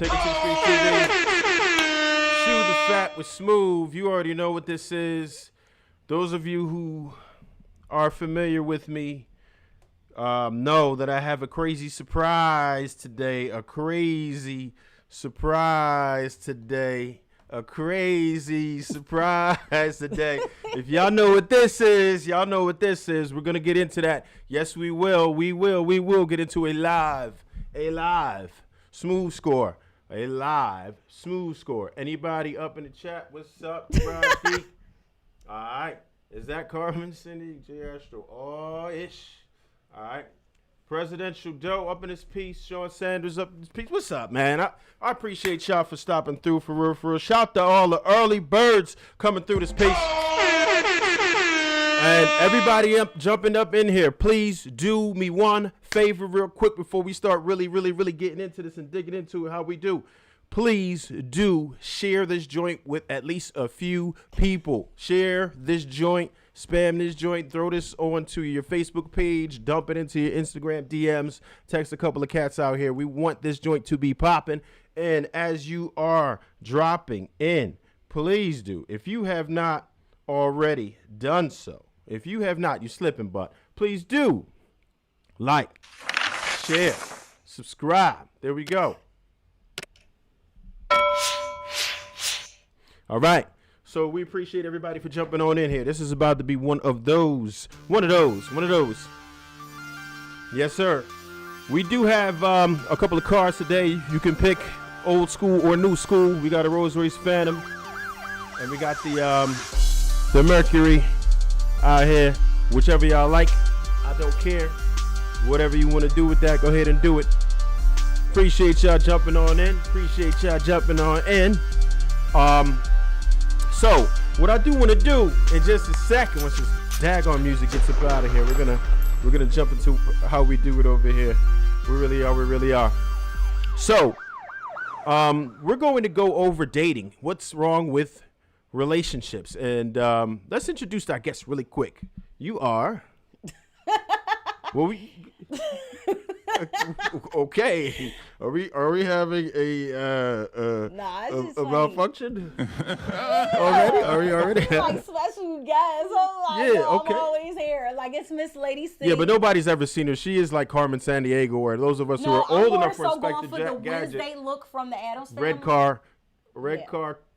Take it to the streets TV. Shoe the Fat with Smoove. You already know what this is. Those of you who are familiar with me know that I have a crazy surprise today. A crazy surprise today. If y'all know what this is, y'all know what this is. We're going to get into that. Yes, we will. We will get into a live Smoove Score. A live Smoove Score. Anybody up in the chat? What's up, Brian P? All right. Is that Carmen, Cindy, J. Astro? Oh, ish. All right. Presidential Doe up in this piece. Sean Sanders up in this piece. What's up, man? I appreciate y'all for stopping through for real. Shout out to all the early birds coming through this piece. And everybody jumping up in here, please do me one favor real quick before we start really getting into this and digging into it how we do. Please do share this joint with at least a few people. Share this joint. Spam this joint, throw this onto your Facebook page, dump it into your Instagram DMs, text a couple of cats out here. We want this joint to be popping. And as you are dropping in, please do. If you have not already done so, if you have not, you're slipping, but please do like, share, subscribe. There we go. All right. So we appreciate everybody for jumping on in here. This is about to be one of those. Yes, sir. We do have a couple of cars today. You can pick old school or new school. We got a Rolls Royce Phantom, and we got the Mercury out here. Whichever y'all like, I don't care. Whatever you want to do with that, go ahead and do it. Appreciate y'all jumping on in. So, what I do want to do in just a second, once this daggone music gets up out of here, we're gonna jump into how we do it over here. We really are. So, we're going to go over dating. What's wrong with relationships? And let's introduce our guest really quick. You are. Okay. Are we having a malfunction? Already? Like special guests. I'm always here. Like it's Miss Lady C. Yeah, but nobody's ever seen her. She is like Carmen Sandiego, or those of us who are old enough for Inspector Gadget. Wednesday look from the Addams Family.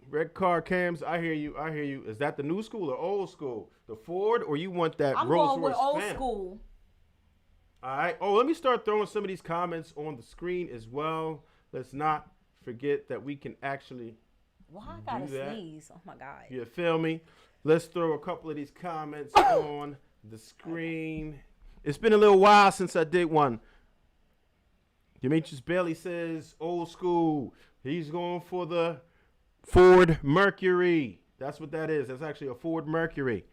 Red car cams. I hear you. Is that the new school or old school? The Ford, or you want that Rolls Royce? I'm going with old school. All right. Oh, let me start throwing some of these comments on the screen as well. Let's not forget that we can actually I gotta sneeze. Oh, my God. You feel me? Let's throw a couple of these comments on the screen. It's been a little while since I did one. Demetrius Bailey says, old school. He's going for the Ford Mercury. That's what that is. That's actually a Ford Mercury.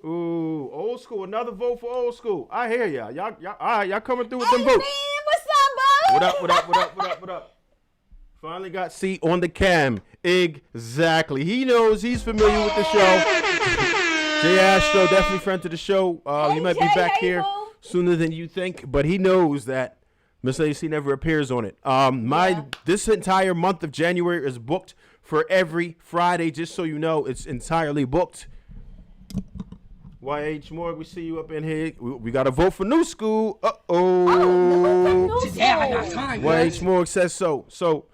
Ooh, old school. Another vote for old school. I hear y'all. Y'all, all right, y'all coming through with them votes. What's up, bud? What up? Finally got C on the cam. Exactly. He knows. He's familiar with the show. J. Astro, definitely friend to the show. He might be back here sooner than you think, but he knows that Miss AC never appears on it. This entire month of January is booked for every Friday. Just so you know, it's entirely booked. YH Morg, we see you up in here. We got to vote for new school. Yeah, I got time. YH Morg says so. So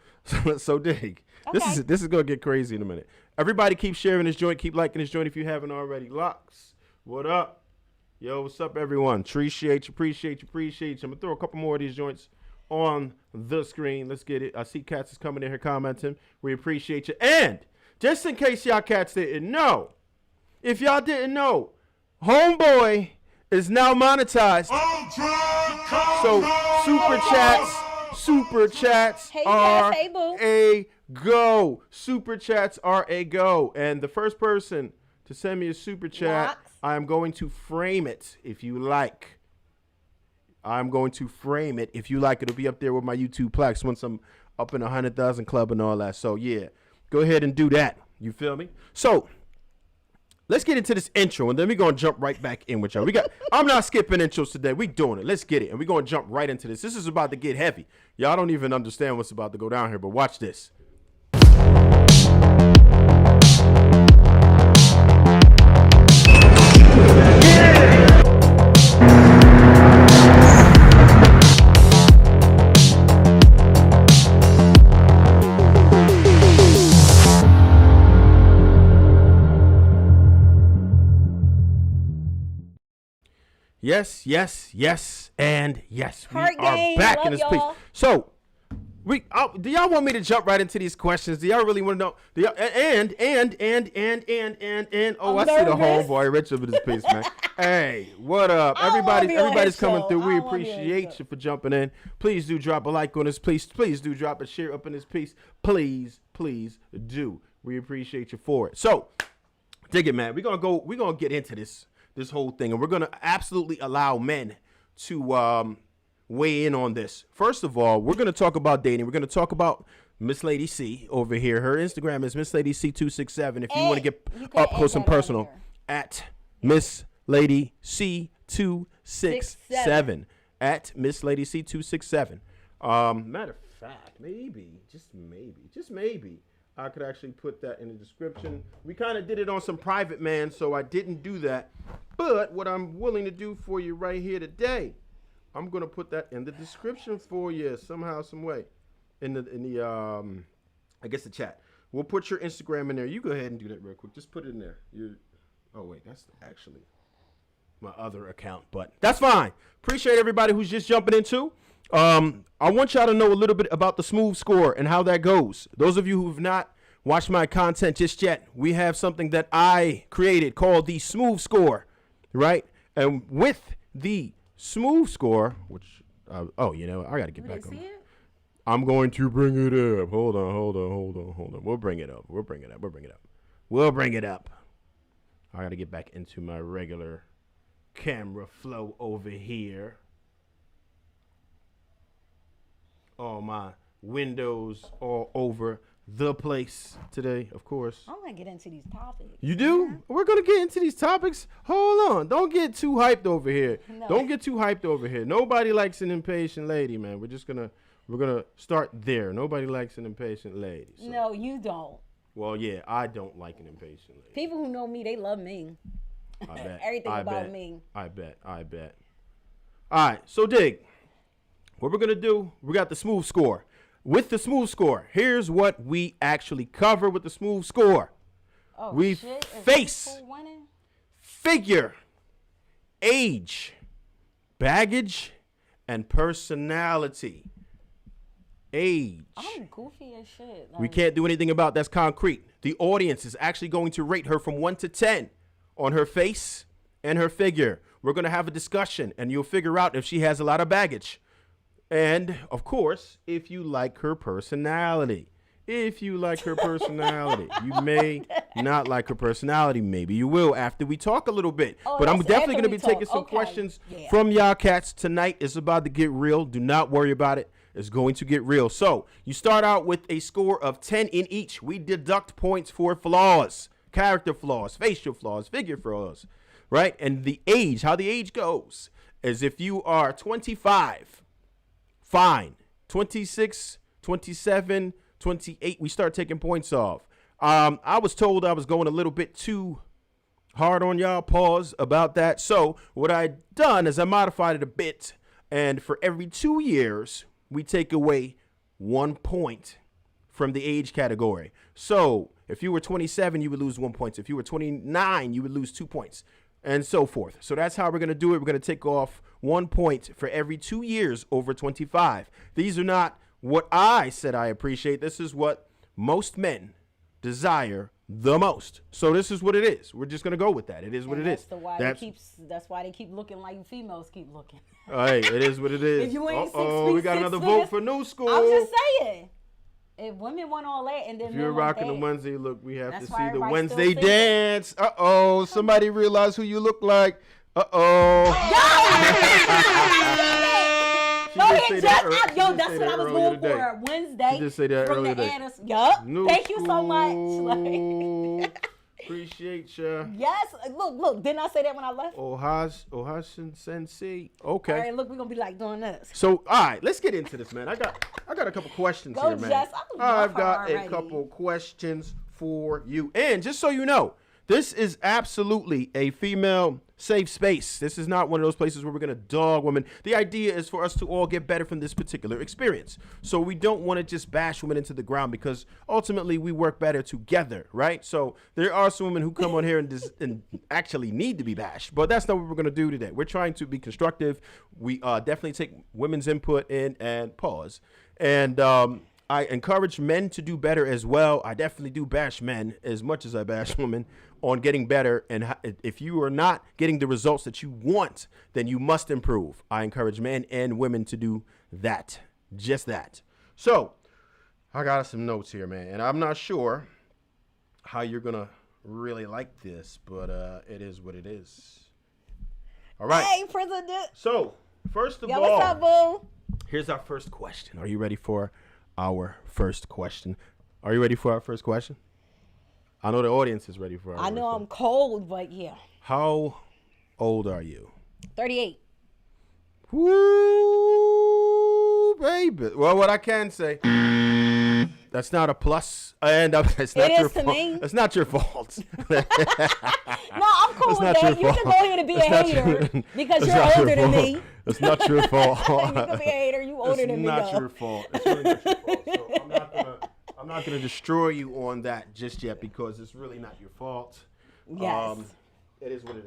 dig. Okay. This is gonna get crazy in a minute. Everybody keep sharing this joint. Keep liking this joint if you haven't already. Locks, what up? Yo, what's up, everyone? Appreciate you. I'm gonna throw a couple more of these joints on the screen. Let's get it. I see cats is coming in here commenting. We appreciate you. And just in case y'all cats didn't know, if y'all didn't know, Homeboy is now monetized. So super chats are a go. Super chats are a go. And the first person to send me a super chat, I am going to frame it if you like. It'll be up there with my YouTube plaques once I'm up in 100,000 club and all that. So yeah, go ahead and do that. You feel me? So let's get into this intro, and then we're going to jump right back in with y'all. I'm not skipping intros today. We doing it. Let's get it. And we're going to jump right into this. This is about to get heavy. Y'all don't even understand what's about to go down here, but watch this. Yes, yes, yes, and yes. We are back in this piece. So, do y'all want me to jump right into these questions? Do y'all really want to know? And I see the homeboy Rich up in this piece, man. Hey, what up? Everybody's coming through. We appreciate you for jumping in. Please do drop a like on this piece. Please do drop a share up in this piece. Please do. We appreciate you for it. So, dig it, man. We're gonna get into this whole thing, and we're going to absolutely allow men to weigh in on this. First of all, we're going to talk about dating. We're going to talk about Miss Lady C over here. Her Instagram is Miss Lady C267. If you want to get up close and personal, at Miss Lady C267. At Miss Lady C267. Matter of fact, maybe, just maybe, I could actually put that in the description. We kind of did it on some private, man, so I didn't do that. But what I'm willing to do for you right here today, I'm going to put that in the description for you somehow, some way. In the I guess the chat. We'll put your Instagram in there. You go ahead and do that real quick. Just put it in there. Oh, wait, that's actually my other account, but that's fine. Appreciate everybody who's just jumping in too. I want y'all to know a little bit about the Smoove Score and how that goes. Those of you who have not watched my content just yet, we have something that I created called the Smoove Score, right? And with the Smoove Score, which, I got to get back on. I'm going to bring it up. Hold on. We'll bring it up. I got to get back into my regular camera flow over here. All my windows all over the place today, of course. I'm going to get into these topics. You do? Yeah. We're going to get into these topics. Hold on. Don't get too hyped over here. No. Don't get too hyped over here. Nobody likes an impatient lady, man. We're going to start there. Nobody likes an impatient lady. So. No, you don't. Well, yeah, I don't like an impatient lady. People who know me, they love me. I bet. Everything about me. I bet. All right, so dig. What we're going to do, we got the Smoove Score. With the Smoove Score, here's what we actually cover with the Smoove Score. Oh, we shit. face, figure, age, baggage, and personality. Age. I'm goofy as shit. We can't do anything about that's concrete. The audience is actually going to rate her from 1 to 10 on her face and her figure. We're going to have a discussion, and you'll figure out if she has a lot of baggage. And, of course, if you like her personality. If you like her personality. You may not like her personality. Maybe you will after we talk a little bit. But I'm definitely going to be taking some questions from y'all cats tonight. It's about to get real. Do not worry about it. It's going to get real. So, you start out with a score of 10 in each. We deduct points for flaws. Character flaws, facial flaws, figure flaws. Right? And the age, how the age goes, is if you are 25... fine. 26, 27, 28, we start taking points off. I was told I was going a little bit too hard on y'all. Pause about that. So what I done is I modified it a bit. And for every 2 years, we take away 1 point from the age category. So if you were 27, you would lose 1 point. If you were 29, you would lose 2 points. And so forth. So that's how we're going to do it. We're going to take off 1 point for every 2 years over 25. These are not what I said I appreciate. This is what most men desire the most. So this is what it is. We're just going to go with that. It is what it is. That's why they keep looking like females keep looking. Hey, it is what it is. If you ain't 6 feet, we got another vote for New School. I'm just saying. If women want all that, and then if you're rocking the Wednesday look, we have to see the Wednesday Wednesday dance. Somebody realize who you look like. That's what I was going for. Wednesday. She just say that from earlier the today. Yup. Thank you so much. Appreciate ya. Yes. Look. Didn't I say that when I left? Ohashin Sensei. Okay. All right, look, we're going to be like doing this. So, all right, let's get into this, man. I got a couple questions Go, here, man. Jess. I've got a couple questions for you. And just so you know, this is absolutely a female safe space. This is not one of those places where we're going to dog women. The idea is for us to all get better from this particular experience. So we don't want to just bash women into the ground because ultimately we work better together, right? So there are some women who come on here and actually need to be bashed, but that's not what we're going to do today. We're trying to be constructive. We definitely take women's input in and pause. And I encourage men to do better as well. I definitely do bash men as much as I bash women on getting better. And if you are not getting the results that you want, then you must improve. I encourage men and women to do that. Just that. So I got some notes here, man. And I'm not sure how you're going to really like this, but it is what it is. All right. Hey, President. So first of all, what's up, boo? Here's our first question. Are you ready for our first question? Are you ready for our first question? I know the audience is ready for our I know I'm cold, but yeah. How old are you? 38. Woo, baby. Well, what I can say, that's not a plus, and it's not your fault. It's not your fault. No, I'm cool with that. You can go ahead and be a hater because you're older than me. It's not your fault. You can be a hater. You older than me. It's not your fault. It's really not your fault. So I'm not gonna destroy you on that just yet because it's really not your fault. Yes. It is what it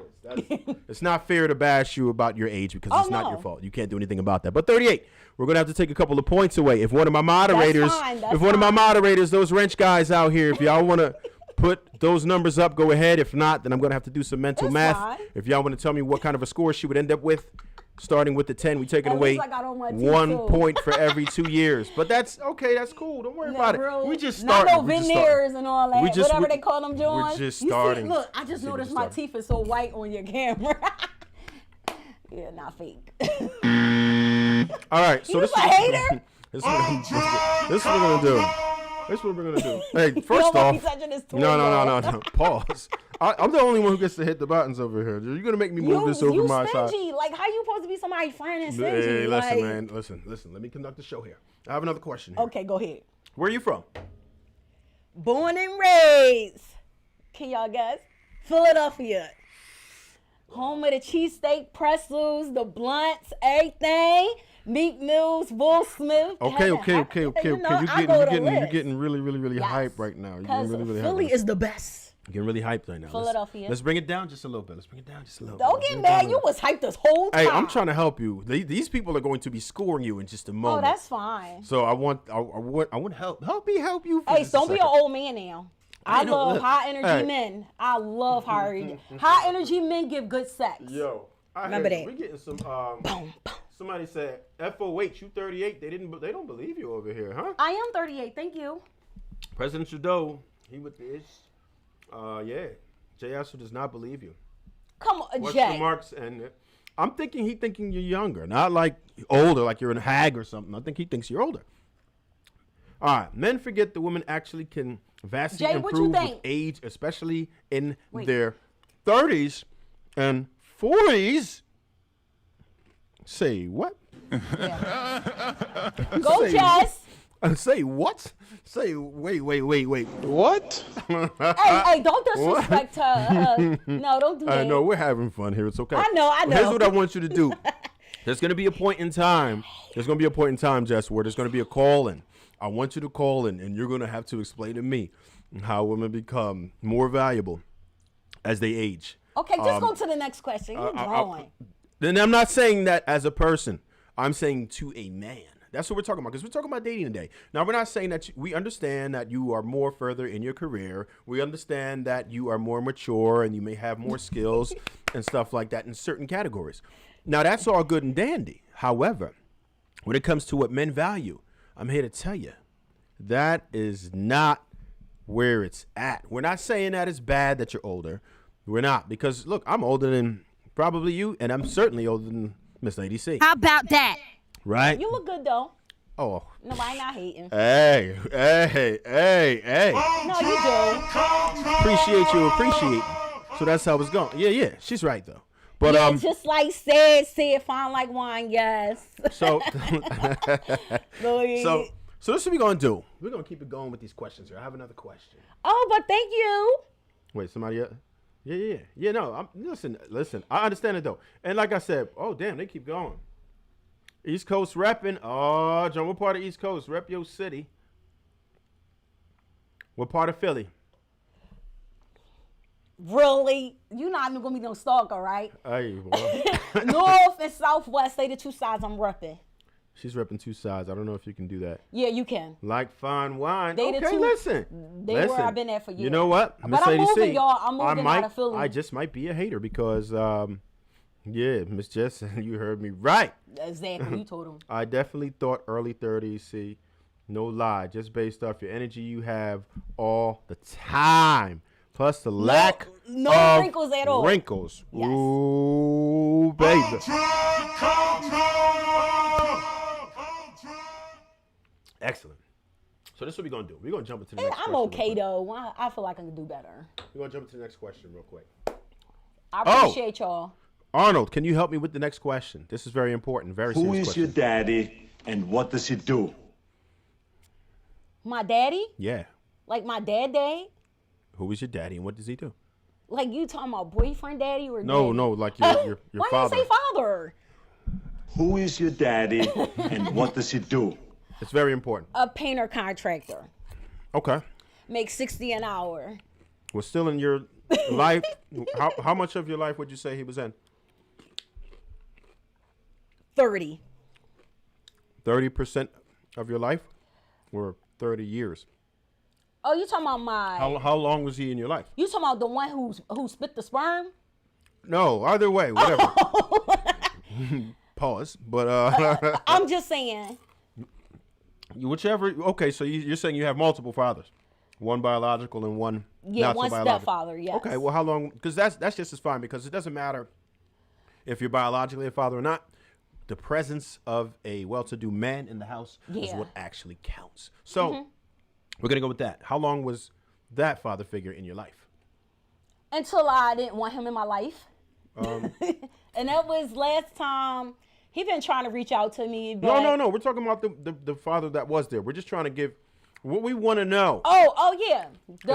is. It's not fair to bash you about your age because it's not your fault. You can't do anything about that. But 38, we're gonna have to take a couple of points away. If one of my moderators, one of my moderators, those wrench guys out here, if y'all wanna put those numbers up, go ahead. If not, then I'm gonna have to do some mental math. Fine. If y'all wanna tell me what kind of a score she would end up with, starting with the 10, we taking away 1 point for every 2 years. But that's okay. That's cool. Don't worry about it. We just started. Not no veneers and all that. Whatever they call them, John. We're just starting. Look, I just noticed my teeth are so white on your camera. Yeah, not fake. All right. So this is a hater. This is what we're gonna do. This is what we're gonna do. Hey, first off, no. Pause. I'm the only one who gets to hit the buttons over here. You're gonna make me move this over my side. Like, how you supposed to be somebody's friend and stingy? Hey, listen, man. Listen. Let me conduct the show here. I have another question here. Okay, go ahead. Where are you from? Born and raised. Can y'all guess? Philadelphia. Home of the cheesesteak, pretzels, the blunts, everything. Meat Mills, Will Smith. Okay. You're getting really hype right now. You're getting really Philly is the best. You're getting really hyped right now. Philadelphia. Let's bring it down just a little bit. Don't get mad. You was hyped this whole time. Hey, I'm trying to help you. These people are going to be scoring you in just a moment. Oh, that's fine. So I want to help you. Hey, don't be an old man now. I love high energy men. I love high energy men give good sex. Yo, remember that. We're getting some. Somebody said, FOH, you 38. They don't believe you over here, huh? I am 38. Thank you. President Trudeau, he with this. Yeah. Jay also does not believe you. Come on, What's Jay. the marks? And I'm thinking he thinking you're younger, not like older, like you're a hag or something. I think he thinks you're older. All right. Men forget the women actually can vastly improve with age, especially in their 30s and 40s. Say what? Yeah. Go, Jess. Say what? Say wait. What? hey, don't disrespect her. No, don't do that. I know we're having fun here. It's okay. I know. Here's what I want you to do. There's gonna be a point in time. Jess, where there's gonna be a call in. I want you to call in, and you're gonna have to explain to me how women become more valuable as they age. Okay, just go to the next question. You're drawing. Then I'm not saying that as a person. I'm saying to a man. That's what we're talking about, because we're talking about dating today. Now, we're not saying that we understand that you are more further in your career. We understand that you are more mature and you may have more skills and stuff like that in certain categories. Now, that's all good and dandy. However, when it comes to what men value, I'm here to tell you that is not where it's at. We're not saying that it's bad that you're older. We're not, because, look, I'm older than probably you, and I'm certainly older than Miss Lady C. How about that? Right? You look good, though. Oh. Nobody not hating. Hey. No, you do. Appreciate. So that's how it's going. Yeah. She's right though. But Yeah, just like said fine like wine, yes. so Go ahead. so this is what we're gonna do. We're gonna keep it going with these questions here. I have another question. Oh, but thank you. Wait, somebody else? Yeah. No, listen. I understand it though. And like I said, oh damn, they keep going. East Coast repping. Oh, John, what part of East Coast? Rep your city. What part of Philly? Really? You're not even gonna be no stalker, right? Hey, boy. North and Southwest, they the two sides I'm repping. She's repping two sides. I don't know if you can do that. Yeah, you can. Like fine wine. They the okay, two- listen. They where I've been at for years. You know what? But Miss I'm ADC, moving, y'all. I'm moving out of Philly. I just might be a hater because, yeah, Miss Jess, you heard me right. Exactly, you told him. I definitely thought early 30s. See, no lie, just based off your energy you have all the time, plus the lack no of wrinkles at all. Wrinkles. Yes. Ooh, baby. Excellent. So this is what we're gonna do. We're gonna jump into the next question. I'm okay though. I feel like I can do better. We're gonna jump into the next question real quick. I appreciate y'all. Arnold, can you help me with the next question? This is very important. Very serious Who is question. your daddy and what does he do? My daddy? Yeah. Like my dad? Who is your daddy and what does he do? Like you talking about boyfriend daddy or No, daddy? no, like your Why father. you say father? Who is your daddy and what does he do? It's very important. A painter contractor. Okay. Makes $60 an hour. Well, still in your life, how much of your life would you say he was in? 30. 30% of your life? Or 30 years? Oh, you talking about my... How long was he in your life? You talking about the one who spit the sperm? No, either way, whatever. Pause. But I'm just saying. whichever. Okay, so you're saying you have multiple fathers, one biological and one not one so biological. stepfather. Yes. Okay, well, how long? Because that's just as fine because it doesn't matter if you're biologically a father or not. The presence of a well-to-do man in the house is Yeah. what actually counts. So we're gonna go with that. How long was that father figure in your life? Until I didn't want him in my life. And that was last time. He been trying to reach out to me. But... No. We're talking about the father that was there. We're just trying to give what we want to know. Oh yeah.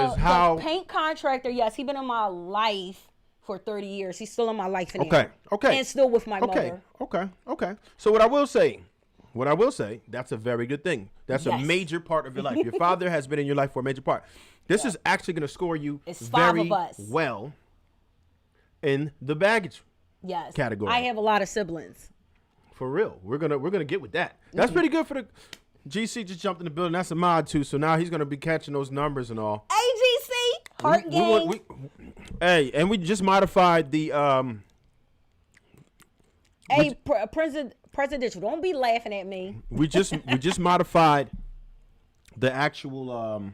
Is how- The paint contractor. Yes, he been in my life for 30 years. He's still in my life. Okay. And still with my mother. Okay. So what I will say, that's a very good thing. That's a Yes. major part of your life. Your father has been in your life for a major part. This is actually going to score you It's 5 very of us. well in the baggage Yes. category. I have a lot of siblings. For real. We're gonna get with that. That's pretty good for the GC just jumped in the building. That's a mod too. So now he's gonna be catching those numbers and all. AGC heart game. Hey, and we just modified the Hey, presidential. Don't be laughing at me. we just modified the actual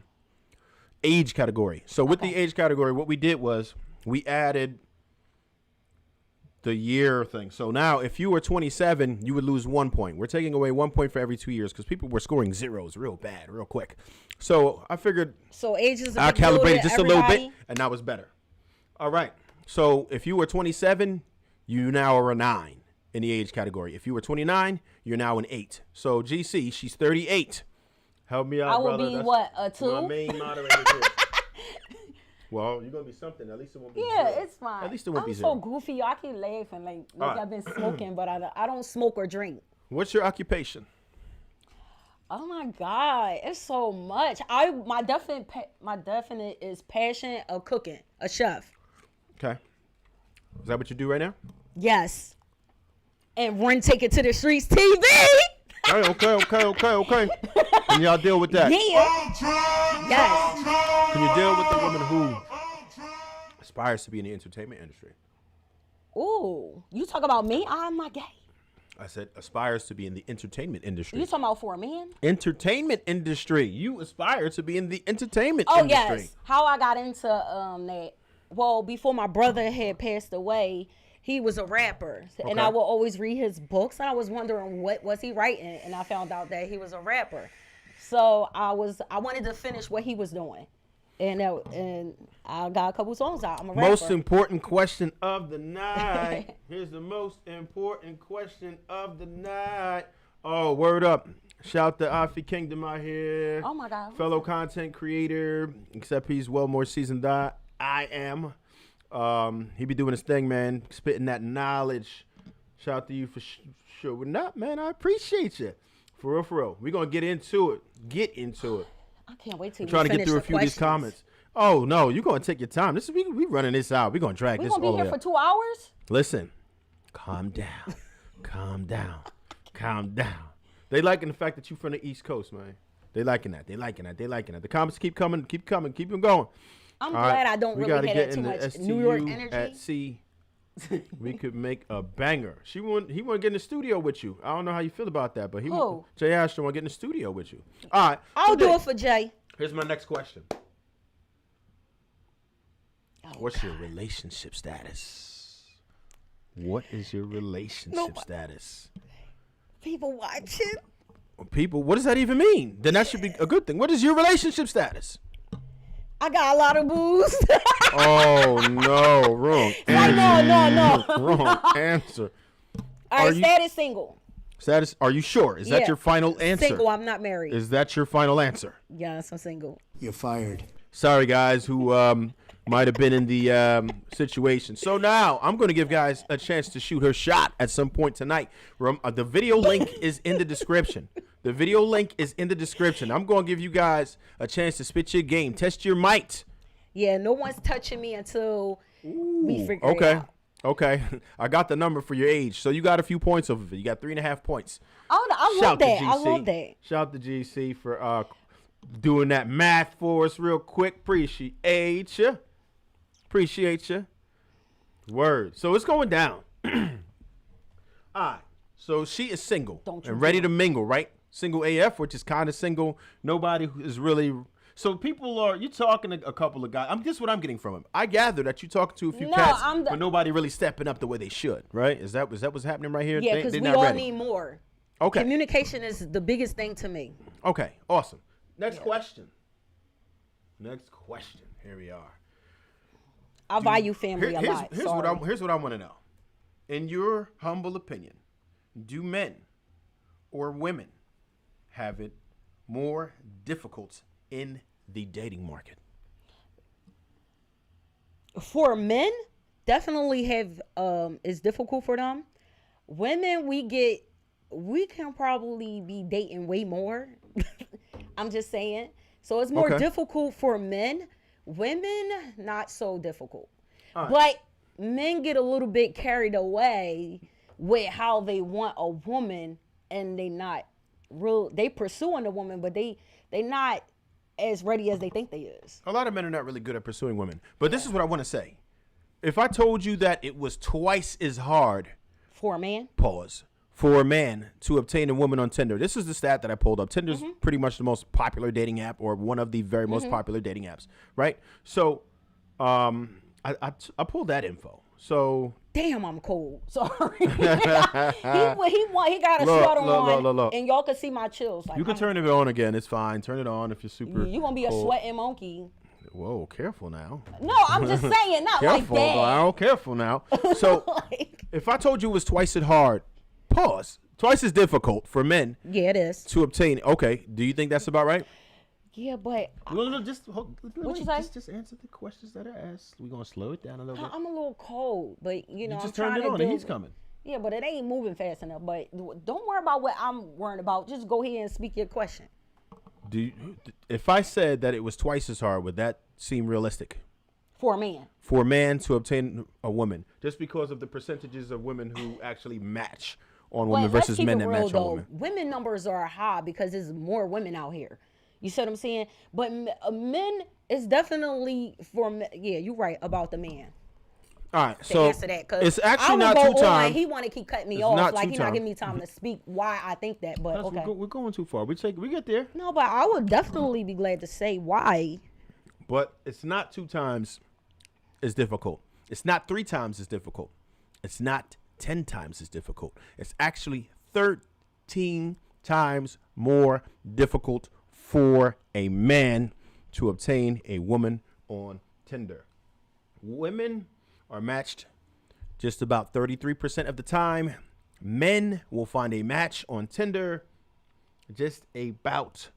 age category. So with the age category, what we did was we added the year thing. So now if you were 27, you would lose 1 point. We're taking away 1 point for every 2 years because people were scoring zeros real bad, real quick. So I figured So ages. I calibrated just a little bit, everybody. and that was better. All right. So if you were 27, you now are a 9 in the age category. If you were 29, you're now an 8. So GC, she's 38. Help me out, I will brother. be That's what, a my 2? main moderator here. Well, you're gonna be something. At least it won't be. Yeah, zero. it's fine. At least it won't I'm be so zero. goofy. I keep laughing like All right. I've been smoking, but I don't smoke or drink. What's your occupation? Oh my God, it's so much. My definite is passion of cooking, a chef. Okay. Is that what you do right now? Yes. And run take it to the streets TV. Okay. Can y'all deal with that? Yeah. Yes. Can you deal with the woman who aspires to be in the entertainment industry? Ooh, you talk about me? I'm not gay. I said aspires to be in the entertainment industry. You talking about for a man? Entertainment industry. You aspire to be in the entertainment Oh industry. yes. How I got into that? Well, before my brother had passed away, He was a rapper, and Okay. I would always read his books, and I was wondering what was he writing, and I found out that he was a rapper. So I wanted to finish what he was doing, and I got a couple songs out. I'm a rapper. Most important question of the night. Here's the most important question of the night. Oh, word up. Shout to Afi Kingdom out here. Oh my God. Fellow content creator, except he's well more seasoned than I am. He be doing his thing, man, spitting that knowledge. Shout out to you for showing up, man. I appreciate you. For real, for real. We're going to get into it. I can't wait till I'm trying to get through a few of these comments. Oh, no, you're going to take your time. We running this out. We're going to drag We this gonna all be the here way for up. 2 hours? Listen, calm down. Calm down. Calm down. They liking the fact that you from the East Coast, man. They liking that. The comments keep coming, keep them going. I'm All glad right, I don't we really gotta have get that too in the much New York STU energy. At sea. We could make a banger. He want to get in the studio with you. I don't know how you feel about that, but Who? Jay Ashton want to get in the studio with you. All right. I'll so do then, it for Jay. Here's my next question. Oh, What's your relationship status? What is your relationship status? People watching. People, what does that even mean? Then that should be a good thing. What is your relationship status? I got a lot of booze. Oh no, wrong answer. no. Wrong answer. All Are right, you- status single. Status? Are you sure? Is that Yeah. your final answer? Single. I'm not married. Is that your final answer? Yes, I'm single. You're fired. Sorry, guys, who might have been in the situation. So now I'm going to give guys a chance to shoot her shot at some point tonight. The video link is in the description. The video link is in the description. I'm going to give you guys a chance to spit your game, test your might. Yeah, no one's touching me until we figure it Okay. out. Okay. I got the number for your age. So you got a few points over it. You got 3.5 points. I love that. I love that. Shout out to GC for doing that math for us real quick. Appreciate you. Word. So it's going down. All right. So she is single Don't you and ready do to mingle, right? Single AF, which is kind of single. Nobody who is really. So people are. You talking to a couple of guys. This is what I'm getting from him. I gather that you talking to a few No, cats, I'm the- but nobody really stepping up the way they should, right? Is that what's happening right here? Yeah, They- because they're we not all ready. need more. Okay. Communication is the biggest thing to me. Okay, awesome. Next question. Here we are. I value family a lot. Here's what I want to know. In your humble opinion, do men or women have it more difficult in the dating market? For men, definitely have it's difficult for them. Women, we can probably be dating way more. I'm just saying. So it's more Okay. difficult for men. Women, not so difficult. All right. But men get a little bit carried away with how they want a woman, and they pursuing a woman, but they not as ready as they think they is. A lot of men are not really good at pursuing women. But this is what I want to say. If I told you that it was twice as hard, For a man, pause, for a man to obtain a woman on Tinder. This is the stat that I pulled up. Tinder's pretty much the most popular dating app, or one of the very most popular dating apps, right? So I pulled that info. So damn, I'm cold. Sorry. he got a sweater on, look. and y'all can see my chills. Like, you can turn it on again. It's fine. Turn it on if you're super. You gonna be a cold. sweating monkey? Whoa, careful now. No, I'm just saying, not Careful, like that. Brown. Careful now. So Like, if I told you it was twice as hard, pause. Twice as difficult for men yeah, it is. to obtain. Okay, do you think that's about right? Yeah, but No, just hold, What you say? Just answer the questions that are asked. We're gonna slow it down a little bit. I'm a little cold. But you know, You just I'm turned trying it on to and do. he's coming. Yeah, but it ain't moving fast enough. But don't worry about what I'm worrying about. Just go ahead and speak your question. If I said that it was twice as hard, would that seem realistic For a man, for a man to obtain a woman, just because of the percentages of women who actually match on women let's versus keep men it that real, match on women? Women numbers are high because there's more women out here. You see what I'm saying? But men is definitely yeah, you're right about the man. All right, To so answer that, 'cause it's I actually will not go two on. times. He want to keep cutting me It's off, not like two he not times. giving me time to speak why I think that. But okay, We're going too far. We get there, no, but I would definitely be glad to say why. but it's not 2 times as difficult. It's not 3 times as difficult. It's not 10 times as difficult. It's actually 13 times more difficult for a man to obtain a woman on Tinder. Women are matched just about 33% of the time. Men will find a match on Tinder just about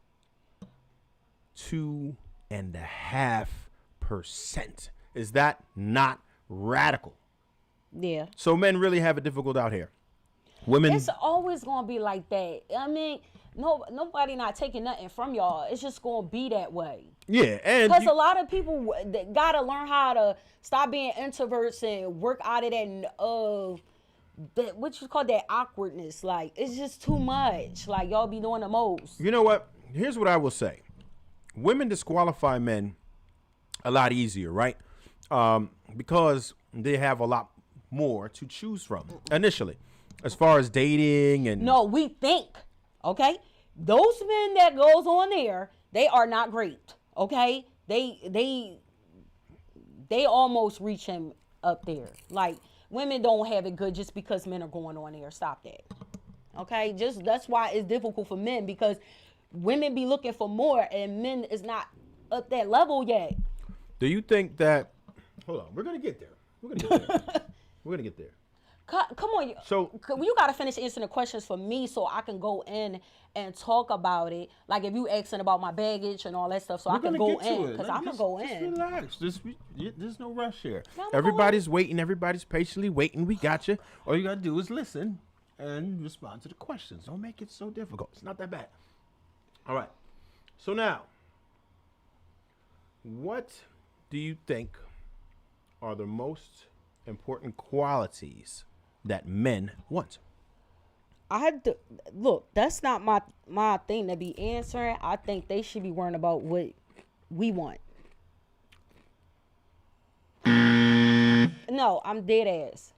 2.5%. Is that not radical? Yeah. So men really have it difficult out here. Women. It's always gonna be like that. I mean, nobody not taking nothing from y'all. It's just gonna be that way. Yeah, and Because a lot of people gotta learn how to stop being introverts and work out of that what you call that awkwardness. Like, it's just too much. Like, y'all be doing the most. you know what? Here's what I will say. Women disqualify men a lot easier, right? Because they have a lot more to choose from initially, as far as dating and. No, we think, okay? Those men that goes on there, they are not great, okay? They almost reach him up there. Like, women don't have it good just because men are going on there. Stop that, okay? Just that's why it's difficult for men, because women be looking for more and men is not up that level yet. Do you think that? Hold on, we're gonna get there. We're gonna get there. We're gonna get there. Come on, So you gotta finish answering the questions for me so I can go in and talk about it. Like, if you asking about my baggage and all that stuff, so I can go in, because I'm gonna go Just in. relax. There's no rush here. No, I'm Everybody's waiting. Everybody's patiently waiting. We got you. All you gotta do is listen and respond to the questions. Don't make it so difficult. It's not that bad. All right. So now, what do you think are the most important qualities that men want? Look, that's not my thing to be answering. I think they should be worrying about what we want. No, I'm dead ass.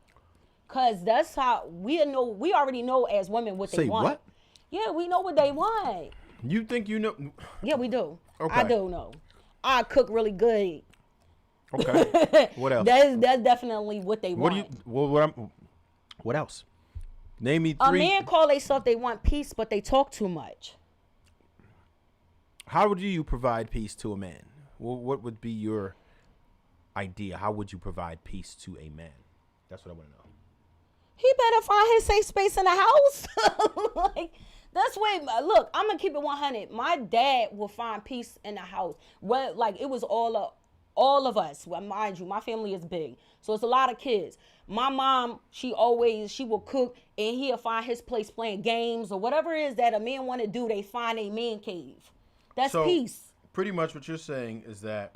Cause that's how we know. We already know as women what they Say want. what? Yeah, we know what they want. You think you know? Yeah, we do. Okay. I do know. I cook really good. Okay. What else? That's definitely what they want. What else? Name me A three. man call themselves they want peace, but they talk too much. How do you provide peace to a man? What would be your idea? How would you provide peace to a man? That's what I want to know. He better find his safe space in the house. Like, that's way. Look, I'm gonna keep it 100. My dad will find peace in the house. Well, like, it was all of us. Well, mind you, my family is big, so it's a lot of kids. My mom, she will cook, and he'll find his place playing games or whatever it is that a man want to do. They find a man cave. That's So, peace. pretty much what you're saying is that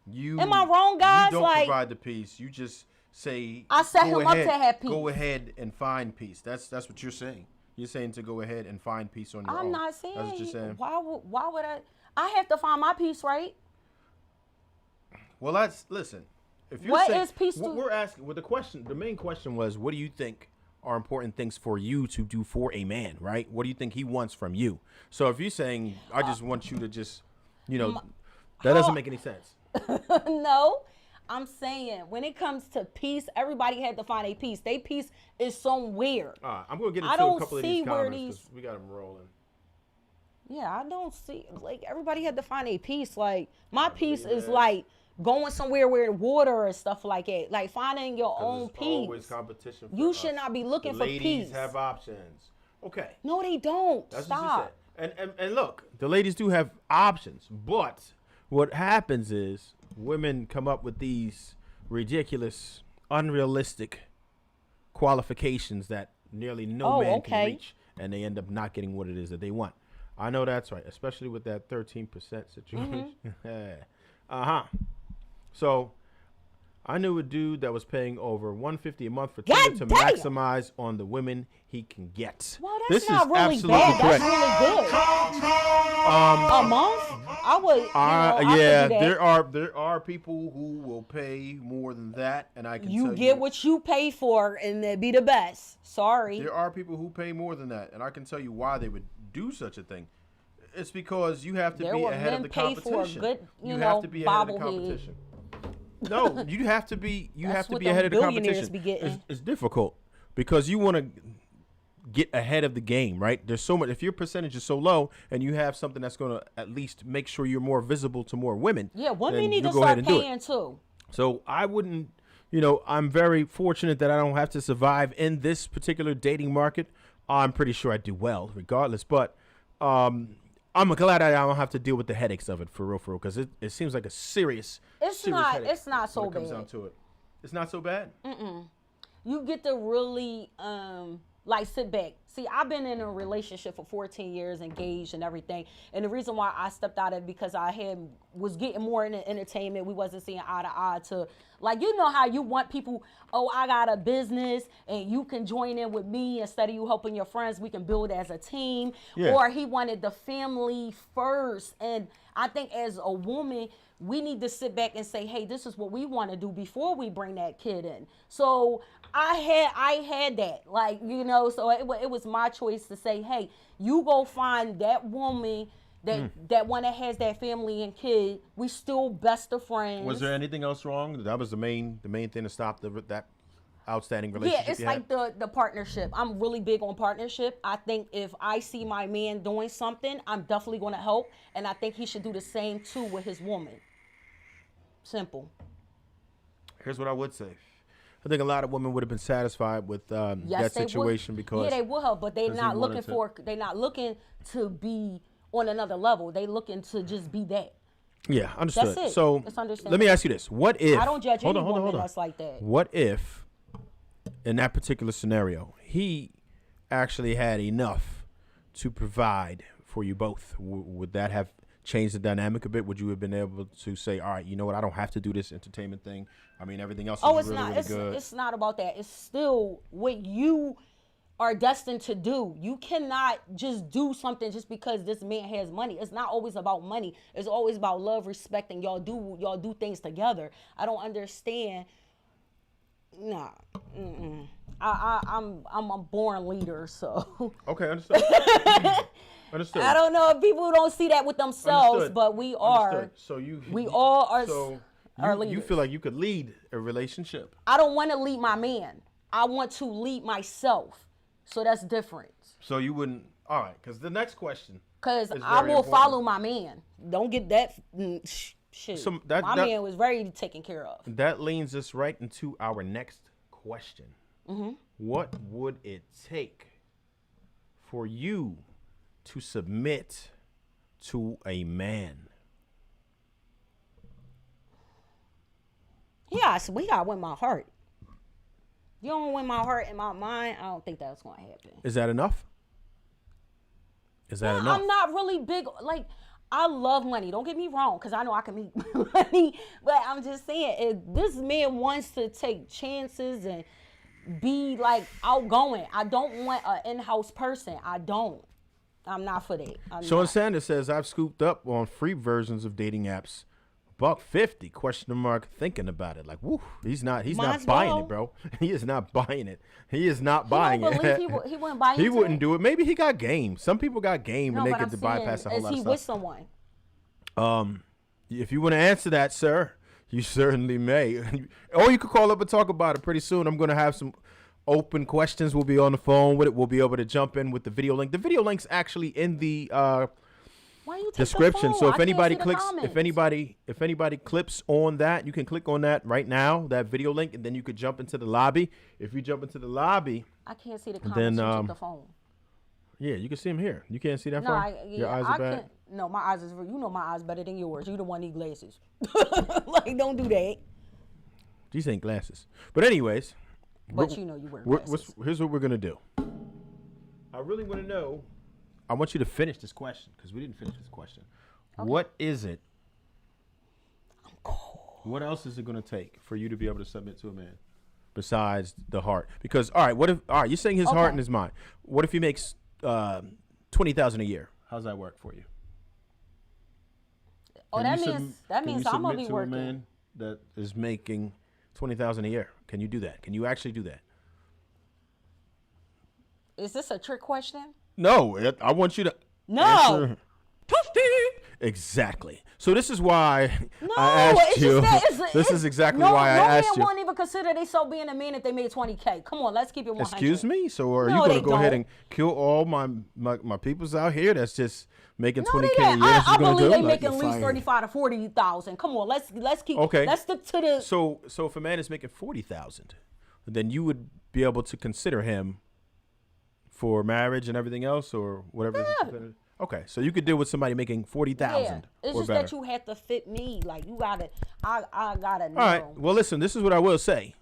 you. Am I wrong, guys? You don't Like, provide the peace. You just say. I set go him up ahead, to have peace. Go ahead and find peace. That's what you're saying. You're saying to go ahead and find peace on your own. I'm not saying. That's what you're saying. Why would I? I have to find my peace, right? Well, listen. If you're What saying, is peace what to- we're asking, the main question was, what do you think are important things for you to do for a man, right? What do you think he wants from you? So if you're saying, I just want you to just, that doesn't make any sense. No, I'm saying when it comes to peace, everybody had to find a peace. They peace is somewhere. All right, I'm going to get I into a don't couple of see these where comments these- because we got them rolling. Yeah, I don't see, like, everybody had to find a peace. Like, my peace believe is that. like going somewhere where water and stuff like that. Like, finding your own There's peace. always competition for You us. should not be looking The for ladies peace. have options. Okay. No, they don't. That's Stop. what you said. And look, the ladies do have options, but what happens is women come up with these ridiculous, unrealistic qualifications that nearly no man can reach, and they end up not getting what it is that they want. I know that's right, especially with that 13% situation. Mm-hmm. So I knew a dude that was paying over $150 a month for God Tinder to damn. maximize on the women he can get. Well, that's This not is really absolutely bad. correct. That's really good. A month? I would. I could Yeah, do that. there are people who will pay more than that, and I can You tell get what you pay for, and it'd be the best. Sorry. there are people who pay more than that, and I can tell you why they would do such a thing. It's because you have to There be were ahead of men the pay for a competition. good, you you have know, to be ahead of the bobblehead. competition. No, you have to be. You That's have to what be them ahead of the billionaires competition. be getting. It's difficult because you want to get ahead of the game, right? There's so much. If your percentage is so low, and you have something that's going to at least make sure you're more visible to more women. Yeah, women then need you to go ahead start and do it. paying too. So I wouldn't. I'm very fortunate that I don't have to survive in this particular dating market. I'm pretty sure I do well, regardless. But I'm glad I don't have to deal with the headaches of it for real, because it seems like a serious. It's serious not. headache It's not so when it comes bad. down to it. It's not so bad. You get to really like sit back. See, I've been in a relationship for 14 years, engaged and everything. And the reason why I stepped out of it because I was getting more into entertainment. We wasn't seeing eye to eye to, like, you know how you want people, oh, I got a business and you can join in with me instead of you helping your friends. We can build as a team. Yeah. Or he wanted the family first. And I think as a woman, we need to sit back and say, hey, this is what we want to do before we bring that kid in. So I had that, like, so it was my choice to say, hey, you go find that woman that one that has that family and kid. We still best of friends. Was there anything else wrong? That was the main thing to stop that outstanding relationship. Yeah, it's like the partnership. I'm really big on partnership. I think if I see my man doing something, I'm definitely going to help, and I think he should do the same too with his woman. Simple. Here's what I would say. I think a lot of women would have been satisfied with that situation because they will help, but they're not looking to be on another level. They looking to just be that. Yeah, understood. That's it. So It's understandable. let me ask you this: what if I don't judge any woman that's like that. What if, in that particular scenario, he actually had enough to provide for you both? Would that have changed the dynamic a bit? Would you have been able to say, all right, you know what, I don't have to do this entertainment thing. I mean, everything else is really good. It's not about that. It's still what you are destined to do. You cannot just do something just because this man has money. It's not always about money. It's always about love, respect, and y'all do things together. I don't understand. Nah. I'm a born leader, so. Okay, understood. Understood. I don't know if people don't see that with themselves, Understood. but we are. Understood. So we all are. So are you leaders. feel like you could lead a relationship? I don't want to lead my man. I want to lead myself. So that's different. So you wouldn't. All right, because the next question. Because is I very will important. follow my man. Don't get that shit. So my man was very taken care of. That leads us right into our next question. Mm-hmm. What would it take for you to submit to a man? Yeah, so we gotta win my heart. You don't win my heart and my mind, I don't think that's gonna happen. Is that enough? Is that enough? I'm not really big, like, I love money. Don't get me wrong, because I know I can make money. But I'm just saying, if this man wants to take chances and be, like, outgoing, I don't want an in-house person. I don't. I'm not for that. Sean Sanders says, I've scooped up on free versions of dating apps. $150, question mark, thinking about it. Like, woo, he's not buying it, bro. He is not buying it. He is not buying it. He wouldn't buy it. He wouldn't do it. Maybe he got game. Some people got game and they get to bypass a whole lot of stuff. Is he with someone? If you want to answer that, sir, you certainly may. Or you could call up and talk about it pretty soon. I'm going to have some open questions. We'll be on the phone with it. We'll be able to jump in with the video link. The video link's actually in the description. So if anybody clicks, if anybody clips on that, you can click on that right now, that video link, and then you could jump into the lobby. If you jump into the lobby, I can't see the comments. Then check the phone. Yeah, you can see them here. You can't see that far? Your eyes are bad? No, my eyes is. You know my eyes better than yours. You the one need glasses. Like, don't do that. These ain't glasses. But anyways. But you know you wear glasses. Here's what we're gonna do. I really want to know. I want you to finish this question because we didn't finish this question. Okay. What is it? I'm cold. What else is it going to take for you to be able to submit to a man besides the heart? Because all right, you're saying his heart and his mind. What if he makes $20,000 a year? How's that work for you? Oh, that means I'm gonna be working. A man that is making $20,000 a year. Can you do that? Can you actually do that? Is this a trick question? No, I want you to No. Exactly. So this is why No, I asked it's you. just that This is exactly why I asked No man you. won't even consider themselves being a man if they made $20K. Come on, let's keep it 100. Excuse me. So are No, you going they to go ahead don't. and kill all my peoples out here that's just making No, $20K they a didn't. year? That's I what you're gonna believe do? they Like, make at least 35 to 40,000. Come on, let's keep. Okay. Let's stick to the. So if a man is making 40,000, then you would be able to consider him for marriage and everything else, or whatever. Yeah. Okay, so you could deal with somebody making 40,000 It's or just better. that you have to fit me. Like you gotta. I gotta know. All right. Well, listen. This is what I will say.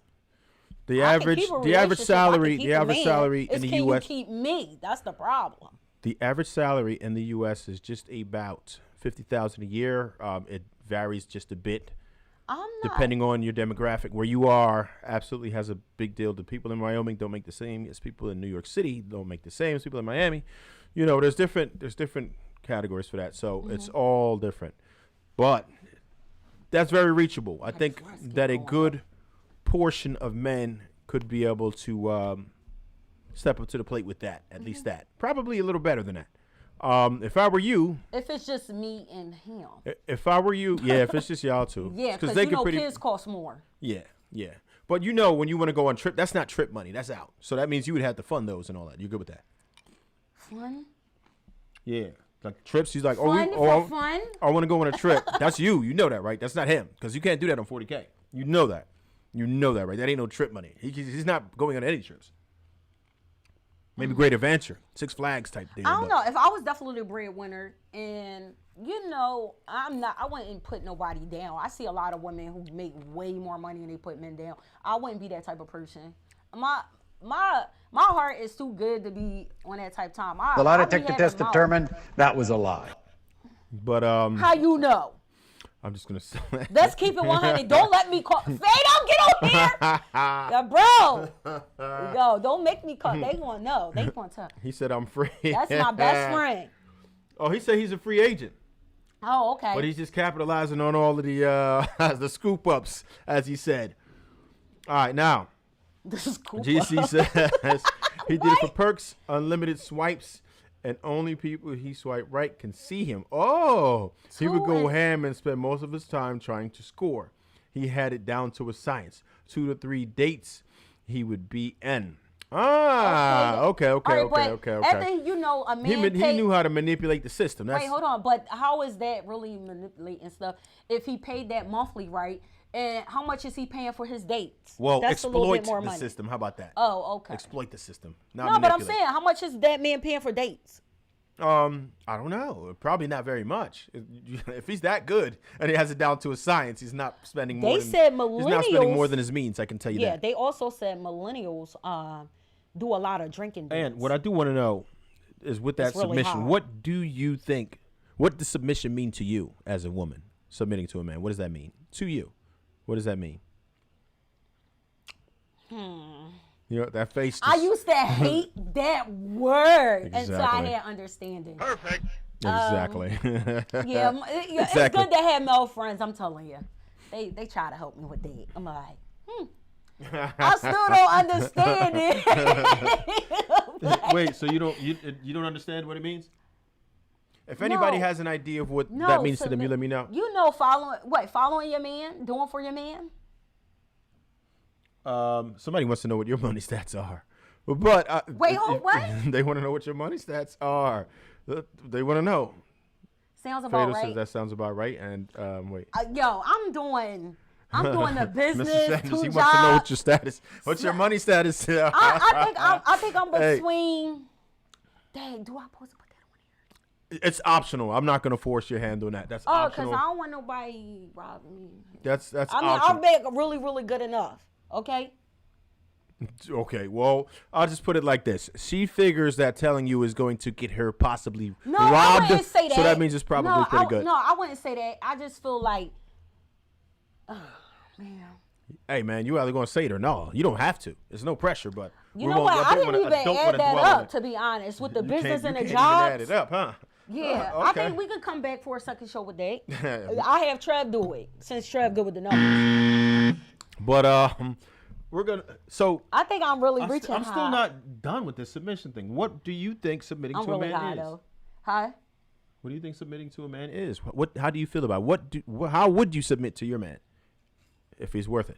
The I can average, keep a the average relationship, I can salary, keep the a average man. salary in It's the can U.S. you keep me? That's the problem. The average salary in the U.S. is just about 50,000 a year. It varies just a bit I'm not. depending on your demographic. Where you are, absolutely has a big deal. The people in Wyoming don't make the same as people in New York City don't make the same as people in Miami. You know, there's different categories for that. So it's all different. But that's very reachable. I think that a good portion of men could be able to step up to the plate with that. At least that. Probably a little better than that. If I were you, If it's just me and him. if I were you, yeah, if it's just y'all two, Yeah, because they you could know pretty, kids cost more. yeah. But you know, when you want to go on trip, that's not trip money, that's out. So that means you would have to fund those and all that. You good with that? Fun. Yeah, like trips. He's like, Fun for fun. I want to go on a trip. That's you. You know that, right? That's not him, because you can't do that on 40K. You know that. You know that, right? That ain't no trip money. He's not going on any trips. Maybe Great Adventure, Six Flags type deal. I don't know. If I was definitely the breadwinner, and you know, I wouldn't put nobody down. I see a lot of women who make way more money and they put men down. I wouldn't be that type of person. My heart is too good to be on that type of time. The lie I be detector having test mouth. determined that was a lie. But How you know? I'm just gonna say. Let's keep it 100. Don't let me call. Say, don't get on here. Yeah, bro. Yo, don't make me call. They gonna know. They gonna tell. He said I'm free. That's my best friend. Oh, he said he's a free agent. Oh, okay. But he's just capitalizing on all of the scoop ups, as he said. All right, now This is cool. GC says he did it for perks, unlimited swipes, and only people he swiped right can see him. Oh, he would go ham and spend most of his time trying to score. He had it down to a science. 2 to 3 dates he would be in. Okay. After you know a man He knew how to manipulate the system. That's, Wait, hold on. But how is that really manipulating stuff? If he paid that monthly, right? And how much is he paying for his dates? Well, that's a little exploit bit more the money. system. How about that? Oh, okay. Exploit the system. No, but I'm manipulate. saying, how much is that man paying for dates? I don't know. Probably not very much. If he's that good and he has it down to a science, he's not spending more. He's not spending more than his means. I can tell you that. Yeah, they also said millennials do a lot of drinking. And what I do want to know is, with that It's really submission, hard. what do you think? What does submission mean to you as a woman submitting to a man? What does that mean to you? What does that mean? You know, that face. I used to hate that word until I Exactly. had understanding. Exactly. Yeah, it's Exactly. good to have male friends. I'm telling you, they try to help me with that. I'm like, I still don't understand it. Wait, so you don't understand what it means? If anybody No. has an idea of what that means to them, you let me know. You know, following your man, doing for your man. Somebody wants to know what your money stats are. But Wait, what? They want to know what your money stats are. They want to know. Sounds about Fatal right. says that sounds about right. And wait, Yo, I'm doing the business, Mr. Sanders, 2 he jobs. wants to know what your status. What's your money status? I think I'm Hey. between. Dang, do I supposed to put that on here? It's optional. I'm not gonna force your hand on that. That's Oh, because optional. I don't want nobody robbing me. That's I mean, optional. I'll make really, really good enough. Okay. Okay, well, I'll just put it like this. She figures that telling you is going to get her possibly No, I robbed. wouldn't say that. So that means it's probably pretty good. No, I wouldn't say that. I just feel like, oh, man. Hey, man, you either going to say it or no. You don't have to. There's no pressure, but You know what? I didn't even add that up, to be honest, with the business and the You jobs. can't even add it up, huh? Yeah, Okay. I think we could come back for a second show with that. I have Trev do it, since Trev good with the numbers. But we're gonna. So I think I'm really reaching I'm high. still not done with this submission thing. What do you think submitting I'm to a really man high, is? though. Hi? What do you think submitting to a man is? How do you feel about it? How would you submit to your man if he's worth it?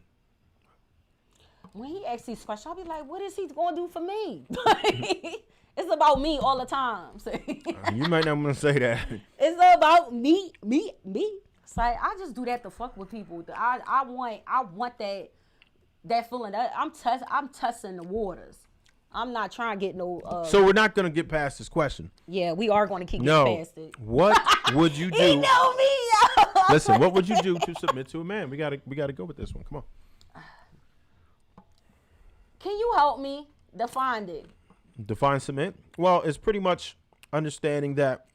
When he asks these questions, I'll be like, what is he going to do for me? It's about me all the time. You might not want to say that. It's about me. It's like, I just do that to fuck with people. I want that feeling. I'm testing the waters. I'm not trying to get no. So we're not going to get past this question. Yeah, we are going to keep getting past it. What would you do? He know me. Listen, what would you do to submit to a man? We gotta go with this one. Come on. Can you help me define it? Define submit? Well, it's pretty much understanding that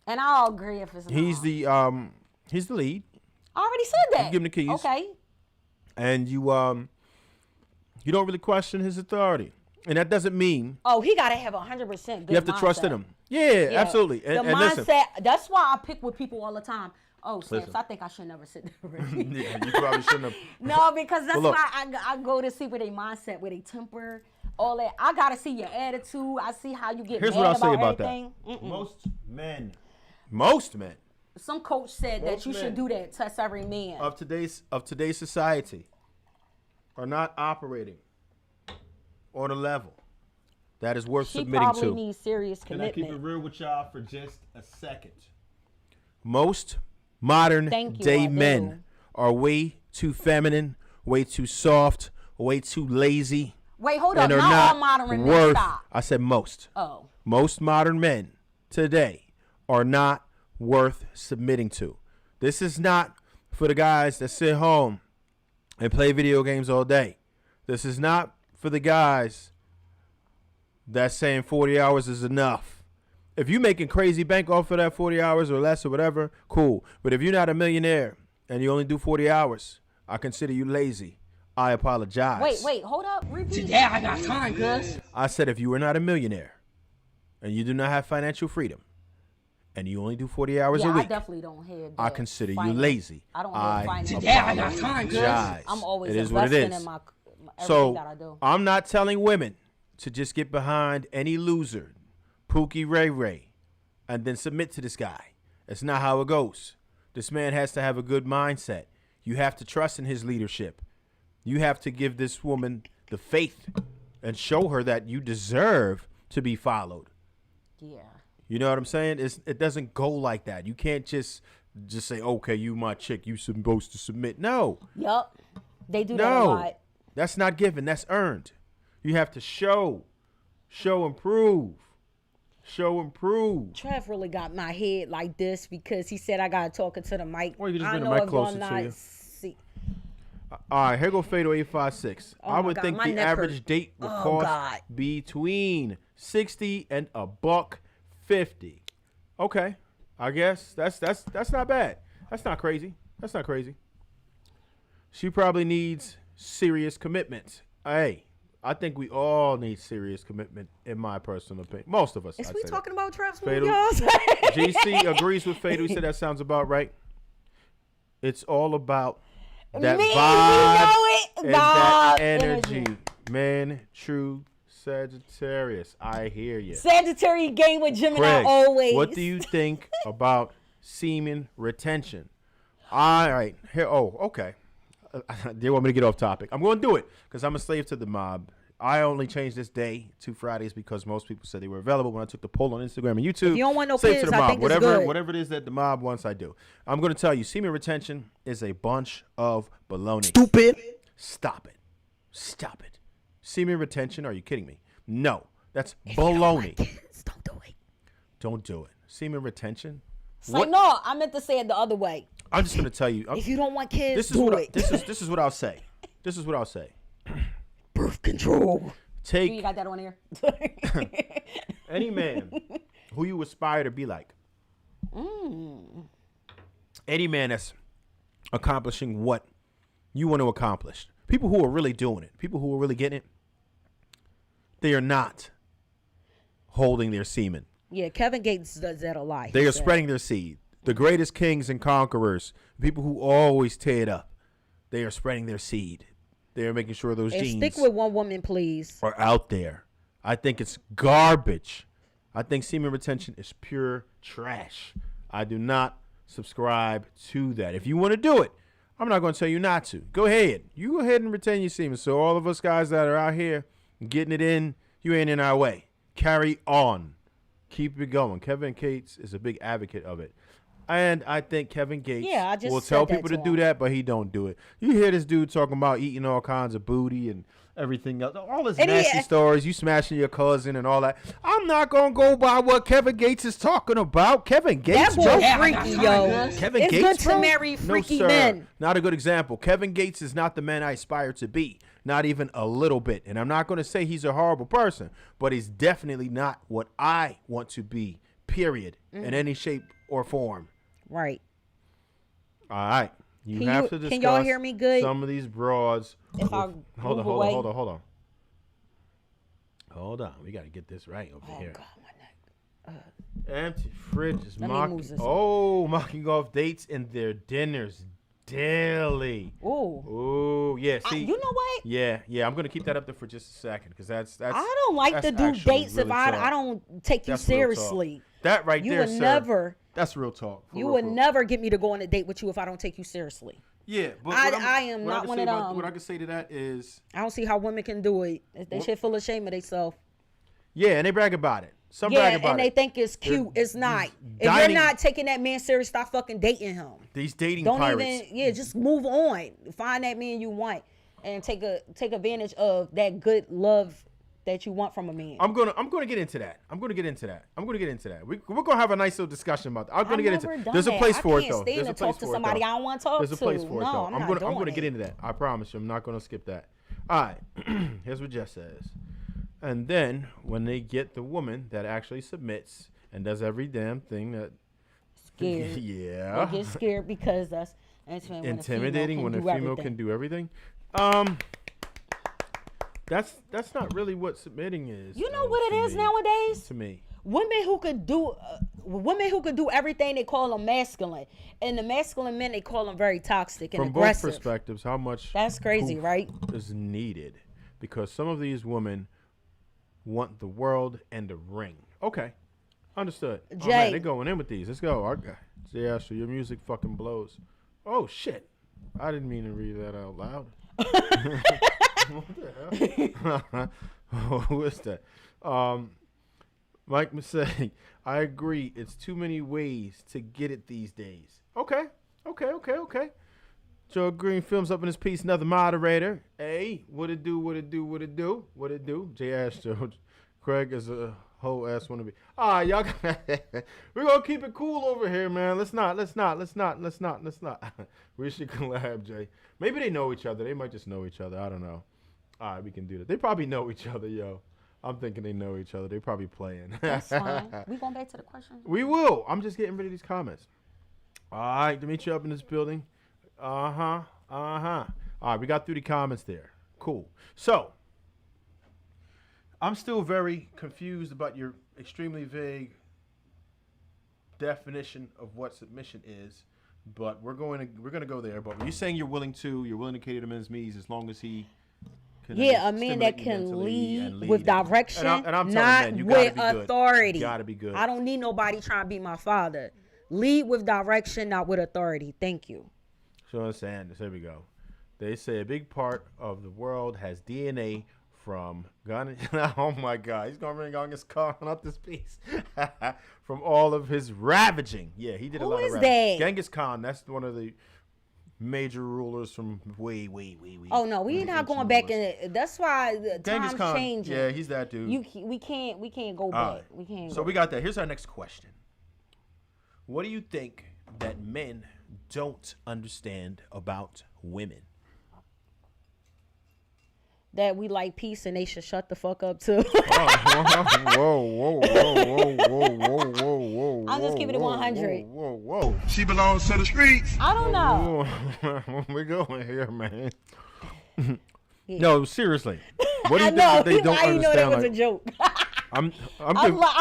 And I'll agree if it's not. he's the lead. I already said that. You give him the keys. Okay. And you don't really question his authority. And that doesn't mean Oh, he got to have 100% good you have to trust in mindset. him. Yeah, absolutely. The And mindset, listen. that's why I pick with people all the time. Oh, Snaps, Listen. I think I should never sit there. Yeah, you probably shouldn't have. No, because that's Well, look. why I go to see where they mindset, where they temper, all that. I got to see your attitude. I see how you get Here's mad what I'll say about everything. that. Most men Some coach said Most that you should men do that. Test every man. of today's society are not operating on a level that is worth She submitting probably to. needs serious Can I keep it commitment. real with y'all for just a second? Most modern Thank you, day I do. men are way too feminine, way too soft, way too lazy, Wait, hold up. and are Not all not modern men. worth. Stop. I said most. Oh. Most modern men today are not worth submitting to. This is not for the guys that sit home and play video games all day. This is not for the guys that's saying 40 hours is enough. If you're making crazy bank off of that 40 hours or less or whatever, cool. But if you're not a millionaire and you only do 40 hours, I consider you lazy. I apologize. Wait, hold up. Repeat. Yeah, I got time, cuz. I said if you are not a millionaire and you do not have financial freedom and you only do 40 hours Yeah, a I week, definitely don't have that. I consider you finance. lazy. I don't have finance. Yeah, I got time, cuz. apologize. I'm always It is what it investing is. in my everything So that I do. I'm not telling women to just get behind any loser, Pookie Ray Ray, and then submit to this guy. That's not how it goes. This man has to have a good mindset. You have to trust in his leadership. You have to give this woman the faith and show her that you deserve to be followed. Yeah. You know what I'm saying? It doesn't go like that. You can't just say, okay, you my chick, you supposed to submit. No. Yup. They do that a No. lot. That's not given. That's earned. You have to show and prove. Show and prove. Trev really got my head like this because he said I got to talk into the mic. Well, you can just I bring the know mic if y'all closer to not you. see. All right, here go Fatal 856. Oh I my would God, think my the neck average hurt. date would Oh, cost God. between $60 and $150. Okay, I guess that's not bad. That's not crazy. That's not crazy. She probably needs serious commitment. Hey, I think we all need serious commitment, in my personal opinion. Most of us. Is I'd we say talking about Trev's Fatal. y'all? GC agrees with Fatal. He said that sounds about right. It's all about that Me, we vibe know it. and that Vibe, energy. energy. Man, true Sagittarius. I hear you. Sagittarius game with Gemini Craig, always. what do you think about semen retention? All right. Here. Oh, okay. They want me to get off topic. I'm going to do it because I'm a slave to the mob. I only changed this day to Fridays because most people said they were available when I took the poll on Instagram and YouTube. If you don't want no Slave kids, to the I mob. think it's whatever, good. Whatever it is that the mob wants, I do. I'm going to tell you, semen retention is a bunch of baloney. Stupid. Stop it. Stop it. Semen retention? Are you kidding me? No. That's baloney. Don't do it. Don't do it. Semen retention? Say no, I meant to say it the other way. I'm just going to tell you. If you don't want kids, This is do what it. this is what I'll say. This is what I'll say. Birth control. You Take got that on here? any man who you aspire to be like. Any man that's accomplishing what you want to accomplish. People who are really doing it. People who are really getting it. They are not holding their semen. Yeah, Kevin Gates does that a lot. They He are said. spreading their seed. The greatest kings and conquerors, people who always tear it up, they are spreading their seed. They are making sure those And genes stick with one woman, please. are out there. I think it's garbage. I think semen retention is pure trash. I do not subscribe to that. If you want to do it, I'm not going to tell you not to. Go ahead. You go ahead and retain your semen. So all of us guys that are out here getting it in, you ain't in our way. Carry on. Keep it going. Kevin Gates is a big advocate of it. And I think Kevin Gates will tell people to do that, but he don't do it. You hear this dude talking about eating all kinds of booty and everything else. All his nasty stories, you smashing your cousin and all that. I'm not going to go by what Kevin Gates is talking about. Kevin Gates, that boy freaky, yo. Kevin it's Gates, good to marry freaky no, sir. men. Not a good example. Kevin Gates is not the man I aspire to be. Not even a little bit. And I'm not going to say he's a horrible person, but he's definitely not what I want to be, period, in any shape or form. Right. All right. You have to discuss can y'all hear me good? Some of these broads. If I Hold move on. We got to get this right over here. God, my neck. Empty fridges. Mocking off dates and their dinners daily. Ooh, yeah. See, you know what? Yeah. I'm gonna keep that up there for just a second because that's. I don't like to do dates really if I don't take you seriously. That right there, sir. That's real talk. You would never get me to go on a date with you if I don't take you seriously. Yeah, but I am not one of them. What I can say to that is, I don't see how women can do it. They shit full of shame of themselves. Yeah, and they brag about it. Some brag about it. And they think it's cute. It's not. If you're not taking that man serious, stop fucking dating him. These dating pirates. Just move on. Find that man you want and take advantage of that good love that you want from a man. I'm gonna get into that. We're gonna have a nice little discussion about that. I'm gonna get into it. There's a place for it though. There's a place for somebody I don't want to talk to. There's a place for it though. I'm gonna get into that. I promise you. I'm not gonna skip that. All right. Here's what Jess says. And then when they get the woman that actually submits and does every damn thing that scared. Yeah. They get scared because that's intimidating when a female can do everything. That's not really what submitting is. You know what it is nowadays? To me. Women who could do everything, they call them masculine, and the masculine men, they call them very toxic and aggressive. From both perspectives, how much that's crazy, right? Is needed because some of these women want the world and the ring. Okay, understood. Jay, right, they're going in with these. Let's go. Yeah, so your music fucking blows. Oh shit! I didn't mean to read that out loud. What the hell? Who is that? Mike was saying, I agree. It's too many ways to get it these days. Okay. Joe Green films up in his piece, another moderator. Hey, what it do? Jay Astro. Craig is a whole ass wannabe. Y'all we're gonna keep it cool over here, man. Let's not. We should collab, Jay. Maybe they know each other. They might just know each other. I don't know. All right, we can do that. They probably know each other, yo. I'm thinking they know each other. They probably playing. That's fine. We going back to the questions? We will. I'm just getting rid of these comments. All right, to meet you up in this building. All right, we got through the comments there. Cool. So, I'm still very confused about your extremely vague definition of what submission is, but we're going to go there. But you're saying you're willing to cater to men's needs as long as he can a man that can lead with direction, and I'm not men, with authority. You gotta be good. I don't need nobody trying to be my father. Lead with direction, not with authority. Thank you. So I'm saying this. Here we go. They say a big part of the world has DNA from Ghana. Oh my God, he's gonna bring Genghis Khan out this piece from all of his ravaging. Yeah, he did a lot of ravaging. Genghis Khan, that's one of the major rulers from way. Oh no, we're not going back in it. That's why the time's changing. Yeah, he's that dude. We can't go back. We can't. So we got that. Here's our next question. What do you think that men don't understand about women? That we like peace and they should shut the fuck up too. Whoa. I'm just keeping it 100. Whoa. She belongs to the streets. I don't know. We're going here, man. Yeah. No, seriously. What do you think that they don't understand? I know that was a joke. I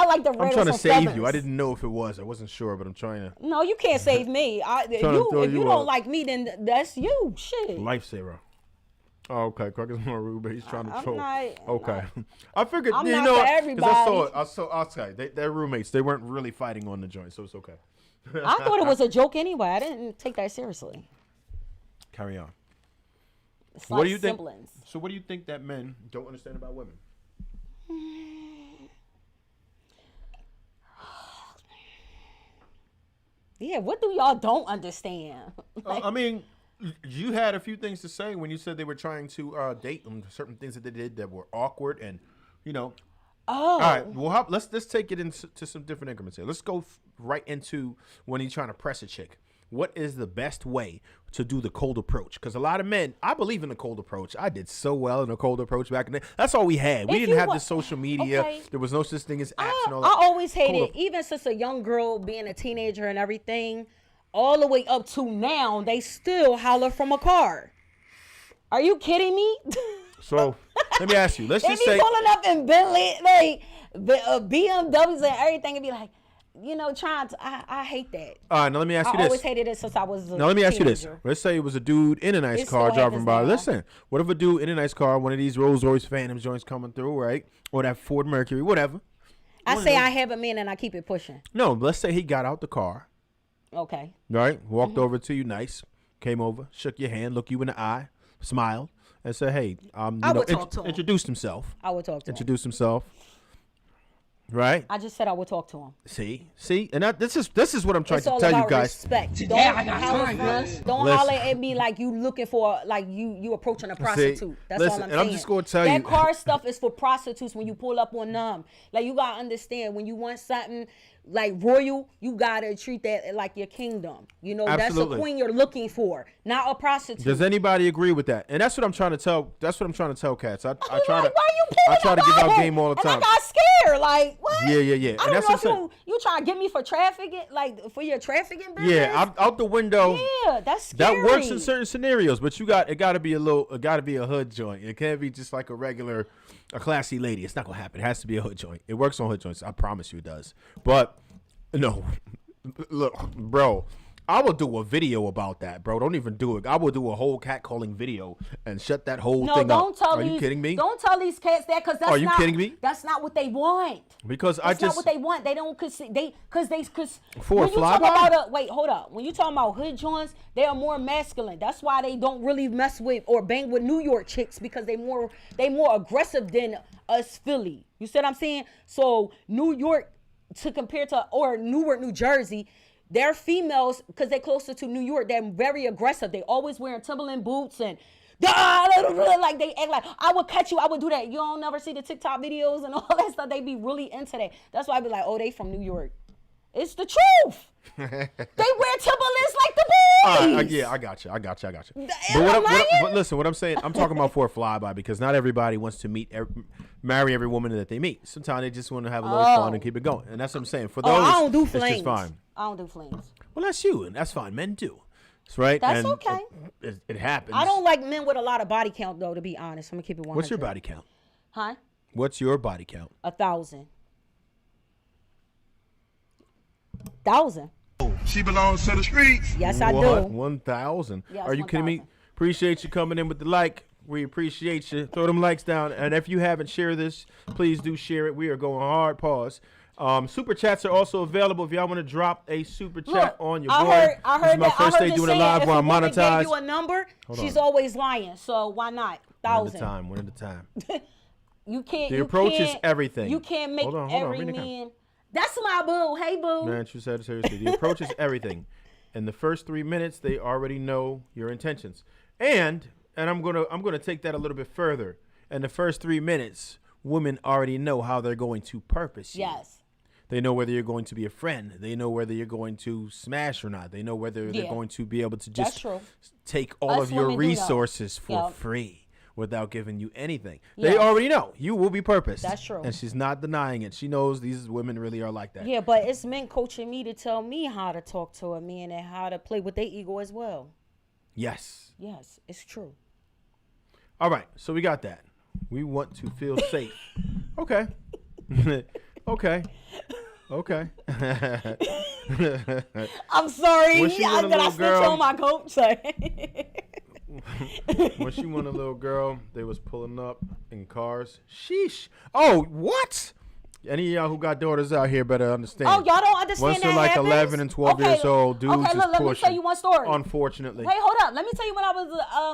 like the I'm trying to save you. I didn't know if it was. I wasn't sure, but I'm trying to. No, you can't save me. If you don't like me, then that's you. Shit. Lifesaver. Oh, okay. Craig is more rude, but he's trying to I'm troll. not- Okay. I figured, I'm you not know for what? everybody. I saw, okay. They're roommates. They weren't really fighting on the joint, so it's okay. I thought it was a joke anyway. I didn't take that seriously. Carry on. It's What like do you think? siblings. So what do you think that men don't understand about women? Yeah, what do y'all don't understand? I mean, you had a few things to say when you said they were trying to date and certain things that they did that were awkward and, you know. Oh. All right, well, let's take it into some different increments here. Let's go right into when he's trying to press a chick. What is the best way to do the cold approach? Because a lot of men, I believe in the cold approach. I did so well in the cold approach back in the day. That's all we had. We If didn't you have wa- this social media. Okay. There was no such thing as apps and all I that. always hated, Cold even since a young girl being a teenager and everything, all the way up to now, they still holler from a car. Are you kidding me? So let me ask you. Let's They just be say. pulling up in Bentley, like BMWs and everything, and be like, you know, trying to. I hate that. All right, now let me ask you I this. always hated it since I was a Now let me ask you this. teenager. Let's say it was a dude in a nice It car still driving happens by. now. Listen, what if a dude in a nice car, one of these Rolls Royce Phantom joints coming through, right? Or that Ford Mercury, whatever. I say I have a man and I keep it pushing. No, let's say he got out the car, Okay. right? Walked Mm-hmm. over to you nice, came over, shook your hand, looked you in the eye, smiled, and said, hey, I you know, would talk to him. introduced himself. I would talk to him. Introduced himself. Right? I just said I would talk to him. See? And this is what I'm trying It's to all tell you about guys. respect. Today Don't I got holler time, from- Gus. Don't Listen. holler at me like you looking for, like you approaching a prostitute. That's listen, all I'm and I'm saying. just gonna tell that you- car stuff is for prostitutes when you pull up on them. Like, you gotta understand, when you want something like royal, you gotta treat that like your kingdom. You know, Absolutely. that's a queen you're looking for, not a prostitute. Does anybody agree with that? And that's what I'm trying to tell. That's what I'm trying to tell cats. I try Like, to. why are you I pulling try to up give on out it? game all the time. And I got scared. Like, what? Yeah. I And don't that's know what I'm saying. if you trying to get me for trafficking, like for your trafficking business. Yeah, out the window. Yeah, that's scary. That works in certain scenarios, but it got to be a hood joint. It can't be just like a classy lady. It's not gonna happen. It has to be a hood joint. It works on hood joints. I promise you it does. But no, look, bro, I will do a video about that, bro. Don't even do it. I will do a whole catcalling video and shut that whole No, thing don't up. tell Are these. you kidding me? Don't tell these cats that, because that's Are you not. kidding me? That's not what they want. Because That's not what they want. They don't because For when a you talk flyby? about wait, hold up. When you talking about hood joints, they are more masculine. That's why they don't really mess with or bang with New York chicks, because they more aggressive than us Philly. You see what I'm saying? So New York or Newark, New Jersey, they're females because they're closer to New York. They're very aggressive. They always wearing Timberland boots and like they act like, I would cut you, I would do that. You don't never see the TikTok videos and all that stuff. They be really into that. That's why I be like, oh, they from New York. It's the truth. They wear Timberlands like the boys. Yeah, I got you. Am But, I lying? but listen, what I'm saying, I'm talking about for a flyby, because not everybody wants to marry every woman that they meet. Sometimes they just want to have a little fun and keep it going, and that's what I'm saying. For those, I don't do it's flings. just fine. I don't do flings. Well, that's you, and that's fine. Men do. That's right. That's and okay. It happens. I don't like men with a lot of body count, though, to be honest. I'm going to keep it 100. What's your body count? Huh? What's your body count? 1,000. 1,000. She belongs to the streets. Yes, I What? do. 1,000. Yes, Are you kidding me? 1,000. Appreciate you coming in with the like. We appreciate you. Throw them likes down. And if you haven't shared this, please do share it. We are going hard. Pause. Super chats are also available if y'all want to drop a super chat Look, on your I boy. heard, I This is heard my that. first I day heard doing this a saying, live if where a I'm woman gave monetized. you a number, Hold she's on. always lying. So why not? One at a 1,000. time. One at a time. You can't. The you approach is can't- everything. You can't make Hold on, every read it man. That's my boo. Hey boo. Man, you said it seriously. The approach is everything. In the first 3 minutes, they already know your intentions. And I'm gonna take that a little bit further. In the first 3 minutes, women already know how they're going to purpose you. Yes. They know whether you're going to be a friend. They know whether you're going to smash or not. They know whether they're Yeah. going to be able to That's just true. take all Us of your women do know. resources for Yup. free without giving you anything. They Yes. already know. You will be purposed. That's true. And she's not denying it. She knows these women really are like that. Yeah, but it's men coaching me to tell me how to talk to a man and how to play with their ego as well. Yes. Yes, it's true. All right. So we got that. We want to feel safe. Okay. Okay. Okay. I'm sorry. When she I want a did I little snitch girl- on my coach? When she won a little girl, they was pulling up in cars. Sheesh. Oh, what? Any of y'all who got daughters out here better understand. Oh, y'all don't understand Once that they're like happens? 11 and 12 years old, dudes Okay, is look, let me pushing. tell you one story. Unfortunately. Wait, hold up. Let me tell you when I was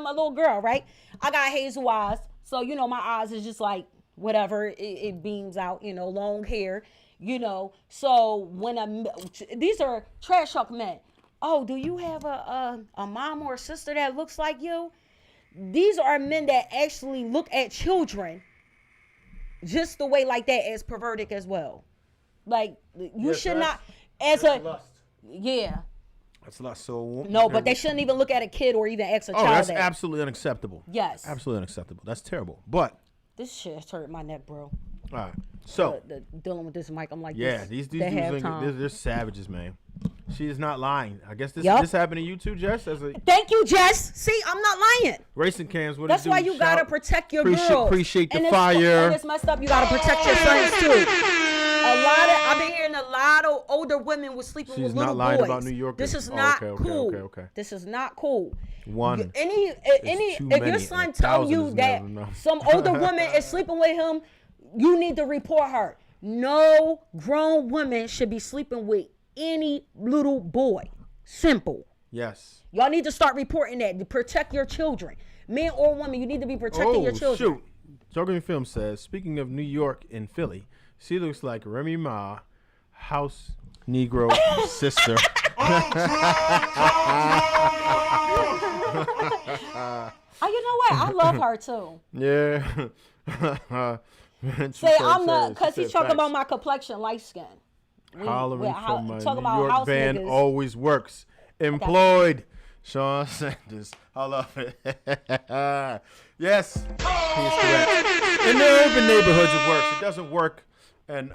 a little girl, right? I got hazel eyes. So, you know, my eyes is just like whatever. It beams out, you know, long hair, you know. So when these are trash talk men. Oh, do you have a mom or a sister that looks like you? These are men that actually look at children just the way like that as perverted as well. Like you should not as a lust. yeah. That's lust. So No, but they shouldn't even look at a kid or even ask a child. Oh, that's that. absolutely unacceptable. Yes. Absolutely unacceptable. That's terrible. But This shit has hurt my neck, bro. all right. So Dealing with this mic, I'm like, yeah, this, these they dudes, have they're time. savages, man. She is not lying. I guess this Yup. this happened to you too, Jess. As a Thank you, Jess. See, I'm not lying. racing cams. What That's it do? why you gotta protect your girls. Appreciate the And fire. And it's messed up. You gotta protect your sons too. I've been hearing a lot of older women was sleeping She's with not little lying boys. about New Yorkers. This is Oh, not okay, cool. okay. This is not cool. One. Any too if many, your and son a tell thousand you is that never enough. some older woman is sleeping with him, you need to report her. No grown woman should be sleeping with any little boy. Simple. Yes. Y'all need to start reporting that to protect your children. Men or women, you need to be protecting your children. Shoot. Jargon Film says, speaking of New York and Philly, she looks like Remy Ma, house Negro sister. Oh, you know what? I love her too. Yeah. Say I'm not, because he's talking about my complexion, light skin. Hollering from my talk New about York house van niggas. always works. Employed. Sean Sanders. I love it. Yes, he is correct. In the urban neighborhoods, it works. It doesn't work in,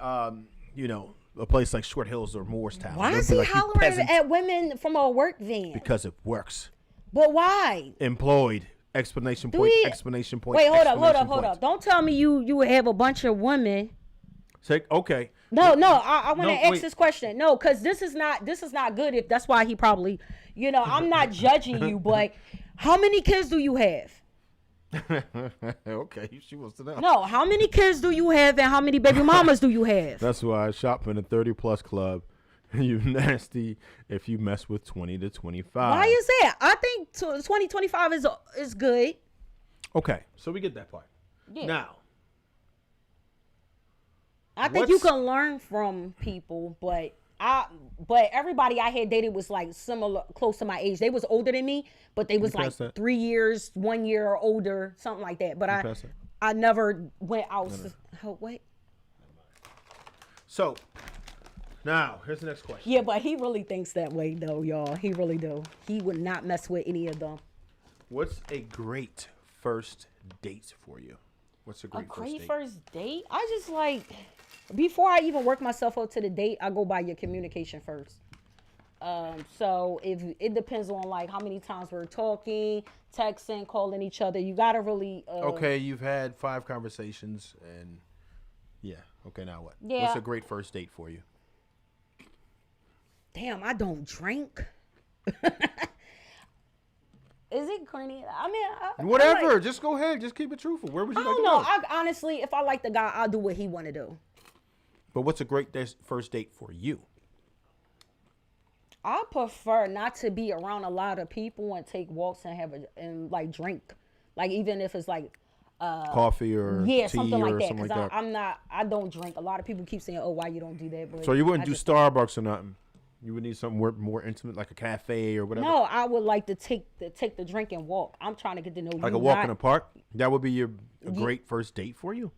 you know, a place like Short Hills or Moorestown. Why They'll is be he like, "You hollering peasants." at women from a work van? Because it works. But why? Employed. Explanation point. Explanation point. Wait, hold exclamation up. point. Don't tell me you have a bunch of women. Okay. No, I want to ask wait. this question. No, because this is not good. If that's why he probably, you know, I'm not judging you, but how many kids do you have? Okay, she wants to know. No, how many kids do you have and how many baby mamas do you have? That's why I shop in a 30+ club. You nasty if you mess with 20 to 25. Why is that? I think 2025 is good. Okay, so we get that part. Yeah. Now, I think you can learn from people, but everybody I had dated was like similar, close to my age. They was older than me, but they was like that. 3 years, 1 year older, something like that. But I never went out. Oh, wait. So, now, here's the next question. Yeah, but he really thinks that way, though, y'all. He really do. He would not mess with any of them. What's a great first date for you? What's a great, first date? I just like, before I even work myself up to the date, I go by your communication first. So if it depends on like how many times we're talking, texting, calling each other, you gotta really. Okay, you've had 5 conversations and yeah. Okay, now what? Yeah. What's a great first date for you? Damn, I don't drink. Is it corny? I mean, Whatever. I like, Just go ahead. Just keep it truthful. Where would you I like don't to know. go? I honestly, if I like the guy, I'll do what he want to do. But what's a great first date for you? I prefer not to be around a lot of people and take walks and like drink, like even if it's like Coffee or tea something like or that. something Because like that. I don't drink. A lot of people keep saying, "Oh, why you don't do that?" But So you wouldn't I do just- Starbucks or nothing. You would need something more intimate, like a cafe or whatever. No, I would like to take the drink and walk. I'm trying to get to know you. Like a walk in the park. That would be a great first date for you.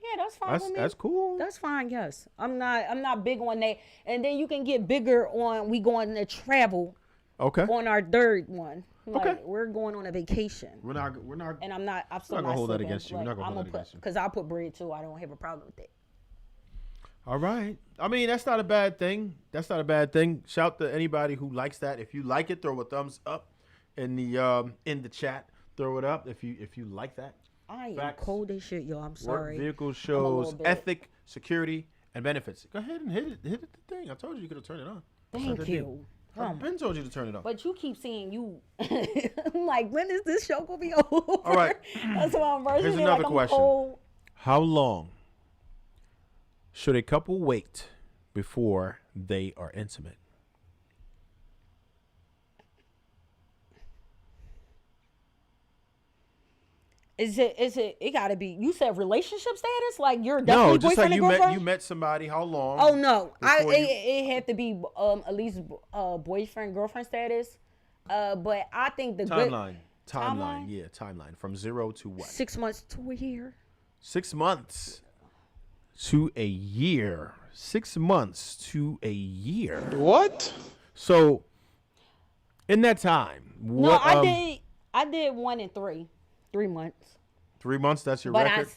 Yeah, that's fine with me. That's cool. That's fine. Yes, I'm not big on that. And then you can get bigger on we going to travel. Okay. On our third one. Like, Okay. we're going on a vacation. We're not. And I'm still not gonna hold that sleeping. against you. We're not gonna hold that against you. Because I'll put bread too. I don't have a problem with that. All right. I mean, that's not a bad thing. Shout to anybody who likes that. If you like it, throw a thumbs up in the chat. Throw it up if you like that. I am Facts. cold as shit, y'all. I'm sorry. Work vehicle I'm a shows little bit- ethic, security, and benefits. Go ahead and hit the thing. I told you could have turned it on. Thank you. I've been told you to turn it up. But you keep saying you. I'm like, when is this show gonna be over? All right. That's why I'm rushing. Here's it another like question. How long should a couple wait before they are intimate? Is it gotta be, you said relationship status? Like you're No, definitely just boyfriend like and girlfriend? you met somebody. How long? Oh no, before you- it had to be at least boyfriend girlfriend status. But I think the Timeline. Timeline? Yeah, timeline. From 0 to what? 6 months to a year. 6 months to a year. 6 months to a year. What? So, in that time, No, what? I did 1 and 3 months. 3 months. That's your But record.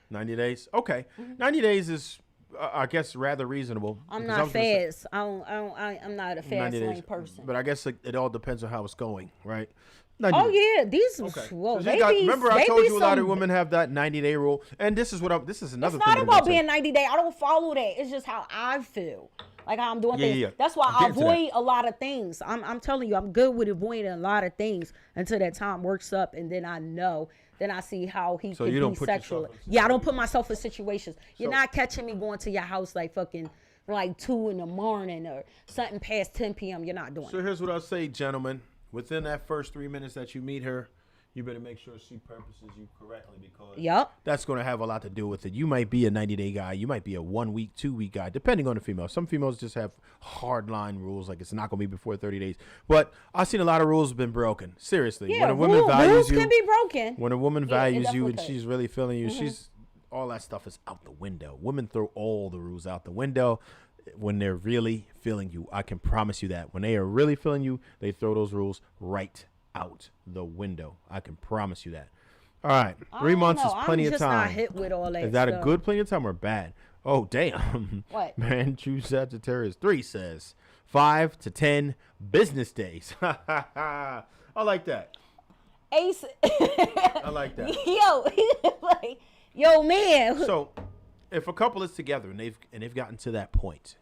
90 days. Okay, 90 days is, I guess, rather reasonable. I'm because I not was gonna say fast. I'm not a 90 fast days. lane person. But I guess it all depends on how it's going, right? Oh yeah, these Okay. well, So they you got, be, remember, I they told be you a lot of some- women have that 90-day rule, and this is another It's thing. not I'm about gonna say. being 90 day. I don't follow that. It's just how I feel. Like how I'm doing Yeah, things. yeah. That's why I'm I getting to that. avoid a lot of things. I'm telling you, I'm good with avoiding a lot of things until that time works up, and then I know. Then I see how he So can you don't be put sexual. yourself in Yeah, I don't put myself in situations. You're So- not catching me going to your house like fucking like 2 in the morning or something past 10 p.m. You're not doing So it. here's what I'll say, gentlemen. Within that first 3 minutes that you meet her, you better make sure she purposes you correctly, because Yup. that's going to have a lot to do with it. You might be a 90-day guy. You might be a 1 week, 2 week guy, depending on the female. Some females just have hard line rules, like it's not going to be before 30 days. But I've seen a lot of rules been broken. Seriously. Yeah, when a woman rules values you, can be broken. when a woman Yeah, it values you definitely and could. she's really feeling you, she's all that stuff is out the window. Women throw all the rules out the window when they're really feeling you. I can promise you that. When they are really feeling you, they throw those rules right out the window. I can promise you that. All right. 3 months is plenty I'm of just time. not hit with all that Is that a stuff. good plenty of time or bad? Oh, damn. What? Man, True Sagittarius 3 says 5 to 10 business days. I like that. Ace. I like that. Yo, like, yo, man. So, if a couple is together and they've gotten to that point,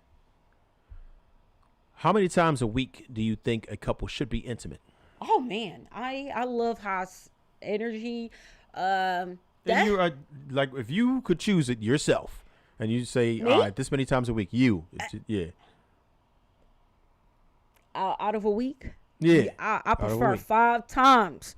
how many times a week do you think a couple should be intimate? Oh man, I love Haas energy. And you are like, if you could choose it yourself, and you say, Me? all right, this many times a week, yeah, out of a week. yeah, I of a prefer week. 5 times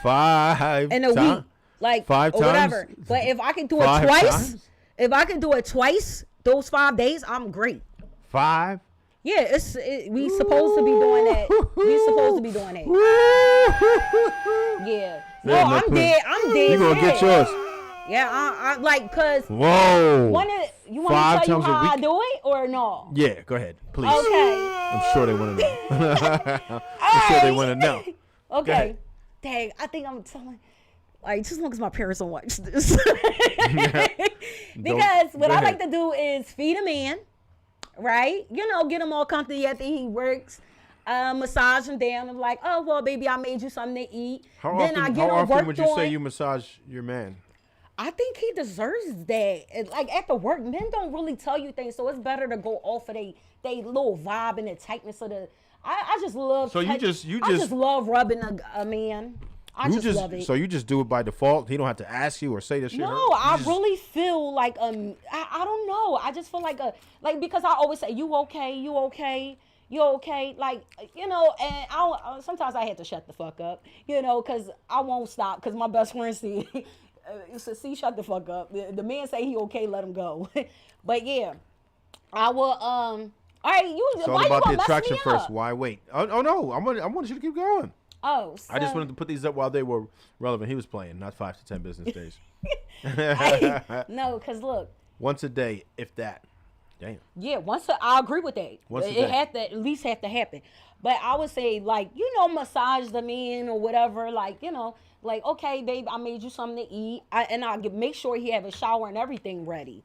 5 in a ti- week, like 5 or times? whatever. But if I can do it 5 twice, times? if I can do it twice, those 5 days, I'm great. 5. Yeah, we supposed to be doing that. We supposed to be doing that. Yeah. No, Yeah, I'm please. dead. I'm dead. You gonna get serious. yours? Yeah, I like cause. Whoa. You want 5 me to tell you times a how I week? do it or no? Yeah, go ahead, please. Okay. I'm sure they want to know. I'm sure they want to know. Okay. ahead. Dang, I think I'm telling. Like, just as long as my parents don't watch this. Because what Go I like ahead. to do is feed a man, right? You know, get him all comfy after he works. Massage him down and like, oh well, baby, I made you something to eat. How then I often, get how him often worked would you say on. you massage your man? I think he deserves that. Like at the work, men don't really tell you things, so it's better to go off of they little vibe and the tightness of the. I just love. So you I just just love rubbing a man. I just love it. So you just do it by default. He don't have to ask you or say this shit. No, You I just- really feel like I don't know. I just feel like because I always say you okay, you okay, you okay, like you know, and sometimes I had to shut the fuck up, you know, because I won't stop because my best friend see. See, shut the fuck up. The man say he okay, let him go. But yeah, I will. All right, you. It's why all you about gonna the mess attraction me first. up? Why wait? Oh no, I wanted you to keep going. Oh, I just so- wanted to put these up while they were relevant. He was playing, not 5 to 10 business days. No, cause look. Once a day, if that. Damn. Yeah, I agree with that. Once a It day. had to at least have to happen. But I would say like, you know, massage the man or whatever, like, you know, like, okay, babe, I made you something to eat. I make sure he have a shower and everything ready.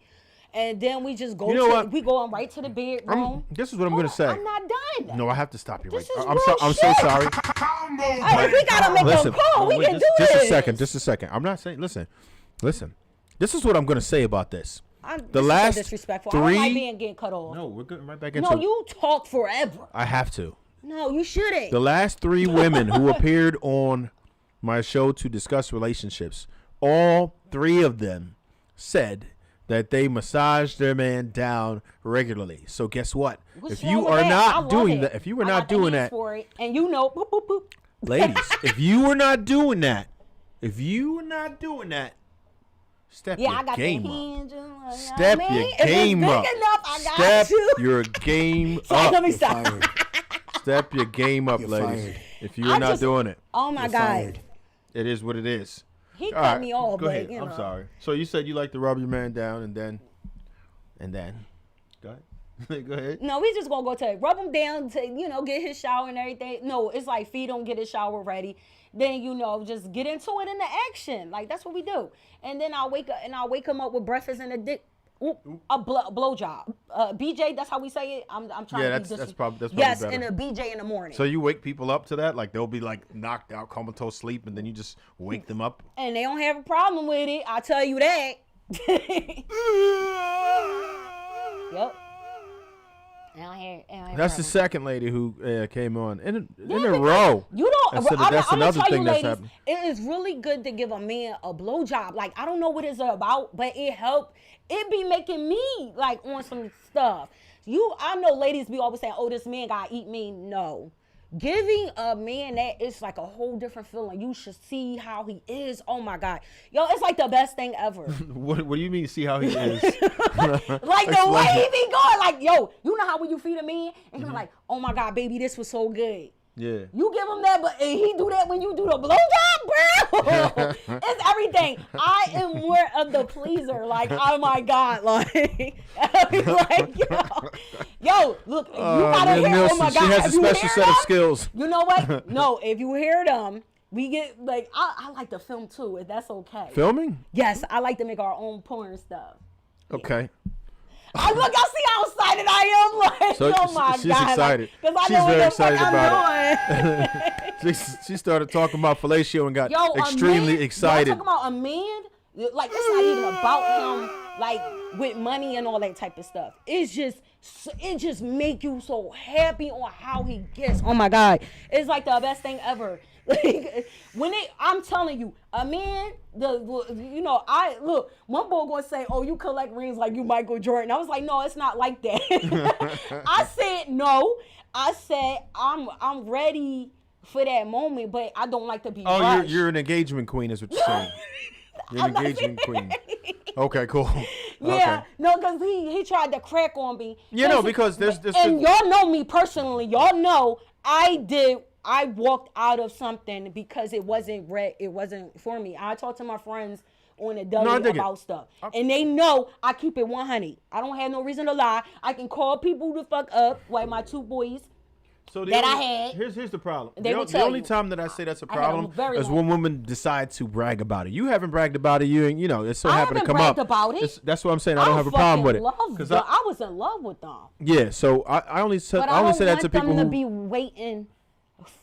And then we just go You know what? we go on right to the bedroom. This is what I'm Hold going to on, say. I'm not done. No, I have to stop you right. This is I'm real so shit. sorry. I mean, we gotta make Listen, a call. We can do just this. a second. Just a second. I'm not saying. Listen. This is what I'm going to say about this. The last disrespectful. three. I don't like getting cut off. No, we're getting right back into. No, you talk forever. I have to. No, you shouldn't. The last 3 women who appeared on my show to discuss relationships, all 3 of them said that they massage their man down regularly. So guess what? What's If wrong you with are that? I not love doing it. that, if you were I not got the doing hands that, for it, and you know, boop, boop, boop. ladies, if you were not doing that, step Yeah, I your got game the up. hinge. Step your game up. If it's big enough, I got Step to. your game Let up. me stop. Fired. Step your game up, You're ladies. fired. If you're not doing it, Oh my You're God. fired. it is what it is. He All cut right, me off, go but ahead. you know. I'm sorry. So you said you like to rub your man down and then. Go ahead. Go ahead. No, we just gonna go to rub him down to get his shower and everything. No, it's like feed him, get his shower ready. Then just get into it in the action. Like that's what we do. And then I'll wake him up with breakfast and a dick. A blow job. BJ, that's how we say it. I'm trying Yeah, to be that's probably yes, better. and a BJ in the morning. So you wake people up to that, like they'll be like knocked out, comatose sleep, and then you just wake them up. And they don't have a problem with it. I tell you that. Yep. That's the second lady who came on in a because row. You don't. Instead of- that's I'm another gonna tell thing you, that's ladies, happening. it is really good to give a man a blowjob. Like I don't know what it's about, but it helped. It be making me like on some stuff. I know ladies be always saying, "Oh, this man gotta eat me." No. Giving a man that is like a whole different feeling. You should see how he is. Oh my God. Yo, it's like the best thing ever. What do you mean? See how he is? Like the way he be going. Like, yo, you know how when you feed a man and he be like, oh my God, baby, this was so good. Yeah. You give him that, but and he do that when you do the blowjob, bro. It's everything. I am more of the pleaser. Like, oh my God, like, yo, look, you gotta hear. Nielsen, Oh my God, she has a have you special heard set of them? skills. You know what? No, if you hear them, we get like I like to film too, if that's okay. Filming? Yes, I like to make our own porn stuff. Okay. Look, I see how excited I am. Like, So oh my she's God. excited. Because I She's know what very the fuck excited I'm about doing. She started talking about fellatio and got Yo, extremely a man, excited. Y'all talking about a man? Like, it's not even about him, like, with money and all that type of stuff. It just make you so happy on how he gets. Oh my God. It's like the best thing ever. Like, I'm telling you, a man, look, one boy gonna say, oh, you collect rings like you Michael Jordan. I was like, no, it's not like that. I said no. I said I'm ready for that moment, but I don't like to be rushed. You're an engagement queen, is what you're saying. You're an engagement queen. Okay, cool. Yeah, Okay. no, because he tried to crack on me. Because there's and y'all know me personally. Y'all know I walked out of something because it wasn't for me. I talked to my friends on a daily about stuff. And they know I keep it 100. I don't have no reason to lie. I can call people to fuck up, like my 2 boys. So I had. Here's the problem. They will The tell only you. time that I say that's a I had a problem very is long- when women decide to brag about it. You haven't bragged about it. It's so I happened to haven't come bragged up. about it. That's what I'm saying. I don't have a problem with it. I was in love with them. Yeah. So I only say But I don't say that to want people them to who be waiting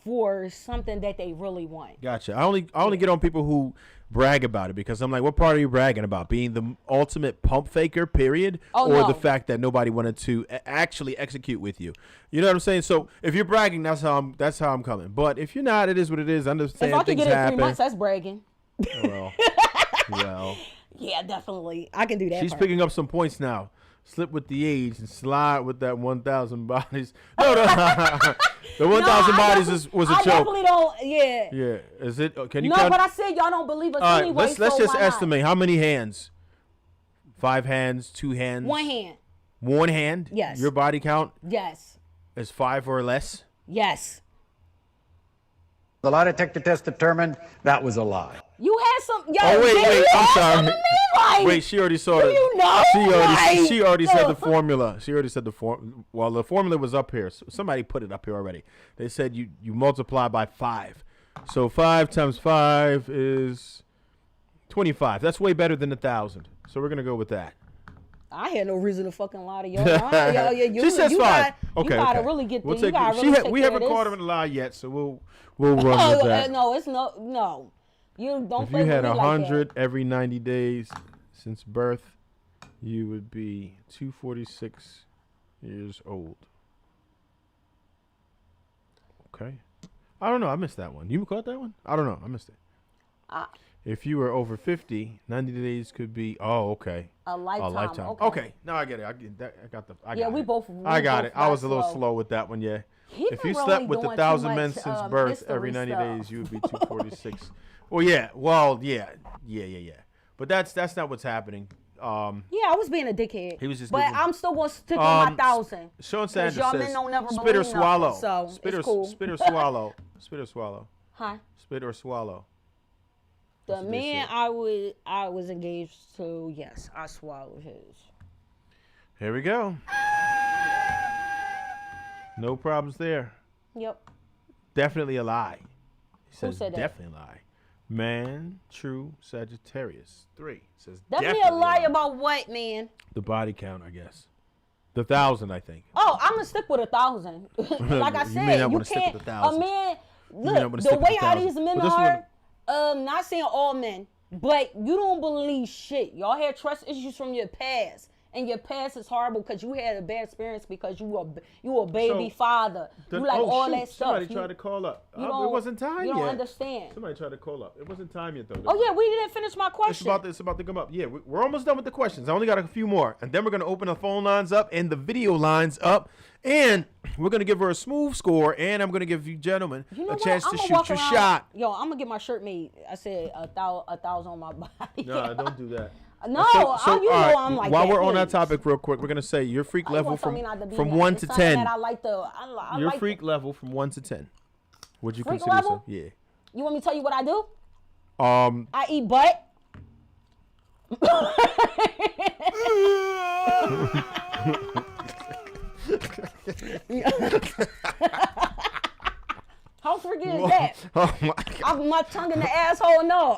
for something that they really want. Gotcha. I only get on people who brag about it because I'm like, what part are you bragging about? Being the ultimate pump faker, period, or no. the fact that nobody wanted to actually execute with you. You know what I'm saying? So if you're bragging, that's how I'm coming. But if you're not, it is what it is. I understand If I can things get it in happen. 3 months, that's bragging. Well, Yeah, definitely. I can do that. she's part. picking up some points now. Slip with the age and slide with that 1,000 bodies. No, the 1,000 bodies was a I joke. definitely don't. Yeah. Yeah, is it? Can you No, count? but I said y'all don't believe us All right, anyway. let's so just why not? estimate how many hands. 5 hands, 2 hands. 1 hand. 1 hand. Yes. Your body count Yes. is 5 or less. Yes. The lie detector test determined that was a lie. You had some. Yo, Oh wait, did wait. you I'm have sorry. something to me? Like, Wait, she already saw it. you know? She already Like, said the formula. She already said the form. Well, the formula was up here. So somebody put it up here already. They said you multiply by 5. So 5 times 5 is 25. That's way better than 1,000. So we're gonna go with that. I had no reason to fucking lie to y'all. She says 5. Okay, You gotta okay. really get We'll there. You take gotta it. really take We care haven't of caught this. her in a lie yet, so we'll run with that. No, it's no. You don't If play you with had me 100 like every 90 days since birth, you would be 246 years old. Okay. I don't know. I missed that one. You caught that one? I don't know. I missed it. If you were over 50, 90 days could be. Oh, okay. A lifetime. Okay. No, I get it. I got the. I got we it. both. I got it. I was a little slow. slow with that one. Yeah. He If you been slept really with doing 1,000 too men much, since birth, history every 90 stuff. days you would be 246. Well, yeah. Well, yeah. But that's not what's happening. Yeah, I was being a dickhead. He was just but giving- I'm still gonna stick on my 1,000. Sean Sanders y'all says, men don't never spit or believe swallow. nothing, so spit it's or cool. spit or swallow. Spit or swallow. Huh? Spit or swallow. The That's what they man said. I was engaged to, yes, I swallowed his. Here we go. No problems there. Yep. Definitely a lie. He says said that? definitely a lie. Man, true, Sagittarius. 3 says Definitely a lie about what, man? the body count, I guess. The 1,000, I think. Oh, I'm gonna stick with 1,000. Like I You said, may not you wanna stick can't. with A 1,000. man, may not wanna look, stick the with way how 1,000. these men But this are. Not saying all men, but you don't believe shit. Y'all had trust issues from your past, and your past is horrible because you had a bad experience because you were a baby So, father. You like all shoot, that stuff. Somebody You- tried to call up. you It don't- wasn't time You yet. don't understand. Somebody tried to call up. It wasn't time yet, though. Oh yeah, we didn't finish my It's question. about to come up. Yeah, we're almost done with the questions. I only got a few more. And then we're going to open the phone lines up and the video lines up. And we're going to give her a smooth score. And I'm going to give you gentlemen You know a what? chance to I'ma shoot walk your around- shot. Yo, I'm gonna get my shirt made. I said 1,000 on my body. No, don't do that. No, you all right, I'm like while that, we're on that please. topic real quick, we're going to say your freak How you level gonna tell me not to be from that? 1 It's to something 10. That I like to. I Your like freak level from 1 to 10. Would you Freak consider level? yourself? You want me to tell you what I do? Yeah. I eat butt. How freaky is that? Oh my God. My tongue in the asshole, no.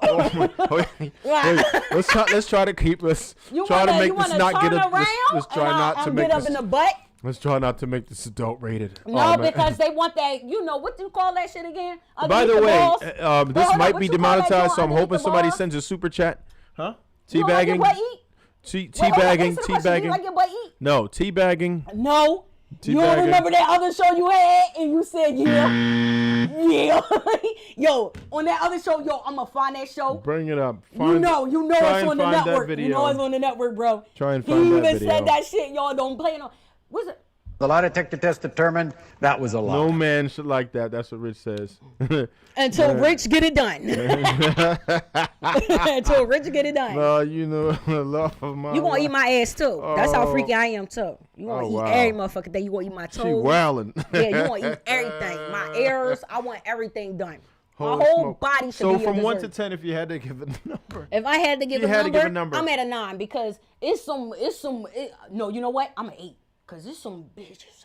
Wait, let's try to keep this. You Try to wanna, make you this wanna not turn get a. around Let's try and not I'll to get make up this. in the butt? Let's try not to make this adult rated. No, Oh, man. because they want that. You know what do you call that shit again? By the Underneath way, balls? this hold on, might what be you call that demonetized, so I'm joint hoping underneath the somebody balls? sends a super chat. Huh? You don't like your butt Teabagging. eat? Wait, hold on, Teabagging. answer the question. Do you like Teabagging. your butt eat? No, teabagging. No. You don't Teabagging. remember that other show you had and you said yeah? Yeah. Yo, on that other show, yo, I'm going to find that show. Bring it up. You Find- know try it's and on the find that network. You video. know it's on the network, bro. Try and He find that even video. said that shit, y'all don't play it on. What's it? The lie detector test determined that was a lie. No man should like that. That's what Rich says. Until Rich get it done. Until Rich get it done. You know, the love of my You gonna life. eat my ass too. That's how Oh. freaky I am too. You gonna Oh, eat wow. every motherfucking thing. You gonna eat my toes. She wildin'. Yeah, you gonna eat everything. My ears. I want everything done. My Holy whole smoke. body should So be a from 1 to dessert. 10, if you had to give a number. If I had to give You a had to number, give a number. I'm at a 9 because no, you know what? I'm an 8 because it's some bitches.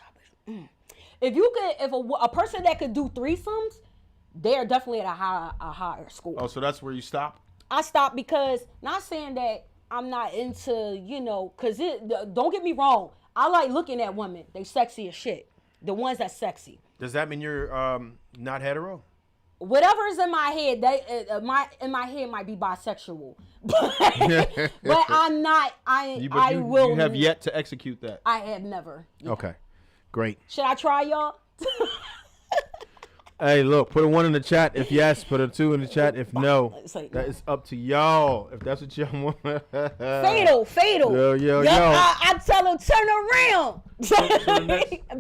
If you could, a person that could do threesomes, they're definitely at a higher score. Oh, so that's where you stop? I stopped because, not saying that I'm not into, because don't get me wrong. I like looking at women. They sexy as shit. The ones that's sexy. Does that mean you're not hetero? Whatever's in my head, in my head might be bisexual. But I'm not, You have yet to execute that. I have never. Yeah. Okay, great. Should I try, y'all? Hey, look, put a 1 in the chat if yes, put a 2 in the chat if no. It's like, That is up to y'all. If that's what y'all want. Fatal. Yo. I tell them, turn around.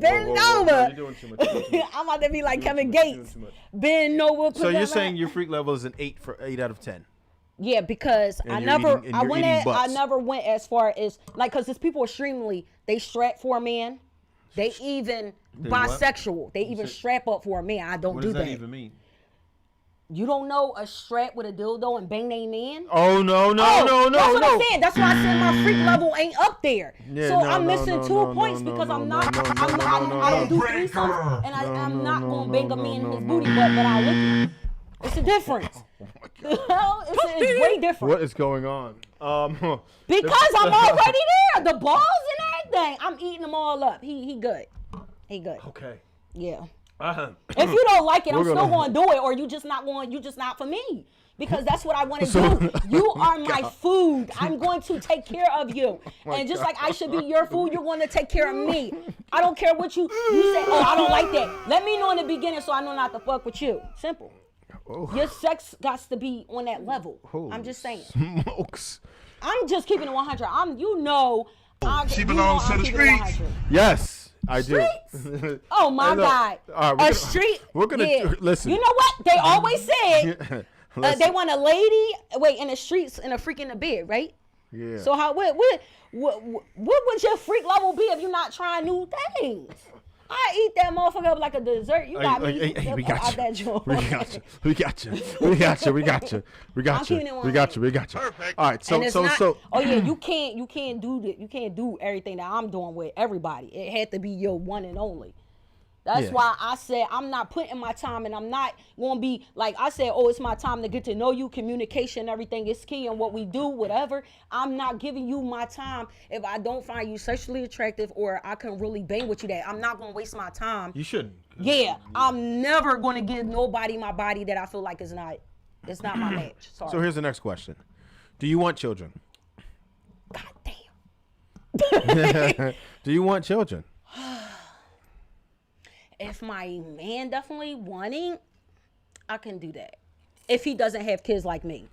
Bend over. You're doing too much. I'm about to be like Kevin You're doing Gates. too much. Bend over. So you're saying your freak level is an 8 out of 10? Yeah, because And I you're never, eating- and you're eating butts. I never went as far as because there's people extremely they strap for a man. They even what? bisexual. They even strap up for a man. I don't What do does that that. even mean? You don't know a strap with a dildo and bang they man? Oh, no. That's what I'm saying. That's why I said my freak level ain't up there. Yeah, so no, I'm no, missing no, 2 no, points no, because no, I'm no, not. no, no, I'm no, not. no, I don't do no. threesomes, and I'm not no, gonna no, bang a no, man in no, his no. booty butt, but I'll lick it. It's a difference. It's way different. What is going on? Because I'm already there. The balls and everything. I'm eating them all up. He good. He good. Okay. Yeah. If you don't like it, I'm We're still gonna- going to do it, or you just not for me. because that's what I want to do. You are my food. I'm going to take care of you. And just like I should be your food, you're going to take care of me. I don't care what you say, oh, I don't like that. Let me know in the beginning so I know not to fuck with you. Simple. Oh. Your sex got to be on that level. Holy I'm just saying. Smokes. I'm just keeping it 100. She belongs to the streets. Yes, I do. Oh my God. Right, we're gonna listen. You know what? They always said they want a lady in the streets and a freak in the bed, right? Yeah. So what would your freak level be if you're not trying new things? I eat that motherfucker up like a dessert. You got me. Hey, we got you. That joint. We got you. We got you. We got you. We got you. We got you. We got you. We got you. Perfect. All right. So. Oh yeah, you can't do that. You can't do everything that I'm doing with everybody. It had to be your one and only. That's why I said I'm not putting my time, and I'm not going to be like I said, oh, it's my time to get to know you. Communication, everything is key in what we do, whatever. I'm not giving you my time if I don't find you sexually attractive or I can really bang with you. That I'm not going to waste my time. You shouldn't. Yeah, I'm never going to give nobody my body that I feel like it's not my match. Sorry. So here's the next question: do you want children? God damn. Do you want children? If my man definitely wanting, I can do that. If he doesn't have kids like me.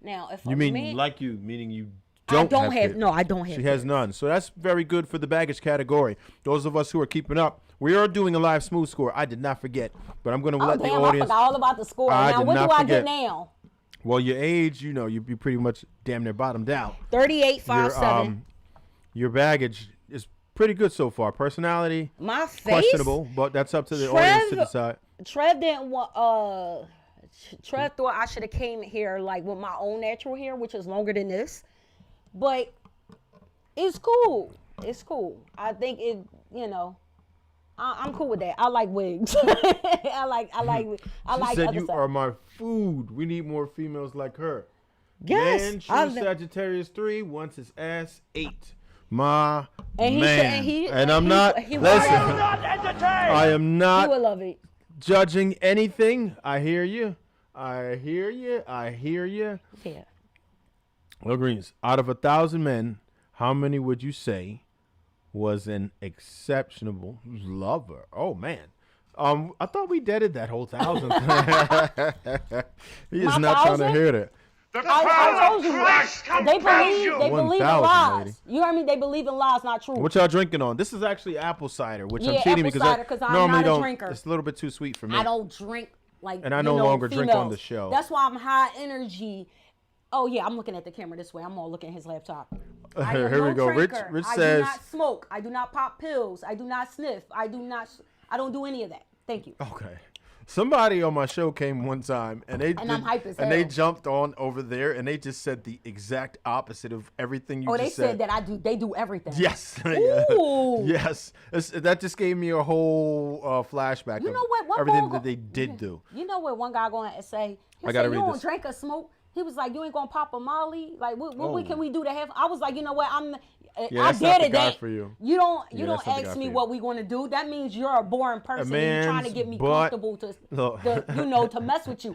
Now, if You a mean man, like you, meaning you I don't have have kids. no, I don't have She kids. has none. So that's very good for the baggage category. Those of us who are keeping up, we are doing a live Smoove Score. I did not forget, but I'm going to Oh let the damn, I audience. forgot all about the score. I Now did what not do I forget. get now? Well, your age, you pretty much damn near bottomed out. 38.57. Your baggage is pretty good so far. Personality, My face questionable, but that's up to the audience to decide. Trev didn't want Trev thought I should have came here like with my own natural hair, which is longer than this. But it's cool. It's cool. I think I'm cool with that. I like wigs. I like She said other you stuff. are my food. We need more females like her. Yes, Man, true Sagittarius 3 wants his ass 8. My And he man. should- and I'm not. he Listen, will- I am You not will love it. judging anything. I hear you. I hear you. I hear you. Yeah. Well, Greens, out of 1,000 men, how many would you say was an exceptional lover? Oh man, I thought we deaded that whole 1,000. He is My not trying to 1,000? hear that. I told you. They believe in 1,000, lies. lady. You heard me? They believe in lies, not true. What y'all drinking on? This is actually apple cider, which I'm Yeah, cheating apple because cider, I 'cause I'm normally not a don't. drinker. It's a little bit too sweet for me. I don't drink like. And I no longer drink on the show. That's why I'm high energy. Oh yeah, I'm looking at the camera this way. I'm all looking at his laptop. I am Here we no go. Rich drinker. I says. do not smoke. I do not pop pills. I do not sniff. I don't do any of that. Thank you. Okay. Somebody on my show came one time and I'm hype as and they hell. jumped on over there and they just said the exact opposite of everything you Oh, just they said that they do everything. Yes. Ooh. Yes. That just gave me a whole flashback You of know what? One everything boy that they did do. You know what one guy going to say? He I gotta said, read you don't this. drink or smoke. He was like, you ain't going to pop a Molly? Like, what Oh. can we do to have? I was like, you know what? Yeah, I that's not did the it. guy That for you. You don't Yeah, that's not the guy ask for me you. what we going to do. That means you're a boring person. And you're trying to man's get me butt- comfortable Look. to mess with you.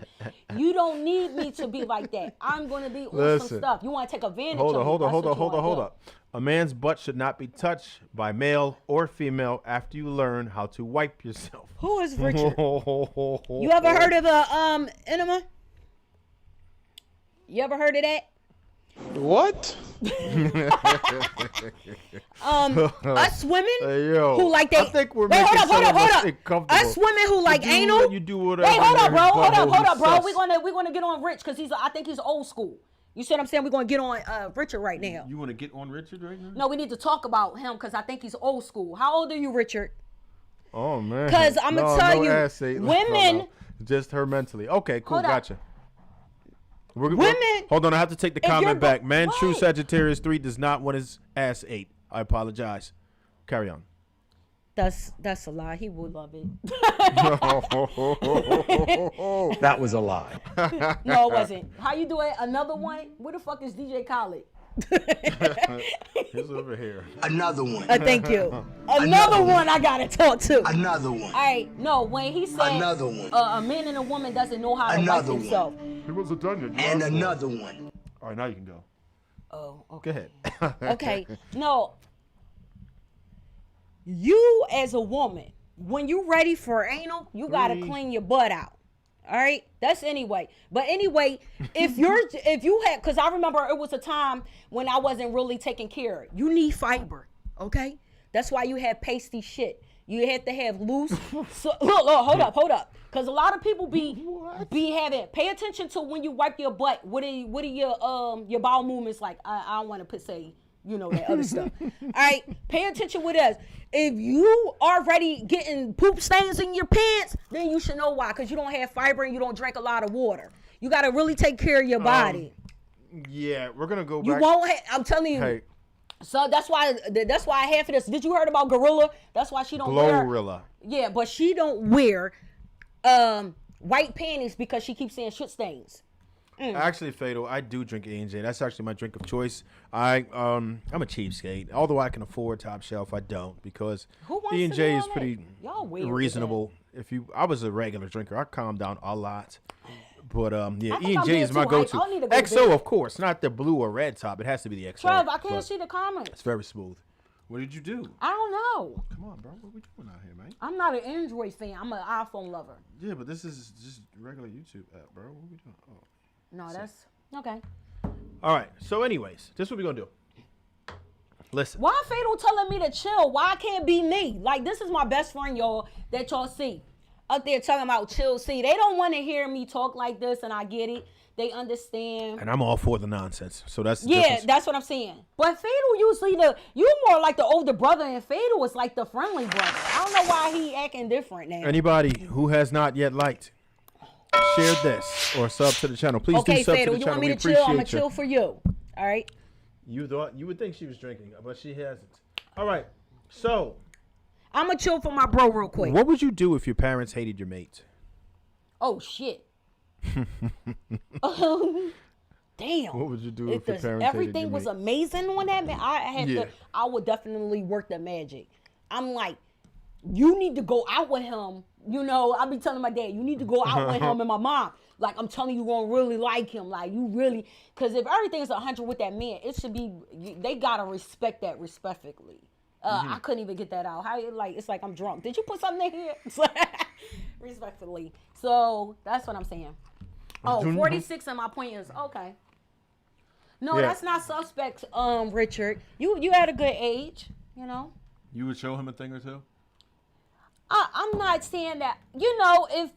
You don't need me to be like that. I'm going to be on some Listen. stuff. You want to take advantage Hold of on, me. hold on, That's hold what on, you hold on, wanna hold do. up. A man's butt should not be touched by male or female after you learn how to wipe yourself. Who is Richard? You You ever heard of a enema? You ever heard of that? What? Us women Hey, yo, who like they. I think we're Wait, making hold some up, of hold us up. uncomfortable. Us women who like You anal. let you do whatever Wait, hold in up, your bro. Hold up, butthole, hold up, bro. sus. We're gonna get on Rich because I think he's old school. You see what I'm saying? We're gonna get on Richard right now. You want to get on Richard right now? No, we need to talk about him because I think he's old school. How old are you, Richard? Oh man. 'Cause I'ma tell you, ass ain't- women- Just her mentally. Okay, cool, Hold up. gotcha. Women- Hold on, I have to take the If you're comment back. go- Man, true Wait. Sagittarius 3 does not want his ass ate. I apologize. Carry on. That's a lie. He would love it. That was a lie. No, it wasn't. How you doing? Another one? Where the fuck is DJ Khaled? He's over here. Another one. Thank you. Another one I gotta talk to. Another one. All right, no, when he said Another one. A man and a woman doesn't know how to wipe Another one. himself. He wasn't done yet. And another one. All right, now you can go. Oh, Go okay. ahead. Okay, no. You as a woman, when you ready for anal, you gotta clean your butt out. All right, that's anyway. But anyway, if you had, because I remember it was a time when I wasn't really taking care. You need fiber, okay? That's why you have pasty shit. You have to have loose. So, look, hold up, because a lot of people be having. Pay attention to when you wipe your butt. What are your bowel movements like? I don't want to say that other stuff. All right, pay attention with us. If you already getting poop stains in your pants, then you should know why. Because you don't have fiber and you don't drink a lot of water. You got to really take care of your body. Yeah, we're gonna go back. You won't. I'm telling you. Hey. So that's why half of this. Did you heard about Gorilla? That's why she don't wear. Glorilla. Yeah, but she don't wear white panties because she keeps saying shit stains. Actually, Fatal, I do drink E&J. That's actually my drink of choice. I'm a cheapskate. Although I can afford Top Shelf, I don't because Who wants to E&J do is all pretty that? Y'all weird with reasonable. I was a regular drinker, I calmed down a lot. But yeah, I think I'm E&J being is my too go-to. hype. I need to go XO, big. of course, not the blue or red top. It has to be the XO. Trev, I can't but see the comments. It's very smooth. What did you do? I don't know. Come on, bro. What we doing out here, man? I'm not an Android fan. I'm an iPhone lover. Yeah, but this is just regular YouTube app, bro. What we doing? Oh. No, that's okay. All right. So, anyways, this is what we're gonna do. Listen. Why Fatal telling me to chill? Why I can't be me? Like, this is my best friend, y'all, that y'all see up there talking about chill. See, they don't want to hear me talk like this, and I get it. They understand. And I'm all for the nonsense. So that's the Yeah, difference. that's what I'm saying. But Fatal usually you more like the older brother, and Fatal is like the friendly brother. I don't know why he acting different now. Anybody who has not yet liked, shared this, or sub to the channel, please do sub Fatal, to the you channel. want me We to chill? I'm gonna appreciate you. chill for you. All right. You would think she was drinking, but she hasn't. All right. So, I'm gonna chill for my bro real quick. what would you do if your parents hated your mate? Oh shit. Damn. What would you do if your parents hated everything your was mate? amazing when that man, Yeah. I would definitely work the magic. I'm like, you need to go out with him. I be telling my dad, you need to go out with him and my mom. Like, I'm telling you, you're gonna really like him. Like, you really, because if everything's 100 with that man, it should be, they gotta respect that respectfully. I couldn't even get that out. It's like I'm drunk. Did you put something in here? Respectfully. So that's what I'm saying. Oh, 46 and my point is okay. No, Yeah. that's not suspect, Richard. You had a good age, You would show him a thing or two? I'm not saying that.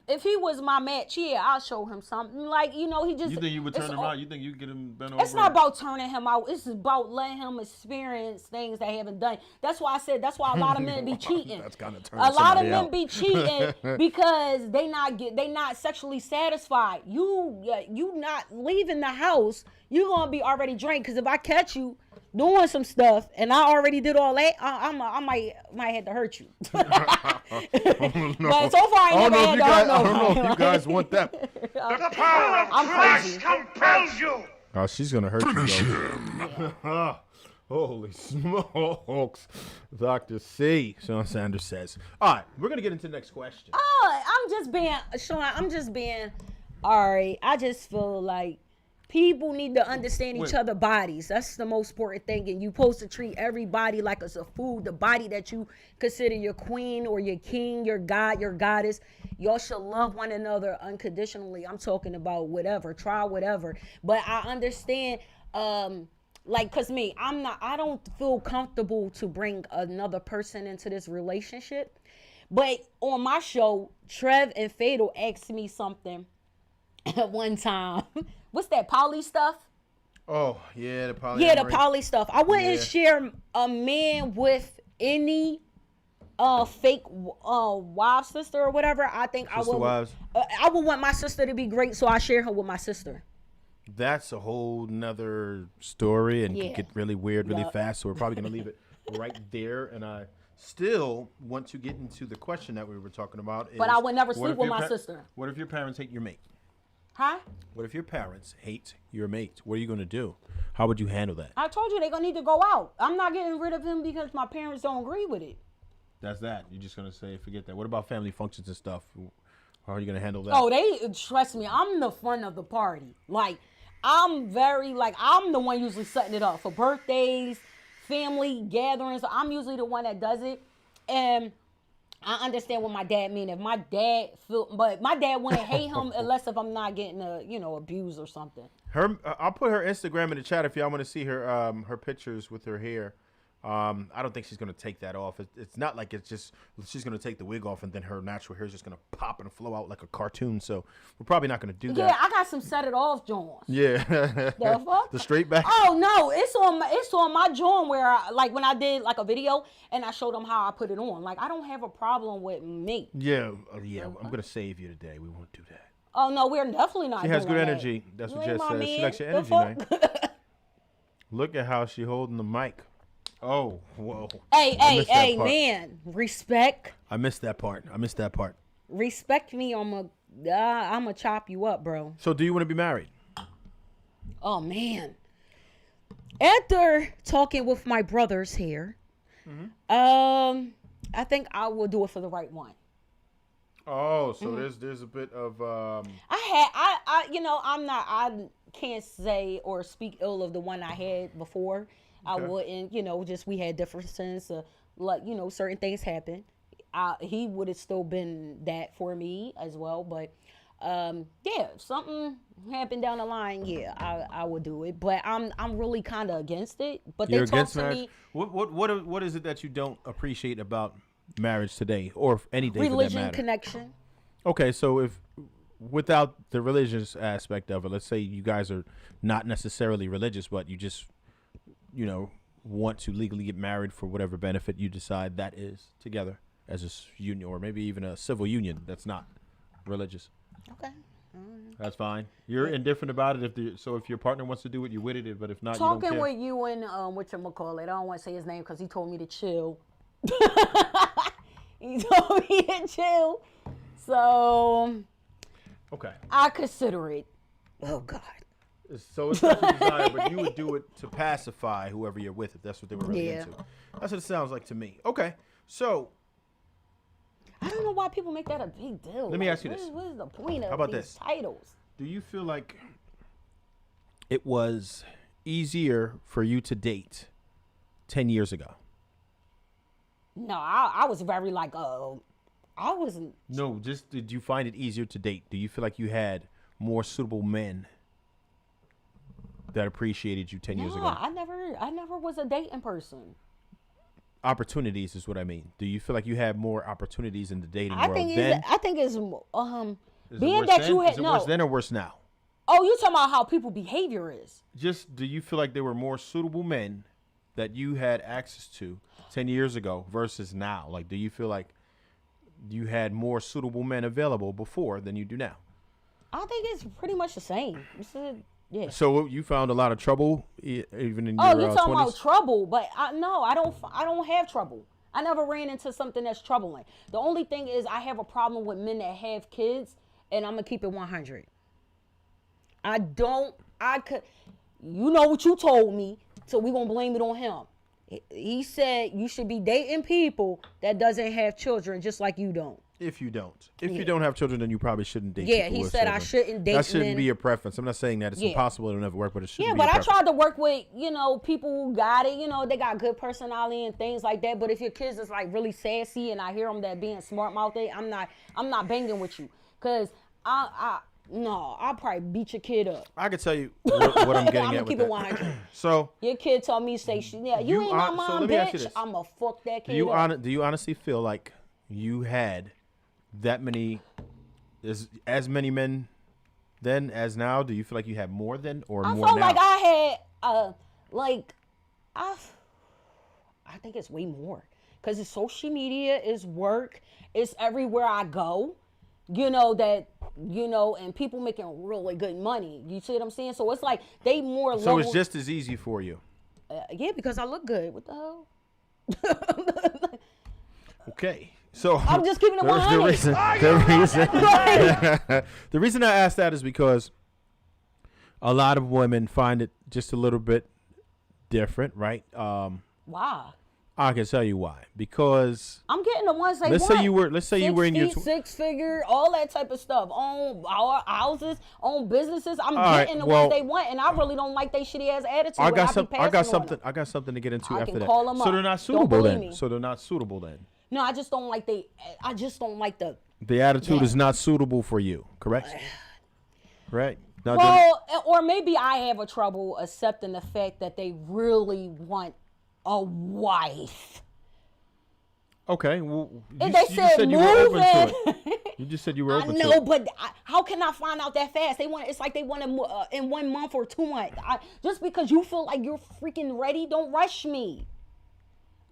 If he was my match, yeah, I'll show him something. Like, he just. You think you would turn him out? You think you'd get him bent over? It's not about turning him out. It's about letting him experience things they haven't done. That's why I said. That's why a lot of men be cheating. That's kind of turn A lot of somebody men out. be cheating because they not sexually satisfied. You not leaving the house. You gonna be already drained. Because if I catch you doing some stuff and I already did all that, I might have to hurt you. No. But so far I never had I don't know if you guys want that. The power of Christ compels you. Oh, she's gonna hurt you though. Holy smokes, Dr. C. Sean Sanders says. All right, we're gonna get into the next question. Oh, I'm just being all right. I just feel like people need to understand each other's bodies. That's the most important thing. And you're supposed to treat everybody like it's a food. The body that you consider your queen or your king, your god, your goddess. Y'all should love one another unconditionally. I'm talking about whatever. Try whatever. But I understand, cause me, I don't feel comfortable to bring another person into this relationship. But on my show, Trev and Fatal asked me something at one time. What's that, poly stuff? Oh, yeah, the poly. Yeah, the poly stuff. I wouldn't share a man with any fake wife sister or whatever. I think Sister wives. I would want my sister to be great, so I share her with my sister. That's a whole nother story and Yeah. could get really weird really Yup. fast. So we're probably gonna leave it right there. And I still want to get into the question that we were talking about. But I would never what sleep if with your my sister. What if your parents hate your mate? Huh? What if your parents hate your mate? What are you going to do? How would you handle that? I told you they're going to need to go out. I'm not getting rid of him because my parents don't agree with it. That's that. You're just going to say, forget that. What about family functions and stuff? How are you going to handle that? Oh, trust me, I'm the fun of the party. Like, I'm the one usually setting it up for birthdays, family gatherings. I'm usually the one that does it. And I understand what my dad mean. If my dad but my dad wouldn't hate him unless if I'm not getting abused or something. I'll put her Instagram in the chat if y'all want to see her pictures with her hair. I don't think she's gonna take that off. It's not like it's just she's gonna take the wig off and then her natural hair is just gonna pop and flow out like a cartoon. So we're probably not gonna do that. Yeah, I got some set it off joints. Yeah. The fuck? The straight back. Oh no, it's on my joint where when I did like a video and I showed them how I put it on. Like I don't have a problem with me. Yeah. I'm gonna save you today. We won't do that. Oh no, we're definitely not. She has doing good that. energy. That's You what ain't Jess my says. She man. likes your The energy, fuck? man. Look at how she holding the mic. Oh, whoa. Hey, man. Respect. I missed that part. Respect me. I'ma chop you up, bro. So do you want to be married? Oh, man. After talking with my brothers here, I think I will do it for the right one. Oh, so there's a bit of I can't say or speak ill of the one I had before. I wouldn't, just we had differences. Certain things happen. He would have still been that for me as well. But, if something happened down the line, I would do it. But I'm really kind of against it. But You're they talk against to marriage? me. What is it that you don't appreciate about marriage today or any day for that Religion matter? connection. Okay, so if without the religious aspect of it, let's say you guys are not necessarily religious, but you just want to legally get married for whatever benefit you decide that is together as a union, or maybe even a civil union that's not religious. Okay. That's fine. You're indifferent about it. If your partner wants to do it, you're with it. But if not, you don't Talking care. with you and whatchamacallit, I don't want to say his name because he told me to chill. He told me to chill. So Okay. I consider it. Oh God. So it's not your desire, but you would do it to pacify whoever you're with if that's what they were really Yeah. into. That's what it sounds like to me. Okay. So I don't know why people make that a big deal. Let me ask you this. What is the point of How about these this? titles? do you feel like it was easier for you to date 10 years ago? No, I was very like, I wasn't. No, just did you find it easier to date? Do you feel like you had more suitable men that appreciated you 10 years No, ago? I never was a dating person. Opportunities is what I mean. Do you feel like you had more opportunities in the dating I world think then? I think it's Is it being worse that then? you had Is it no. worse then or worse now? Oh, you talking about how people behavior is? Just do you feel like there were more suitable men that you had access to 10 years ago versus now? Like, do you feel like you had more suitable men available before than you do now? I think it's pretty much the same. Yeah. So you found a lot of trouble even in your Oh, you talking 20s? about trouble? But I don't have trouble. I never ran into something that's troubling. The only thing is I have a problem with men that have kids, and I'm gonna keep it 100. You know what you told me, so we gonna blame it on him. He said you should be dating people that doesn't have children, just like you don't. If you don't have children, then you probably shouldn't date. Yeah, people he with said I children. shouldn't date That shouldn't men. be your preference. I'm not saying that it's Yeah. impossible. It'll never work, but it shouldn't Yeah, be but your I preference. tried to work with, people who got it, they got good personality and things like that. But if your kids is like really sassy and I hear them that being smart mouthed, I'm not banging with you. Cause I'll probably beat your kid up. I can tell you what I'm getting I'm at gonna with keep that. it 100. So Your kid told me, say, you ain't my so mom, let me ask you bitch. this. I'ma fuck that kid do up. you honestly feel like you had that many, as many men then as now? Do you feel like you had more then or I more felt now? like I had, I think it's way more. Because it's social media, it's work, it's everywhere I go. And people making really good money. You see what I'm saying? So it's like they more So level. it's just as easy for you. Yeah, because I look good. What the hell? Okay. So I'm just keeping it the 100. the reason I asked that is because a lot of women find it just a little bit different, right? Why? I can tell you why. Because I'm getting the ones they let's want. say you were in your 6 figure, all that type of stuff. Own our houses, own businesses. I'm All getting right, the well, ones they want, and I really don't like they shitty ass attitude. I got something to get into I after can that. call 'em So up. they're not Don't suitable believe then. me. So they're not suitable then. No, I just don't like the The attitude Yeah. is not suitable for you, correct? Right. Now, Well, or maybe I have a trouble accepting the fact that they really want a wife. okay. Well, If you they said said you were open to moving. it. You just said you were I open to know, it. but how can I find out that fast? It's like they want it in 1 month or 2 months. Just because you feel like you're freaking ready, don't rush me.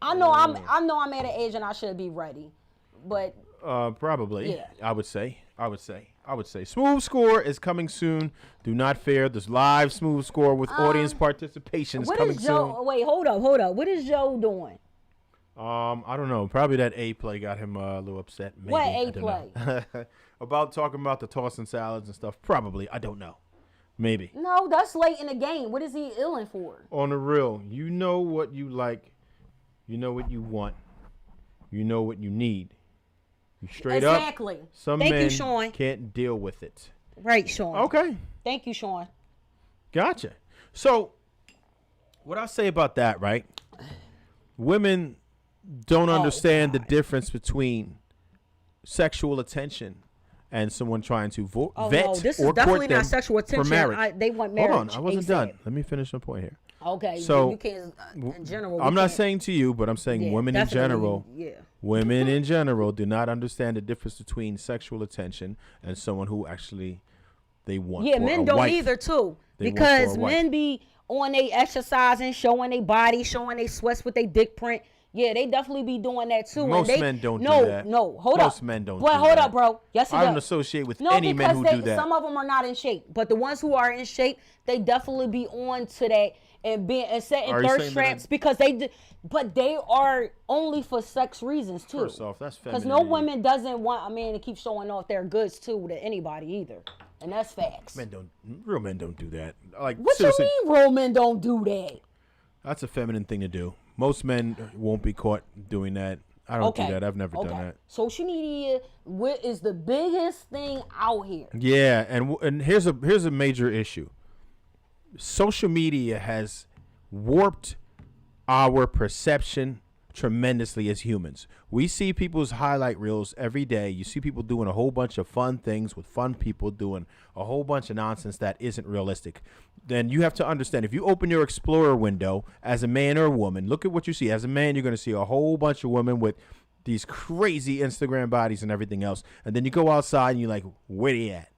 I know I'm at an age and I should be ready, but Probably. Yeah. I would say. Smoove Score is coming soon. Do not fear. This live Smoove Score with audience participation is what coming is Joe? soon. Wait, hold up. What is Joe doing? I don't know. Probably that A play got him a little upset. Maybe. What I A don't play? know. About talking about the tossing salads and stuff. Probably. I don't know. Maybe. No, that's late in the game. What is he illing for? On the real, you know what you like. You know what you want. You know what you need. You straight Exactly. up. Some Thank you, men Sean. can't deal with it. Right, Sean. Okay. Thank you, Sean. Gotcha. So, what I say about that, right? Women don't understand the difference between sexual attention and someone trying to vet no, this is or definitely court them not sexual for attention. marriage. They want Hold marriage. on, I wasn't ASAP. done. Let me finish my point here. Okay, So, you can't. In general, I'm we not can't- saying to you, but I'm saying Yeah, women in definitely, general. Yeah. Women in general do not understand the difference between sexual attention and someone who actually they want. Yeah, for men a don't wife. either too, They want because for a wife. men be on they exercising, showing their body, showing they sweats with their dick print. Yeah, they definitely be doing that too. Most and they, men don't do no, that. No, hold up. Most men don't But do hold that. up, bro. Yes, it I don't does. associate with No, any men because who they, do that. some of them are not in shape, but the ones who are in shape, they definitely be on to that and setting Are you thirst saying that traps because but they are only for sex reasons too. First off, that's because no femininity. woman doesn't want a man to keep showing off their goods too to anybody either, and that's facts. Real men don't do that. Like What seriously, you mean real men don't do that? that's a feminine thing to do. Most men won't be caught doing that. I don't do that. I've never done that. Social media is the biggest thing out here. Yeah, and here's a major issue. Social media has warped our perception tremendously as humans. We see people's highlight reels every day. You see people doing a whole bunch of fun things with fun people doing a whole bunch of nonsense that isn't realistic. Then you have to understand, if you open your Explorer window as a man or a woman, look at what you see. As a man, you're going to see a whole bunch of women with these crazy Instagram bodies and everything else. And then you go outside and you're like, where they at?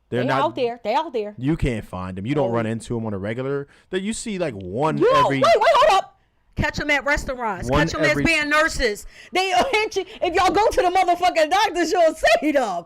They out there. They out there. You can't find them. You don't run into them on a regular. That you see like one Yo, every. wait, hold up. Catch them at restaurants. One Catch them as every- being nurses. They if y'all go to the motherfucking doctors, you'll say them.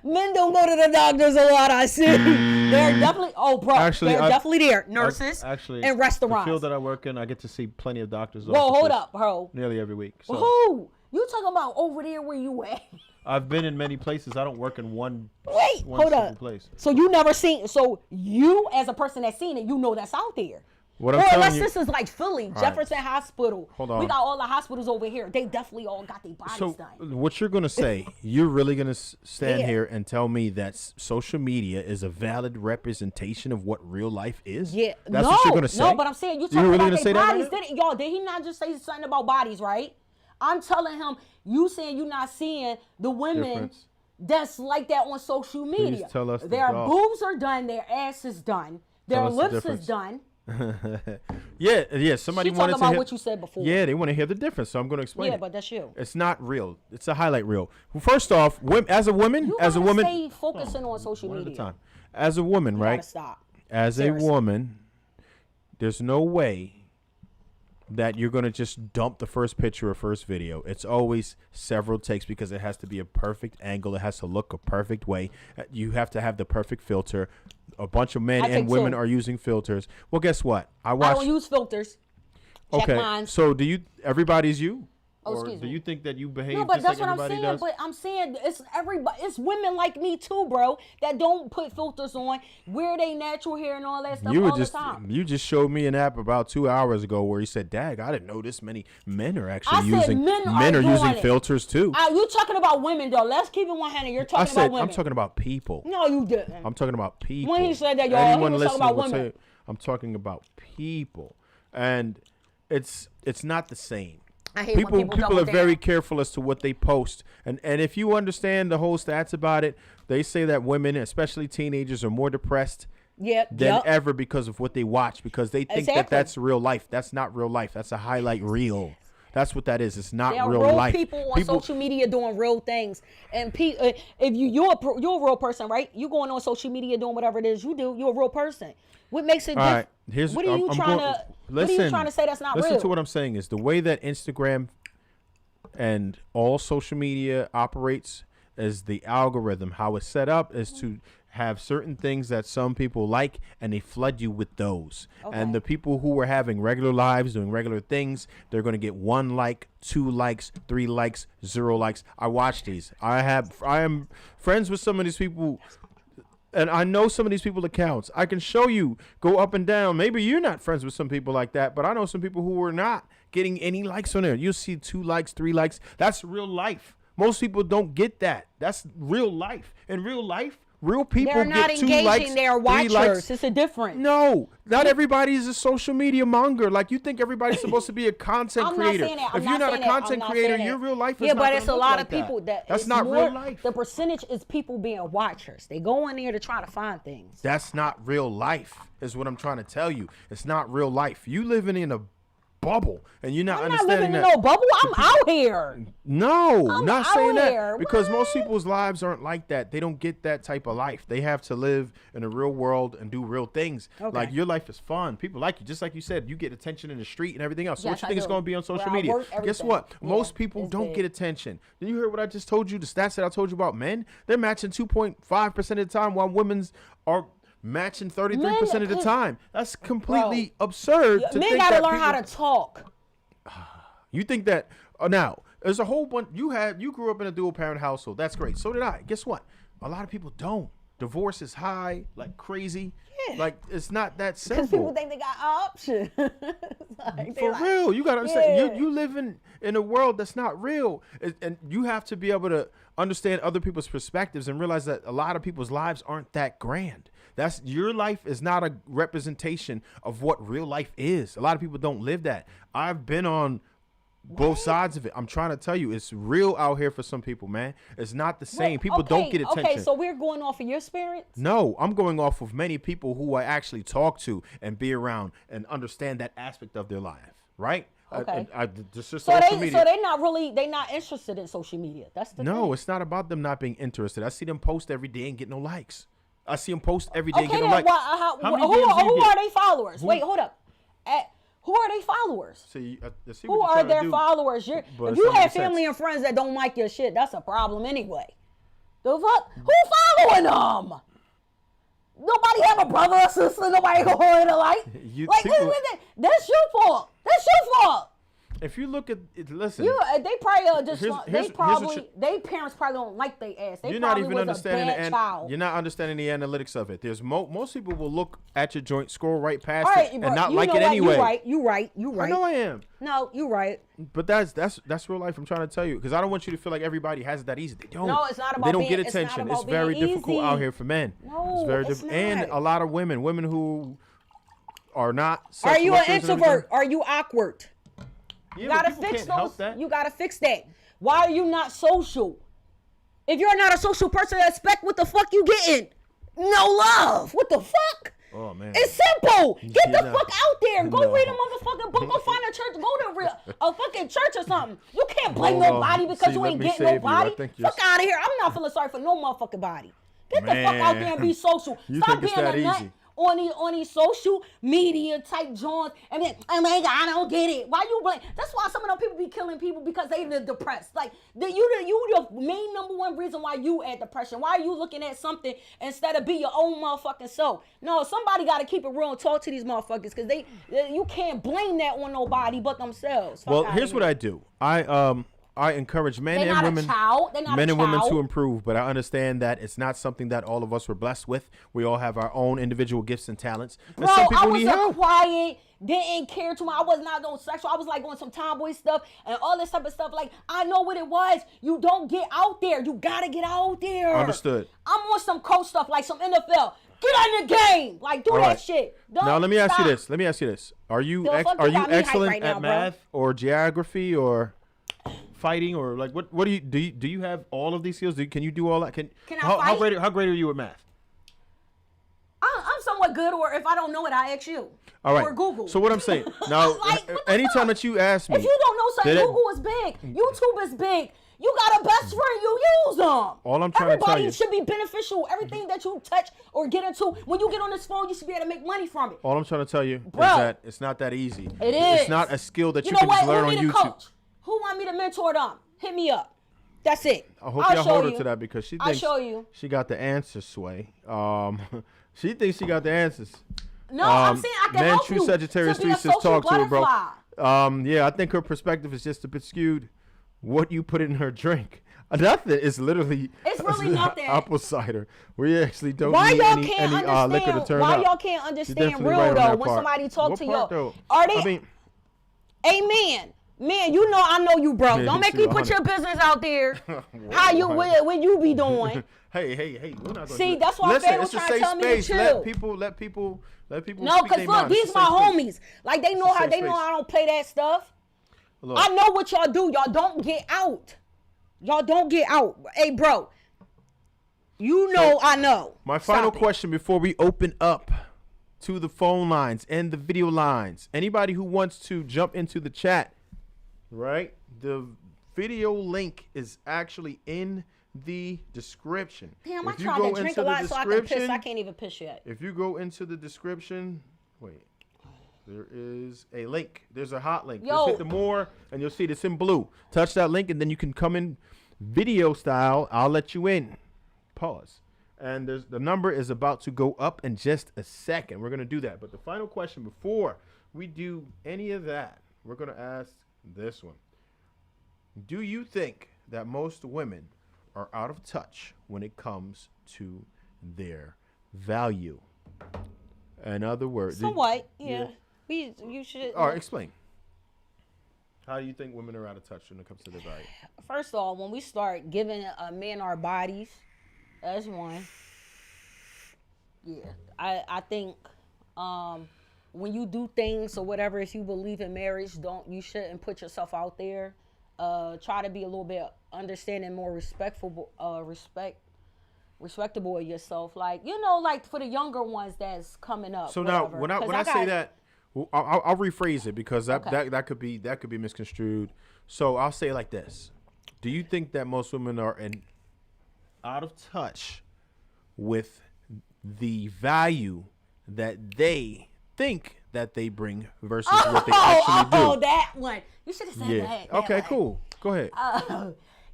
Men don't go to the doctors a lot. I see. They're definitely. Oh, bro. They're definitely there. Nurses. and restaurants. The field that I work in, I get to see plenty of doctors. Whoa, hold up, bro. Nearly every week. So Who? You talking about over there where you at? I've been in many places. I don't work in one. Wait, one hold single up. place. So you never seen? So you, as a person that's seen it, you know that's out there. What I'm or telling unless you- this is like Philly, Jefferson Hospital. Hold on. We got all the hospitals over here. They definitely all got their bodies So done. what you're gonna say? You're really gonna stand Yeah. here and tell me that social media is a valid representation of what real life is? Yeah, That's no, what you're gonna say. no, but I'm saying you You're talking really about gonna say their that bodies. right now? Y'all, did he not just say something about bodies, right? I'm telling him, you saying you not seeing the women Difference. that's like that on social media. tell us the their dog. boobs are done, their ass is done, their Tell us the lips difference. is done. Yeah. Somebody She wanted talking to about hear what you said before. Yeah, they want to hear the difference, so I'm going to explain Yeah, it. but that's you. It's not real. It's a highlight reel. Well, first off, as a woman, You as a gotta woman, stay focusing on social one media. at a time. As a woman, You right? gotta stop. As Seriously. a woman, there's no way that you're going to just dump the first picture or first video. It's always several takes because it has to be a perfect angle. It has to look a perfect way. You have to have the perfect filter. A bunch of men I and take women two. are using filters. Well, guess what? I I watch. don't use filters. Check Okay, mine. so do you? Everybody's you. Oh, Or excuse do me. you think that you behave No, but just that's like what I'm everybody saying. does? But I'm saying it's everybody. It's women like me too, bro, that don't put filters on, wear they natural hair and all that stuff all the time. You just showed me an app about 2 hours ago where you said, "Dag, I didn't know this many men are I actually said using men are doing using it. filters too." You talking about women though? Let's keep it 100. You're I talking said about women. I'm talking about people. No, you didn't. I'm talking about people. When he said that, y'all, he was talking listening about will women. say, I'm talking about people, and it's not the same. I hate when people are double very down. careful as to what they post, and if you understand the whole stats about it, they say that women, especially teenagers, are more depressed than ever because of what they watch, because they think that Exactly. that's real life. That's not real life. That's a highlight reel. That's what that is. It's not There are real real life. people on social media doing real things, and if you're a real person, right? You going on social media doing whatever it is you do. You're a real person. What makes it All different? right, What are you trying to say that's not real? Listen to what I'm saying is the way that Instagram and all social media operates is the algorithm. How it's set up is to have certain things that some people like, and they flood you with those. Okay. And the people who are having regular lives, doing regular things, they're going to get 1 like, 2 likes, 3 likes, 0 likes. I watch these. I am friends with some of these people. And I know some of these people's accounts. I can show you, go up and down. Maybe you're not friends with some people like that, but I know some people who are not getting any likes on there. You'll see 2 likes, 3 likes. That's real life. Most people don't get that. That's real life. In real life, real people They're not get 2 engaging. likes, They're 3 watchers. likes. It's a difference. No, not everybody is a social media monger. Like, you think everybody's supposed to be a content I'm creator. not saying that. I'm If you're not a saying that. I'm content not creator, saying your that. real life is yeah, not but gonna it's a look lot like of people that That's it's not more, real life. The percentage is people being watchers. They go in there to try to find things. That's not real life, is what I'm trying to tell you. It's not real life. You living in a bubble, and you're not I'm not understanding living in that. no bubble. I'm out here. No, I'm not out saying that, here. because What? most people's lives aren't like that. They don't get that type of life. They have to live in a real world and do real things. Okay. Like, your life is fun. People like you, just like you said. You get attention in the street and everything else. So Yes, what you I think is do. going to be on social Where I media? work, Guess everything. what? Yeah, Most people it's don't big. get attention. Did you hear what I just told you? The stats that I told you about men? They're matching 2.5% of the time, while women's are matching 33% of the Men- time. That's completely absurd. To Men think gotta that learn how people- to talk. You think that now there's a whole bunch. You grew up in a dual parent household. That's great. So did I. Guess what? A lot of people don't. Divorce is high, like crazy. Yeah. Like, it's not that Because people simple. think they got options. Like, they For like, real, you gotta understand. Yeah. You live in a world that's not real, and you have to be able to understand other people's perspectives and realize that a lot of people's lives aren't that grand. That's your life is not a representation of what real life is. A lot of people don't live that. I've been on both sides of it. I'm trying to tell you, it's real out here for some people, man. It's not the same. Wait, People don't get attention. Okay, so we're going off of your experience? No, I'm going off of many people who I actually talk to and be around and understand that aspect of their life, right? Okay. Just So social media. they're not interested in social media. That's the thing. No, it's not about them not being interested. I see them post every day and get no likes. I see them post every day and Okay, get no then likes. How many DMs do you who get? are they followers? Wait, hold up. Who are they followers? See, I see Who what you're are trying to their do, followers? but If it's you not have making family sense. and friends that don't like your shit, that's a problem anyway. The fuck? Who following them? Nobody have a brother or sister. Nobody going to like. Like, people- that's your fault. That's your fault. If you look at it, listen. They probably just Here's the they parents probably don't like their ass. They You're not probably even was understanding a bad child. You're not understanding the analytics of it. There's most people will look at your joint, scroll right past All right, it, bro, and not you like know it what? anyway. You right. I know I am. No, you right. But that's real life. I'm trying to tell you, because I don't want you to feel like everybody has it that easy. They don't. No, it's not about They don't being- get it's not attention. about It's very being difficult easy. out here for men. No, it's very it's difficult, and not. a lot of women who are not. Are you an sex workers and introvert? everything. Are you awkward? Yeah, You but gotta people fix can't help those. that. You gotta fix that. Why are you not social? If you're not a social person, expect what the fuck you getting? No love. What the fuck? Oh man. It's simple. Get the Yeah. fuck out there. Go No. read a motherfucking book. Go find a church. Go to a fucking church or something. You can't blame Hold on. nobody because See, you let ain't me getting save you. I nobody. think you're Fuck out of here. I'm not feeling sorry for no motherfucking body. Get the fuck out there and be social. You Stop think it's being that a nut. easy. on these social media type joints, and then, oh my God, I don't get it. Why you blame? That's why some of them people be killing people because they depressed. Like you the main number one reason why you at depression. Why are you looking at something instead of be your own motherfucking self? No, somebody got to keep it real and talk to these motherfuckers because you can't blame that on nobody but themselves. Well, here's what I do. I encourage men and women, women to improve, but I understand that it's not something that all of us were blessed with. We all have our own individual gifts and talents. Bro, and some people I was need help. quiet, didn't care too much. I was not on sexual. I was like on some tomboy stuff and all this type of stuff. Like, I know what it was. You don't get out there. You gotta get out there. Understood. I'm on some coach stuff, like some NFL. Get in the game. Like, do All that right. shit. Now let me ask you this. Are you excellent right at now, math or geography or fighting or like what do you have all of these skills? Can you do all that? Can I how fight? great are you at math? I'm somewhat good, or if I don't know it, I ask you. All right. Or Google. So what I'm saying now, Like, what the anytime fuck? that you ask me, If you don't know something, that- Google is big. YouTube is big. You got a best friend, you use them. All I'm trying to tell Everybody you- should be beneficial. Everything that you touch or get into, when you get on this phone, you should be able to make money from it. all I'm trying to tell you Bro. is that it's not that easy. It is. It's not a skill that you know can what? just learn Who on need a YouTube. coach? Who want me to mentor them? Hit me up. That's it. I hope I'll y'all show hold her you. to that because she I'll thinks show you. she got the answers, Sway. She thinks she got the answers. No, I'm saying I can Man, help True you Sagittarius to be a 3 says social talk to her, bro. butterfly. Yeah, I think her perspective is just a bit skewed. What you put in her drink. Nothing. It's literally It's really nothing. apple cider. We actually don't Why need y'all any can't liquor to understand? turn Why up. y'all can't You're understand definitely real right on though that when part. somebody talk What to part, y'all? though? Are they? I mean, Amen. Man, you know I know you, bro. Man, Don't make you me put 100. your business out there. How you what you be doing? hey, we're not gonna See, do that's why Listen, Fed was it's a trying to safe tell me to space. chill. Let people No, speak because their look, mind. these It's a my safe space. homies. Like they know It's a how safe they know space. I don't play that stuff. Look, I know what y'all do. Y'all don't get out. Y'all don't get out. Hey, bro. You know I know. My final Stop it. question before we open up to the phone lines and the video lines. Anybody who wants to jump into the chat, right? The video link is actually in the description. Damn, I If you tried go to drink into a the lot so I can piss. description- I can't even piss yet. If you go into the description, wait, there is a link. There's a hot link. Yo. Just hit the more, and you'll see it's in blue. Touch that link, and then you can come in video style. I'll let you in. Pause. And the number is about to go up in just a second. We're going to do that. But the final question before we do any of that, we're going to ask this one. Do you think that most women are out of touch when it comes to their value? In other words, Somewhat, yeah. You should. All right, explain. How do you think women are out of touch when it comes to their value? First of all, when we start giving men our bodies, that's one. Yeah, I think when you do things or whatever, if you believe in marriage, you shouldn't put yourself out there. Try to be a little bit understanding, more respectable of yourself. Like, like for the younger ones that's coming up. So whatever. now, when 'Cause I say that, well, I'll rephrase it because that could be misconstrued. So I'll say it like this: do you think that most women are out of touch with the value that they think that they bring versus what they actually do? Oh, that one. You should have said Yeah. that. Okay, cool. Go ahead.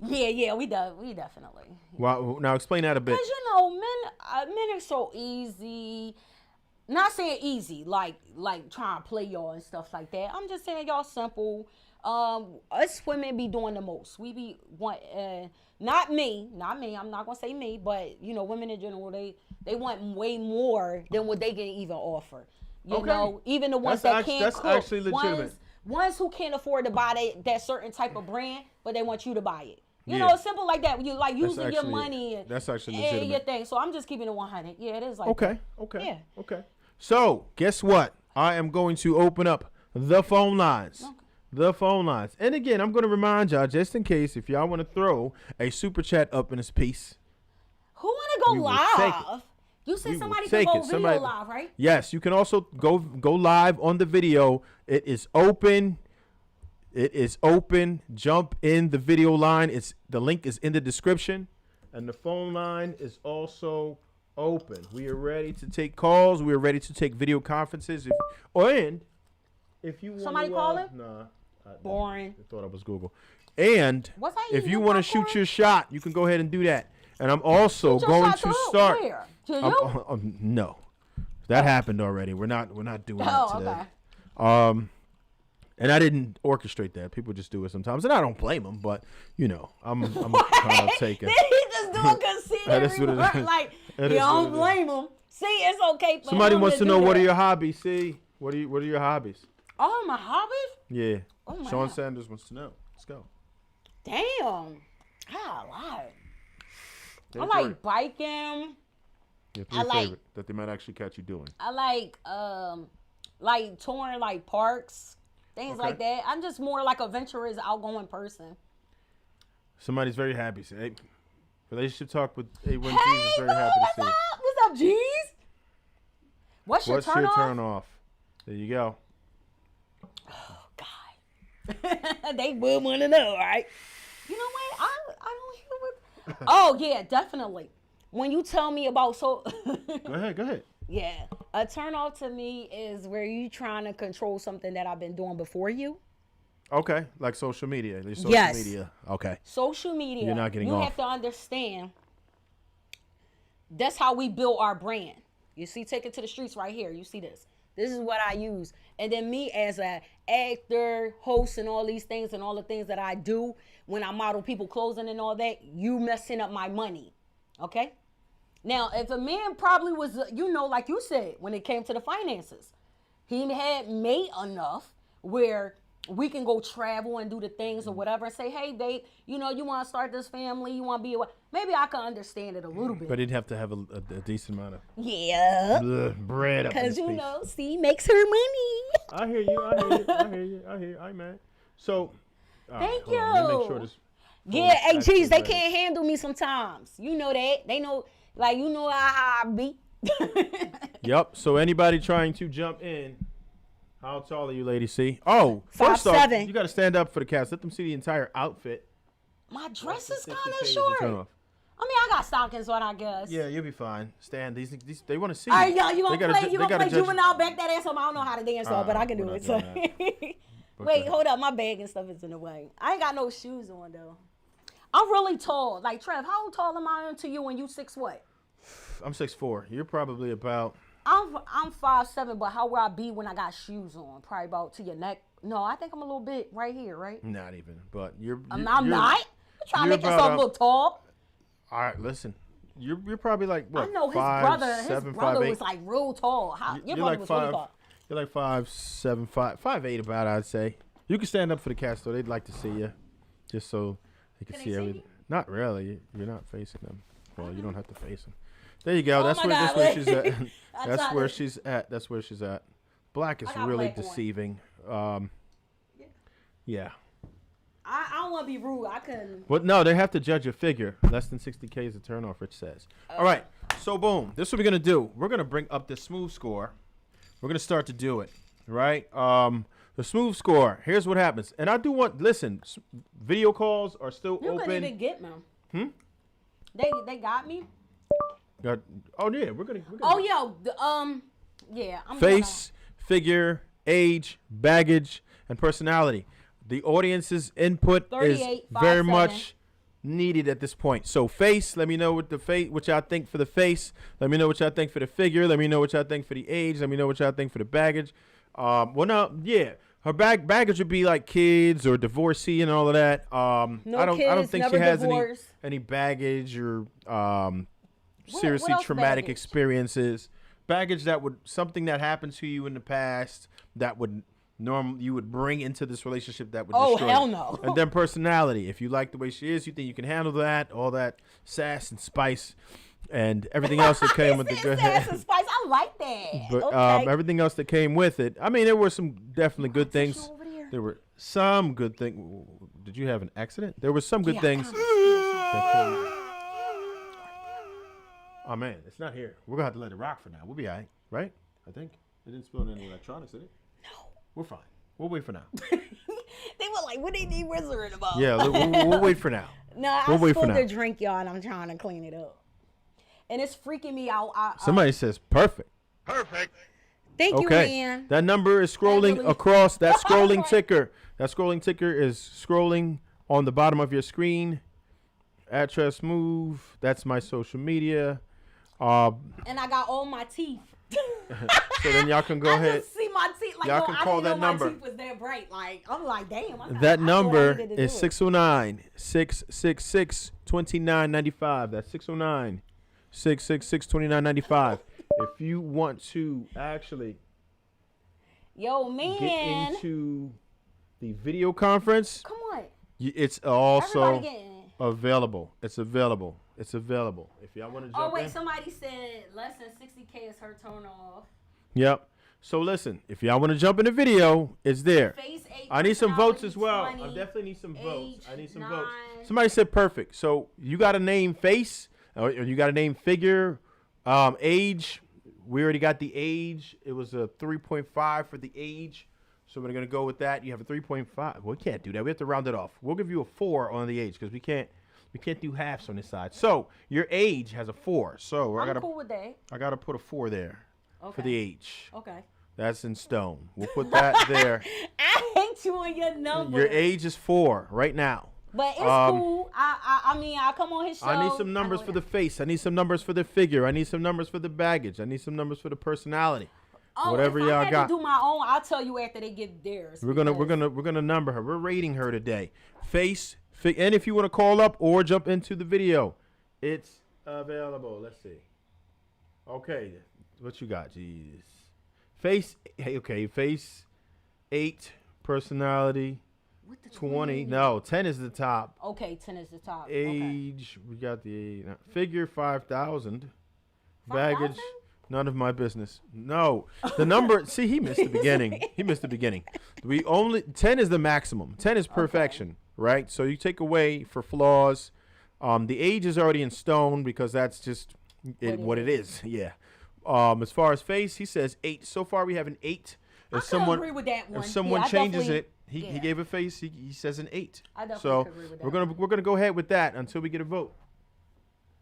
Yeah, we definitely. Well, now explain that a bit. Because men are so easy. Not saying easy, like trying to play y'all and stuff like that. I'm just saying y'all simple. Us women be doing the most. We be not me. I'm not gonna say me, but women in general, they want way more than what they can even offer. You know, even the ones that can't that's cook. actually legitimate. Ones who can't afford to buy that certain type of brand, but they want you to buy it. You Yeah. know, it's simple like that. You like using your actually- money and that's actually and legitimate. your thing. So I'm just keeping it 100. Yeah, it is like Okay. that. Okay. Yeah. Okay. So guess what? I am going to open up the phone lines. Okay. The phone lines. And again, I'm going to remind y'all, just in case, if y'all want to throw a super chat up in this piece. Who want to go We will take it. live? You said We will somebody take can go it. video Somebody- live, right? Yes, you can also go live on the video. It is open. It is open. Jump in the video line. The link is in the description. And the phone line is also open. We are ready to take calls. We are ready to take video conferences. If you want Somebody calling? Nah. Boring. I thought I was Google. And What's that? if You you got want to popcorn? shoot your shot, you can go ahead and do that. And I'm also Shoot your going shot to who? start. Where? To you? No, that happened already. We're not doing that today. Okay. And I didn't orchestrate that. People just do it sometimes, and I don't blame them. But I'm kind of taking. Then he just do a considerate remark like you don't blame him. See, it's okay. For Somebody him wants to do know what that. are your hobbies. See, what are your hobbies? Oh, my hobbies? Yeah. Oh, my Sean God. Sanders wants to know. Let's go. Damn. I like. Take I a like break. biking. Your I like- favorite that they might actually catch you doing. I like touring like parks, things Okay. like that. I'm just more like a adventurous, outgoing person. Somebody's very happy. Say, hey, relationship talk with A1 Hey, G's is very boo, happy what's to see you. up? What's up, G's? What's your What's turn your off? turn off? There you go. Oh, God. They would want to know, right? You know what? I don't hear what. Oh, yeah, definitely. When you tell me about Go ahead. Yeah. A turn off to me is where you trying to control something that I've been doing before you. Okay, like social media. Your social Yes. media. Okay. Social media. You're not getting you off. have to understand. That's how we build our brand. You see, take it to the streets right here. You see this. This is what I use. And then me as an actor, host, and all these things and all the things that I do when I model people clothing and all that, you messing up my money. Okay? Now, if a man probably was, like you said, when it came to the finances, he had made enough where we can go travel and do the things or whatever and say, hey, babe, you want to start this family, you want to be maybe I can understand it a little bit. But he'd have to have a decent amount of Yeah. bread up in Because, his face. C makes her money. I hear you. I man. So, Thank hold on, let me make you. sure this. Yeah, hey, actually geez, they ready. can't handle me sometimes. You know that. They know, how I be. Yep. So anybody trying to jump in, how tall are you, lady C? Oh, first off, 5'7". you got to stand up for the cast. Let them see the entire outfit. My dress is Just kind in of case short. you turn off. I mean, I got stockings on, I guess. Yeah, you'll be fine. Stand. These they want to see. All right, y'all, you They gonna gotta play? ju- You they gonna gotta play judge- juvenile? Back that ass up. I don't know how to dance, but I can do we're it. not So. doing Wait, Okay. hold up. My bag and stuff is in the way. I ain't got no shoes on though. I'm really tall. Like Trev, how tall am I to you? And you 6 what? I'm 6'4". You're probably about. I'm 5'7", but how will I be when I got shoes on? Probably about to your neck. No, I think I'm a little bit right here, right? Not even, but you're. I'm you're- not. You're trying to you're make yourself about, look tall. All right, listen. You're probably like what? I know his 5'7", brother 5'8"? was like real tall. Your brother was really tall. You're like 5'7", 5'8" about, I'd say. You can stand up for the cast though. They'd like to see you, just so they can Can see they see everything. me? Not really. You're not facing them. Well, you don't have to face them. There you go. Oh That's my where God, she's at. I That's tried where to- she's at. That's where she's at. Black is I got really black on. deceiving. Yeah. I don't want to be rude. I couldn't. Well, no, they have to judge your figure. Less than 60K is a turnoff, Rich says. All right. So, boom. This is what we're going to do. We're going to bring up the Smoove Score. We're going to start to do it. Right? The Smoove Score. Here's what happens. And I do want, listen, video calls are still You open. couldn't even get me. They got me. Oh, yeah. We're going to. Oh, yeah. I'm Face, figure, age, baggage, and personality. The audience's input is 38, very 5'7". much needed at this point. So face, let me know what y'all think for the face. Let me know what y'all think for the figure. Let me know what y'all think for the age. Let me know what y'all think for the baggage. Her baggage would be like kids or divorcee and all of that. No I don't kids, think she never has divorced. any baggage or seriously else traumatic baggage? experiences. Baggage something that happened to you in the past that would you would bring into this relationship that would Oh, destroy hell it. no. And then personality. If you like the way she is, you think you can handle that, all that sass and spice and everything else that came with the good sass and spice. I like that. but Okay. everything else that came with it. I mean, there were some definitely good things. over there? There were some good things. Did you have an accident? There were some good Yeah, things. that came- Oh man, it's not here. We're gonna have to let it rock for now. We'll be all right? I think it didn't spill any electronics, did it? No. We're fine. We'll wait for now. They were like, what they need whizzing about? Yeah, we'll wait for now. No, We'll I wait for spilled now. the drink, y'all, and I'm trying to clean it up. and it's freaking me out. Somebody says perfect. Perfect. Thank you, Okay. man. That number is scrolling really- across. That scrolling ticker. That scrolling ticker is scrolling on the bottom of your screen. Address move. That's my social media. And I got all my teeth. So then y'all can go I ahead. just see my teeth. Like, Y'all yo, can I call didn't know that my number. teeth was that bright. Like, I'm like, damn. That I number needed to is do it. 609 666 2995. That's 609 666 2995. If you want to actually Yo, get man. into the video conference, Come on. it's also Everybody get in. available. It's available. It's available. If y'all want to jump Oh, wait. in. Somebody said less than 60K is her turn off. Yep. So listen, if y'all want to jump in the video, it's there. Face 8. I need some votes as well. 20, I definitely need some votes. I need some votes. 9. Somebody said perfect. So you got to name face, or you got to name figure, age. We already got the age. It was a 3.5 for the age. So we're going to go with that. You have a 3.5. Well, we can't do that. We have to round it off. We'll give you a 4 on the age because we can't do halves on this side. So your age has a 4. So I'm cool with that. I got to put a 4 there for Okay. the age. Okay. That's in stone. We'll put that there. I hate you on your number. Your age is 4 right now. But it's cool. I mean, I come on his show. I need some numbers for the face. I need some numbers for the figure. I need some numbers for the baggage. I need some numbers for the personality. Whatever if y'all I had got. to do my own, I'll tell you after they give theirs. We're gonna number her. We're rating her today. Face, and if you want to call up or jump into the video, it's available. Let's see. Okay, what you got? Jeez. Face. Hey, okay. Face 8. Personality 20. No, 10 is the top. Okay, 10 is the top. Okay. Age. We got the figure 5,000. 5,000? Baggage. None of my business. No, the number. See, he missed the beginning. He missed the beginning. 10 is the maximum. 10 is perfection, right? So you take away for flaws. The age is already in stone because that's just what it is. Yeah. As far as face, he says 8. So far, we have an 8. I can agree with that one. If someone Yeah, I changes definitely- it, he gave a face. He says an 8. I definitely so agree with that we're gonna go ahead with that until we get a vote.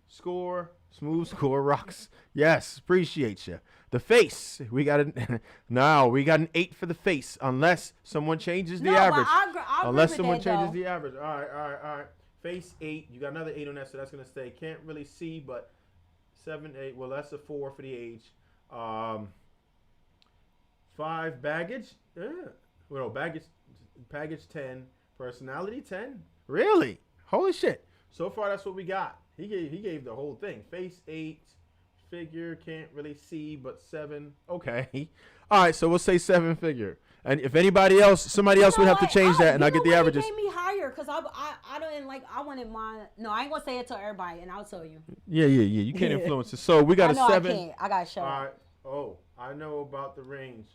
Score, Smoove Score rocks. Yes, appreciate you. The face, we got an we got an 8 for the face, unless someone changes the No, but average. I agree Unless with someone that, changes though. the average. All right. Face 8. You got another 8 on that, so that's gonna stay. Can't really see, but 7, 8. Well, that's a 4 for the age. 5 baggage. Well, baggage 10. Personality 10. Really? Holy shit. So far, that's what we got. He gave the whole thing. Face 8. Figure can't really see, but 7. Okay. All right, so we'll say 7 figure. And if somebody else would have to change that, and I'll get the averages. He made me higher because I don't like. I wanted mine. No, I ain't gonna say it to everybody, and I'll tell you. Yeah. You can't influence it. So we got I know a 7. I can't. I gotta show. All right. Oh, I know about the range.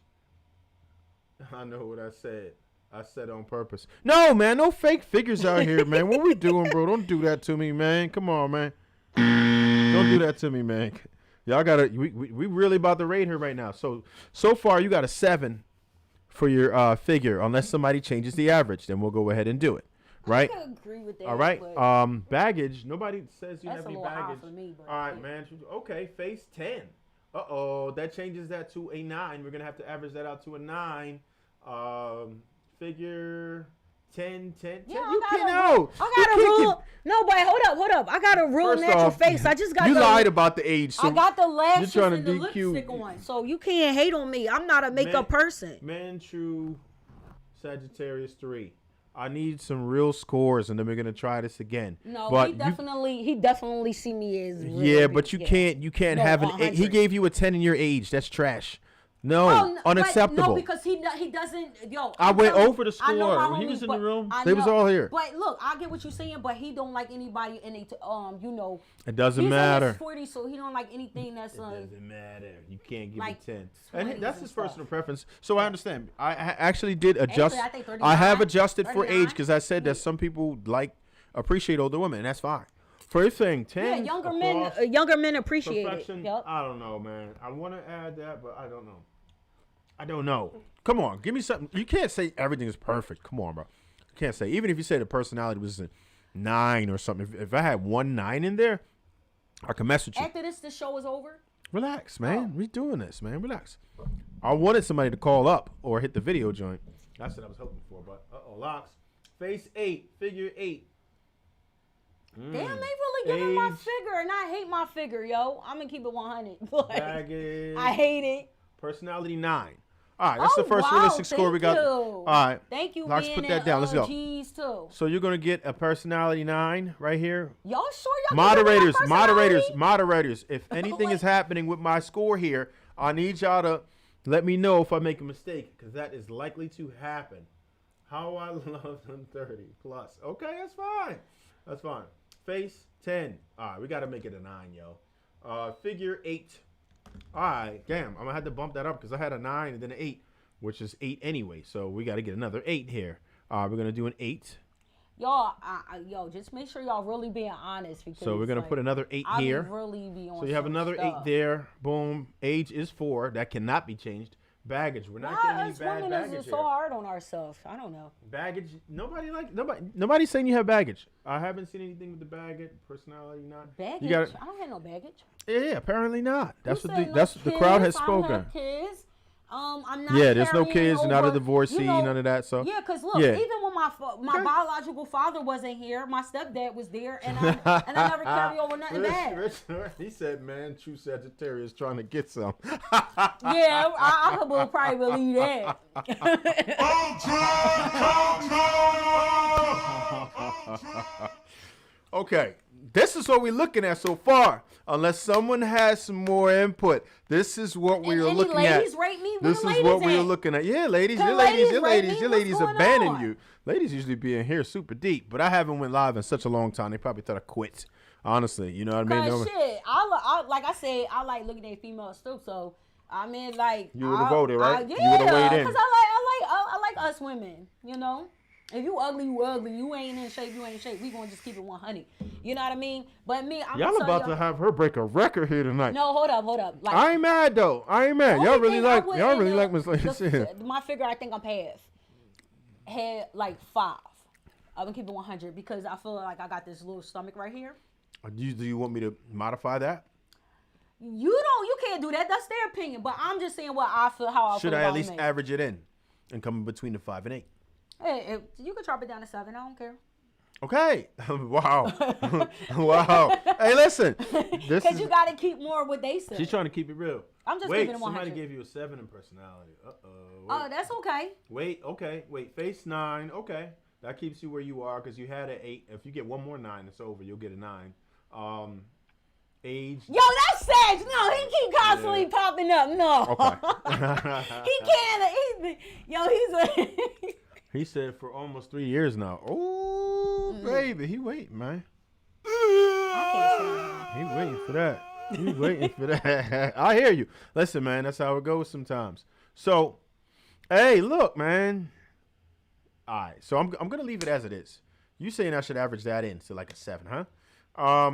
I know what I said. I said on purpose. No, man, no fake figures out here, man. What we doing, bro? Don't do that to me, man. Come on, man. Don't do that to me, man. Y'all gotta. We really about to rate her right now. So far, you got a 7 for your figure, unless somebody changes the average. Then we'll go ahead and do it. Right. I can agree with that. All right. but Baggage. Nobody says you That's have a any little high baggage. for me, but All right, yeah. man. Okay. Face 10. Uh-oh. That changes that to a 9. We're gonna have to average that out to a 9. Figure 10. Yeah, You I can't got a know. rule. No, but hold up. I got a real First natural off, face. I just got You the, lied about the age. So I got the lashes trying to and the DQ. lipstick on, so you can't hate on me. I'm not a makeup person. Man, true. Sagittarius 3. I need some real scores, and then we're gonna try this again. No, but he definitely see me as real Yeah, big, but you can't No, have an 8. He 100. gave you a 10 in your age. That's trash. No, Oh, unacceptable. No, because he doesn't. Yo, I I'm went telling- over the I know score. my When he homie, was in but the room, I they was know- all here. But look, I get what you're saying, but he don't like anybody in it. It doesn't he's matter. in his 40s, so he don't like anything that's It doesn't matter. You can't give like it 10. 20s And that's and his stuff. personal preference. So I understand. I actually did adjust. I think I have 39, adjusted for 39. age because I said that some people appreciate older women, and that's fine. For his thing, 10. Yeah, younger men appreciate perfection. it. Yep. I don't know, man. I want to add that, but I don't know. Come on, give me something. You can't say everything is perfect. Come on, bro. You can't say. Even if you say the personality was a 9 or something. If I had 1 9 in there, I can mess with you. After the show is over. Relax, man. We doing this, man. Relax. I wanted somebody to call up or hit the video joint. That's what I was hoping for, but locks. Face 8, figure 8. Damn, they really giving my Age. figure, and I hate my figure, yo. I'm gonna keep it 100. Like, Baggage. I hate it. Personality 9. All right, that's the first wow, realistic score we got. thank you. All right. Thank you, Locks, being put that in, down. Let's go. G's too. So you're gonna get a personality 9 right here. Y'all sure y'all can give me my Moderators. If anything is happening with my score here, I need y'all to let me know if I make a mistake, because that is likely to happen. How I love them 30 plus. Okay, that's fine. That's fine. Face 10. All right, we got to make it a 9, yo. Figure 8. All right, damn. I'm going to have to bump that up because I had a 9 and then an 8, which is 8 anyway. So we got to get another 8 here. We're going to do an 8. Y'all, just make sure y'all really being honest. Because, So we're going to put another 8 I here. really be on So you have some another stuff. 8 there. Boom. Age is 4. That cannot be changed. Baggage. We're not getting any Us bad women baggage is here. so hard on ourselves. I don't know. Baggage. Nobody's saying you have baggage. I haven't seen anything with the baggage. Personality not. Baggage? You got it. I don't have no baggage. Yeah, apparently not. That's You what said that's no what the crowd has kids, I spoken. have kids. I'm not. Yeah, there's no carrying kids, not a over, divorcee, you know, none of that. So yeah, because look, Yeah. even when my Okay. biological father wasn't here, my stepdad was there, and I never carry over nothing bad. He said, "Man, true Sagittarius trying to get some." Yeah, I could probably believe that. Okay, this is what we're looking at so far. Unless someone has some more input, this is what we are any looking ladies at. rate me? Where This the is ladies what we are at? looking at. Yeah, ladies, Can your ladies, your ladies rate ladies, me? your What's ladies going abandon on? you. Ladies usually be in here super deep, but I haven't went live in such a long time. They probably thought I quit. Honestly, you know what I mean? Cause shit, I like I said, I like looking at females too. So I mean, like You would've voted, right? Yeah, You would've weighed in. Cause I like us women. You know, if you ugly, you ugly. You ain't in shape, you ain't in shape. We gonna just keep it 100. You know what I mean? But me, I'm Y'all gonna tell about to have her break a record here tonight. No, hold up. Like, I ain't mad though. I ain't mad. only Y'all really thing I like would- y'all and really the- like Miss Lady the- Sin. My figure, I think I'm half. Had like 5. I'm gonna keep it 100 because I feel like I got this little stomach right here. Do you want me to modify that? You can't do that. That's their opinion. But I'm just saying what I feel, how I Should feel I about at least me. average it in and come in between the 5 and 8? Hey, you can drop it down to 7. I don't care. Okay. Wow. Wow. Hey, listen. This Because is. you got to keep more of what they say. She's trying to keep it real. I'm just Wait, keeping it 100. somebody gave you a 7 in personality. Uh-oh. Oh, that's okay. Wait, okay. Wait, face 9. Okay. That keeps you where you are because you had an 8. If you get one more 9, it's over. You'll get a 9. Age. Yo, that's Sag. No, he keep constantly popping up. No. Okay. He can't. He's a... He said for almost 3 years now. Oh, baby. He waiting, man. He waiting for that. He waiting for that. I hear you. Listen, man, that's how it goes sometimes. So, hey, look, man. All right, so I'm gonna leave it as it is. You saying I should average that in to like a 7, huh?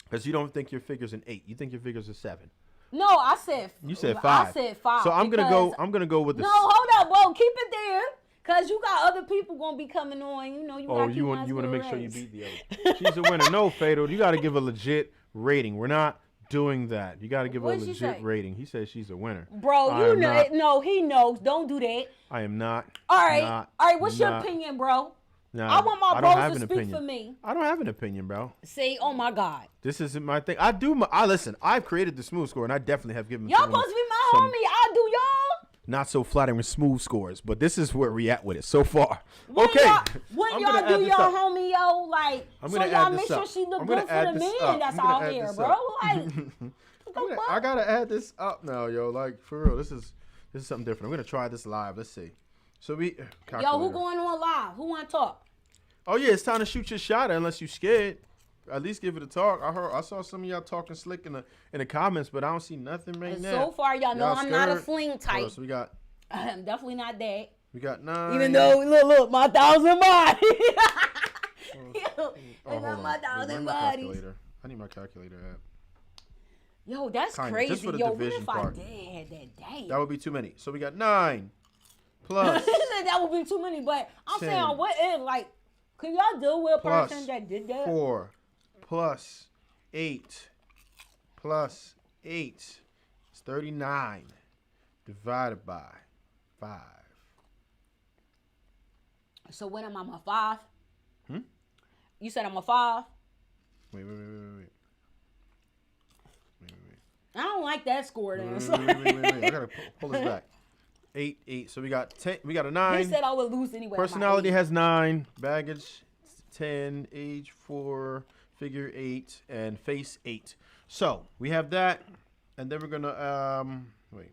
Because you don't think your figure's an 8. You think your figure's a 7. No, I said. You said 5. I said 5. So I'm gonna go with the. No, hold up, bro. Keep it there. Cause you got other people gonna be coming on. You know you. Oh, gotta you keep want to make sure you race. beat the other. She's a winner. No, Fatal. You got to give a legit rating. We're not doing that. You got to give her a What did she legit say? rating. He says she's a winner. Bro, I you am know. not. No, he knows. Don't do that. I am not. All right. What's your opinion, bro? Nah, I want my don't bros have to an speak opinion. for me. I don't have an opinion, bro. See, oh my God. This isn't my thing. I listen. I've created the Smoove Score, and I definitely have given Y'all someone supposed to be my some homie. I do y'all. not so flattering Smoove Scores, but this is where we at with it so far. When Okay. when I'm y'all gonna add do this y'all up. homie, yo, like, I'm so gonna y'all add make this sure up. she look I'm good gonna for add the this men up. that's I'm gonna out add here, this bro. up. Like, what the fuck? I gotta add this up now, yo. Like for real, this is something different. I'm gonna try this live. Let's see. So we. Yo, calculator. who going on live? Who want to talk? Oh yeah, it's time to shoot your shot. Unless you scared, at least give it a talk. I saw some of y'all talking slick in the comments, but I don't see nothing right And now. so far, y'all know I'm not a scared? fling type. So we got I'm definitely not that. 9. Even though, look, my 1,000 bodies. Yo, Oh, I got hold my on. 1,000 Where's my bodies. calculator? I need my calculator app. Yo, that's Kinda, crazy. just for the Yo, what division if part. I did that day? That would be too many. So we got 9 plus That would be too many, but I'm 10. saying, what if, like, can y'all deal with a plus person that did that? 4 plus 8 plus 8 is 39 divided by 5. So when am I a 5? Hmm? You said I'm a 5? Wait. I don't like that score then. Wait. I gotta pull this back. 8. So we got 10. We got a 9. He said I would lose anyway. Personality has 9. Baggage 10. Age 4. Figure 8. And face 8. So we have that, and then we're gonna wait.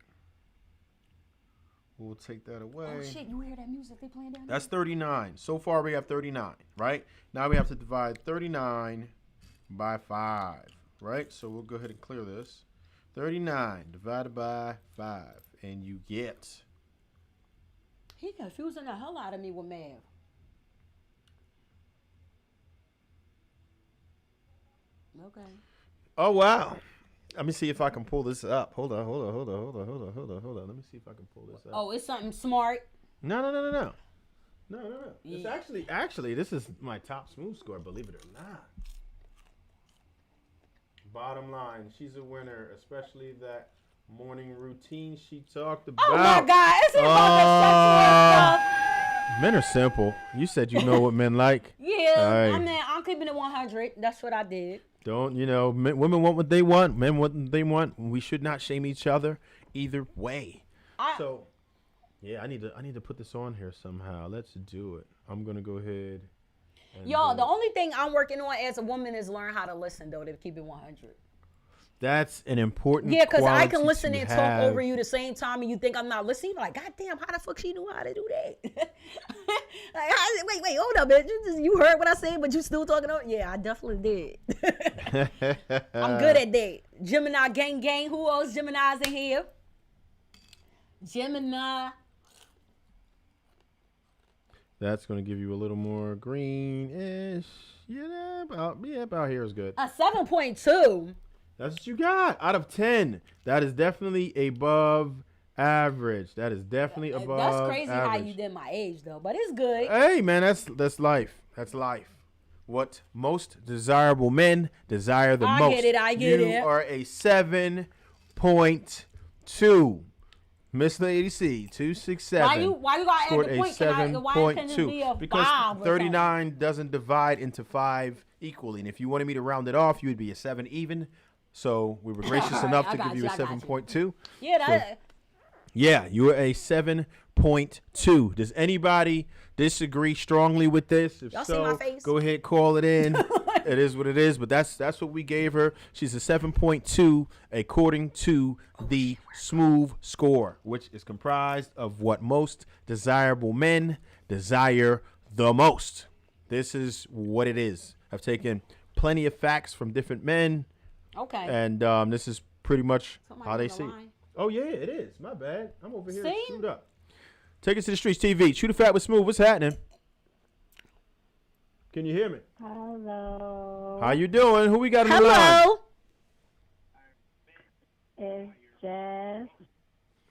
We'll take that away. Oh shit! You hear that music they playing down there? That's 39. So far we have 39, right? Now we have to divide 39 by 5, right? So we'll go ahead and clear this. 39 divided by 5, and you get. He confusing the hell out of me with math. Okay. Oh wow. Let me see if I can pull this up. Hold on. Let me see if I can pull this up. Oh, it's something smart. No. It's actually this is my top Smoove Score, believe it or not. Bottom line, she's a winner, especially that morning routine she talked about. Oh my God, it's about the sexual stuff. Men are simple. You said you know what men like. Yeah, Aye. I mean, I'm keeping it 100. That's what I did. Don't women want what they want, men want what they want. We should not shame each other either way. So, yeah, I need to put this on here somehow. Let's do it. I'm gonna go ahead. Y'all, the only thing I'm working on as a woman is learn how to listen, though, to keep it 100. That's an important. Yeah, because I can quality listen to and talk have. over you the same time, and you think I'm not listening. You're like, God damn, how the fuck she knew how to do that? Wait, hold up, man. You heard what I said, but you still talking over? Yeah, I definitely did. I'm good at that. Gemini gang. Who else Gemini's in here? Gemini. That's gonna give you a little more greenish. Yeah, about here is good. A 7.2. That's what you got out of 10. That is definitely above average. That is definitely above. That's crazy average. how you did my age, though, but it's good. Hey, man, that's life. That's life. What most desirable men desire the most. I get it. You are a 7.2. Miss Lady C, 267. Why you gotta scored add the point? Why can't it be a 5 because or 39 doesn't divide into 5 equally. And if you wanted me to round it off, you would be a 7 even. So we were gracious All right, enough I to got give you you, a I got 7.2. Yeah, Yeah, you were a 7.2. Does anybody disagree strongly with this? If Y'all see so, my face? go ahead, call it in. It is what it is, but that's what we gave her. She's a 7.2 according to the Smoove Score, which is comprised of what most desirable men desire the most. This is what it is. I've taken plenty of facts from different men. okay. And this is pretty much Somebody how they on the see it. line. Oh, yeah, it is. My bad. I'm over here See? screwed up. Take us to the streets, TV. Shoot a fat with Smoove. What's happening? Can you hear me? Hello. How you doing? Who we got on the line? Hello. It's Jess.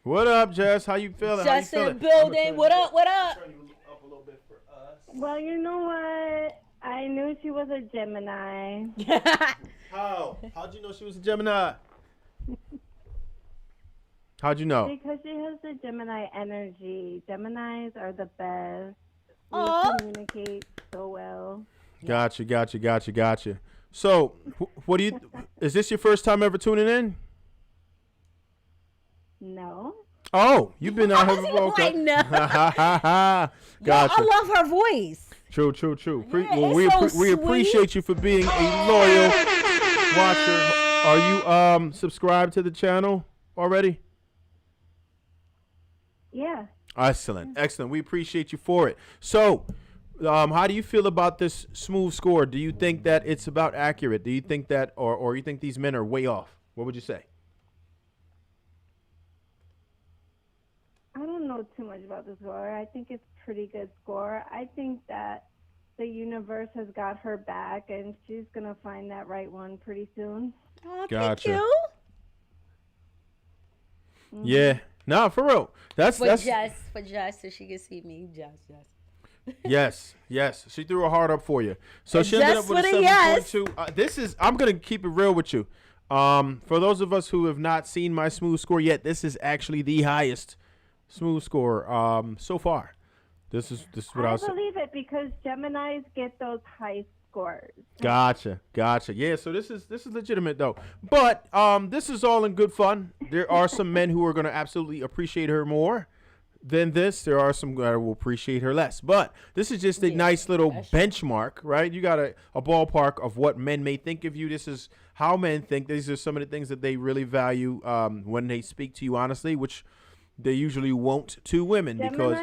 What up, Jess? How you feeling? Just How you in the feeling? building. What up? What up? Turn you up a little bit for us. Well, you know what? I knew she was a Gemini. How? How'd you know she was a Gemini? How'd you know? Because she has the Gemini energy. Geminis are the best. We Aw. communicate so well. Gotcha. So, what do you? Is this your first time ever tuning in? No? Oh, you've been out here I before. was like, no. Gotcha. I love her voice. True. Yeah, Well, it's so we sweet. appreciate you for being a loyal watcher. Are you subscribed to the channel already? Yeah. Excellent. We appreciate you for it. So, how do you feel about this Smoove Score? Do you think that it's about accurate? Do you think that, or you think these men are way off? What would you say? I don't know too much about the score. I think it's a pretty good score. I think that the universe has got her back, and she's going to find that right one pretty soon. Oh, Gotcha. thank you. Yeah. No, for real. For Jess, so she can see me. Jess. Yes. She threw a heart up for you. So she ended up Just with a with a yes. 7.2. I'm going to keep it real with you. For those of us who have not seen my Smoove Score yet, this is actually the highest Smoove Score so far. This is what I I'll say. believe it because Geminis get those high scores. Gotcha. Yeah, so this is legitimate though. But this is all in good fun. There are some men who are going to absolutely appreciate her more than this. There are some that will appreciate her less. But this is just a nice little benchmark, right? You got a ballpark of what men may think of you. This is how men think. These are some of the things that they really value when they speak to you honestly, which they usually won't to women because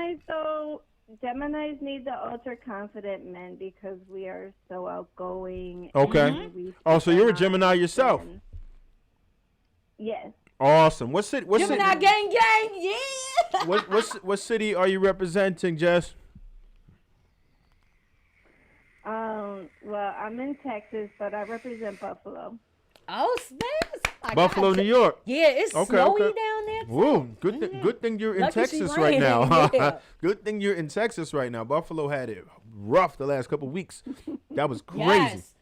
Geminis need the ultra confident men because we are so outgoing. Okay. and we Oh, so you're a speak our Gemini minds yourself. and- Yes. Awesome. What city? Gemini gang, yeah. What city are you representing, Jess? Well, I'm in Texas, but I represent Buffalo. Oh, snap. Buffalo, New York. Yeah, it's Okay, snowy okay. down there. Whoa, good thing you're in Lucky she Texas right ran, now. yeah. Good thing you're in Texas right now. Buffalo had it rough the last couple weeks. That was crazy. Yes.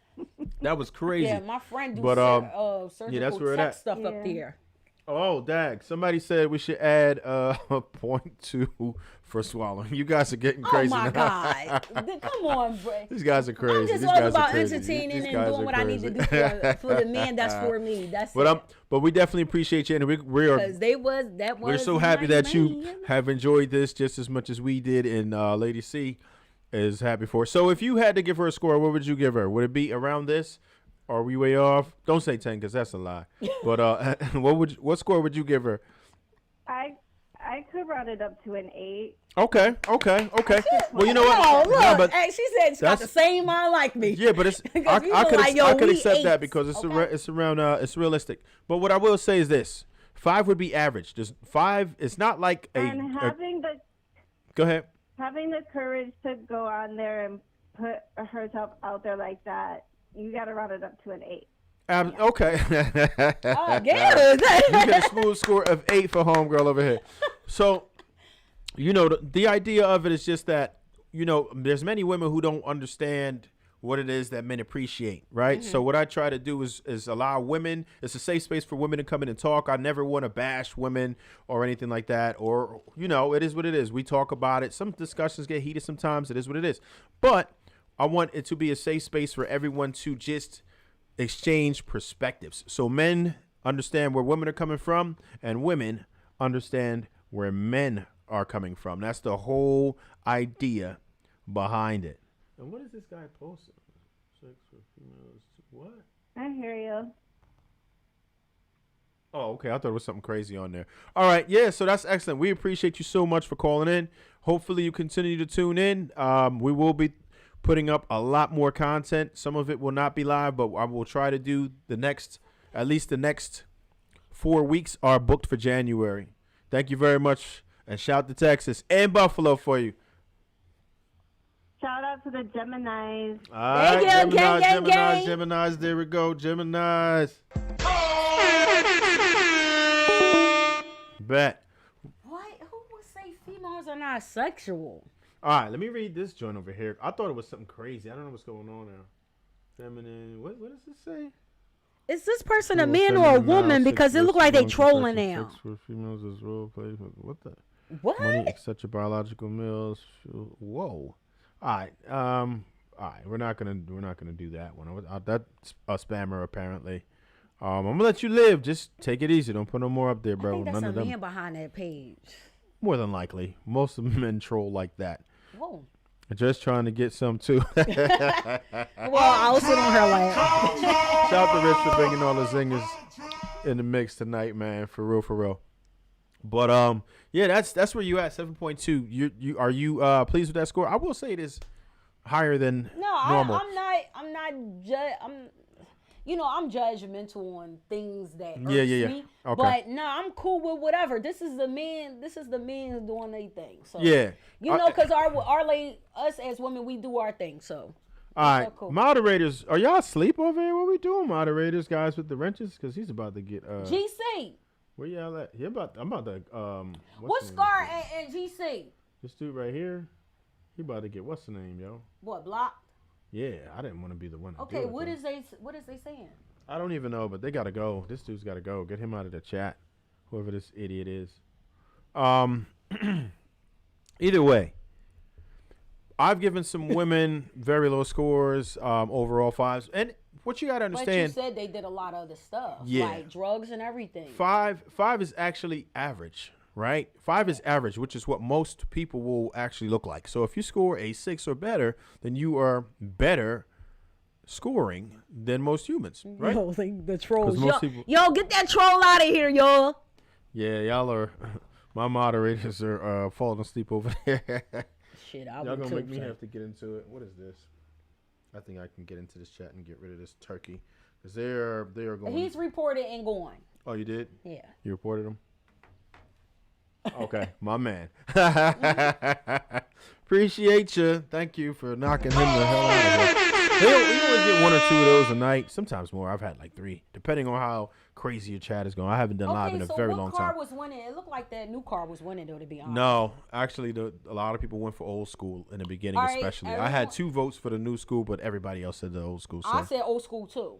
That was crazy. Yeah, my friend do But, surgical that's where it tech at. stuff Yeah. up there. Oh, dag. Somebody said we should add a 0.2 for swallowing. You guys are getting crazy Oh my now. God! Come on, bro. These guys are crazy. I'm just These all guys are about crazy. entertaining These and guys doing are what I need to do crazy. for the man that's for me. That's But we definitely appreciate you, and we are because we're so happy that you have enjoyed this just as much as we did, and Lady C is happy for. So if you had to give her a score, what would you give her? Would it be around this? Or are we way off? Don't say 10 because that's a lie. But what score would you give her? I could round it up to an 8. Okay. Well, you know what? Oh, look. No, but Hey, she said she got the same mind like me. yeah, but it's Because we I were could like, yo, I could we accept that eights, because it's okay? it's around it's realistic. But what I will say is this: 5 would be average. Just 5. It's not like And Go ahead. having the courage to go on there and put herself out there like that, you got to round it up to an 8. Okay. Oh, You good. get a Smoove Score of 8 for homegirl over here. So, the idea of it is just that, there's many women who don't understand what it is that men appreciate, right? So what I try to do is allow women, it's a safe space for women to come in and talk. I never want to bash women or anything like that. Or, it is what it is. We talk about it. Some discussions get heated sometimes. It is what it is. But I want it to be a safe space for everyone to just exchange perspectives. So men understand where women are coming from and women understand where men are coming from. That's the whole idea behind it. And what is this guy posting? Sex for females. What? I hear you. Oh, okay. I thought it was something crazy on there. All right. Yeah. So that's excellent. We appreciate you so much for calling in. Hopefully you continue to tune in. We will be putting up a lot more content. Some of it will not be live, but I will try to do at least the next 4 weeks are booked for January. Thank you very much. And shout to Texas and Buffalo for you. Shout out to the Geminis. All right, Thank you. Gang, gang. Geminis. There we go. Geminis. Bet. What? Who would say females are not sexual? All right, let me read this joint over here. I thought it was something crazy. I don't know what's going on now. Feminine. What does it say? Is this person a man or a woman? Because it look like they trolling now. Sex for females is role play. What the? What? Money, etc. Biological males. Whoa. All right. All right. We're not gonna do that one. That's a spammer apparently. I'm gonna let you live. Just take it easy. Don't put no more up there, bro. I think that's None a of them. man behind that page. More than likely, most of men troll like that. Whoa. Just trying to get some too. Well, I'll sit on her lap. Shout out to Rich for bringing all the zingers in the mix tonight, man. For real. But yeah, that's where you at 7.2. You are you pleased with that score? I will say it is higher than normal. I'm judgmental on things that irks Yeah. me. Okay. But no, I'm cool with whatever. This is the men doing their thing. So Yeah. because us as women, we do our thing. So All right, so cool. Moderators, are y'all asleep over here? What we doing, moderators, guys with the wrenches? Because he's about to get GC. Where y'all at? I'm about to What's Scar and GC? This dude right here. He about to get what's the name, yo? What, blocked? Yeah, I didn't want to be the one. To Okay, do it, what though. is they saying? I don't even know, but they gotta go. This dude's gotta go. Get him out of the chat. Whoever this idiot is. Either way, I've given some women very low scores, overall 5s, and what you gotta understand. But you said they did a lot of other stuff, Yeah. like drugs and everything. Five is actually average, right? 5 is average, which is what most people will actually look like. So if you score a 6 or better, then you are better scoring than most humans, right? Yo, the trolls. 'Cause most people- Yo, get that troll out of here, yo. Yeah, y'all are. My moderators are falling asleep over there. Shit, I Y'all would gonna too, make me son. have to get into it. What is this? I think I can get into this chat and get rid of this turkey because they are going. He's reported and going. Oh, you did? Yeah. You reported him? Okay, my man. Appreciate you. Thank you for knocking him the hell out of here. He always get 1 or 2 of those a night. Sometimes more. I've had like 3, depending on how crazy your chat is going. I haven't done live in a very long what time. car was winning? It looked like that new car was winning, though, to be honest. No, actually, a lot of people went for old school in the beginning, All right, especially. I everyone- had 2 votes for the new school, but everybody else said the old school. So. I said old school, too.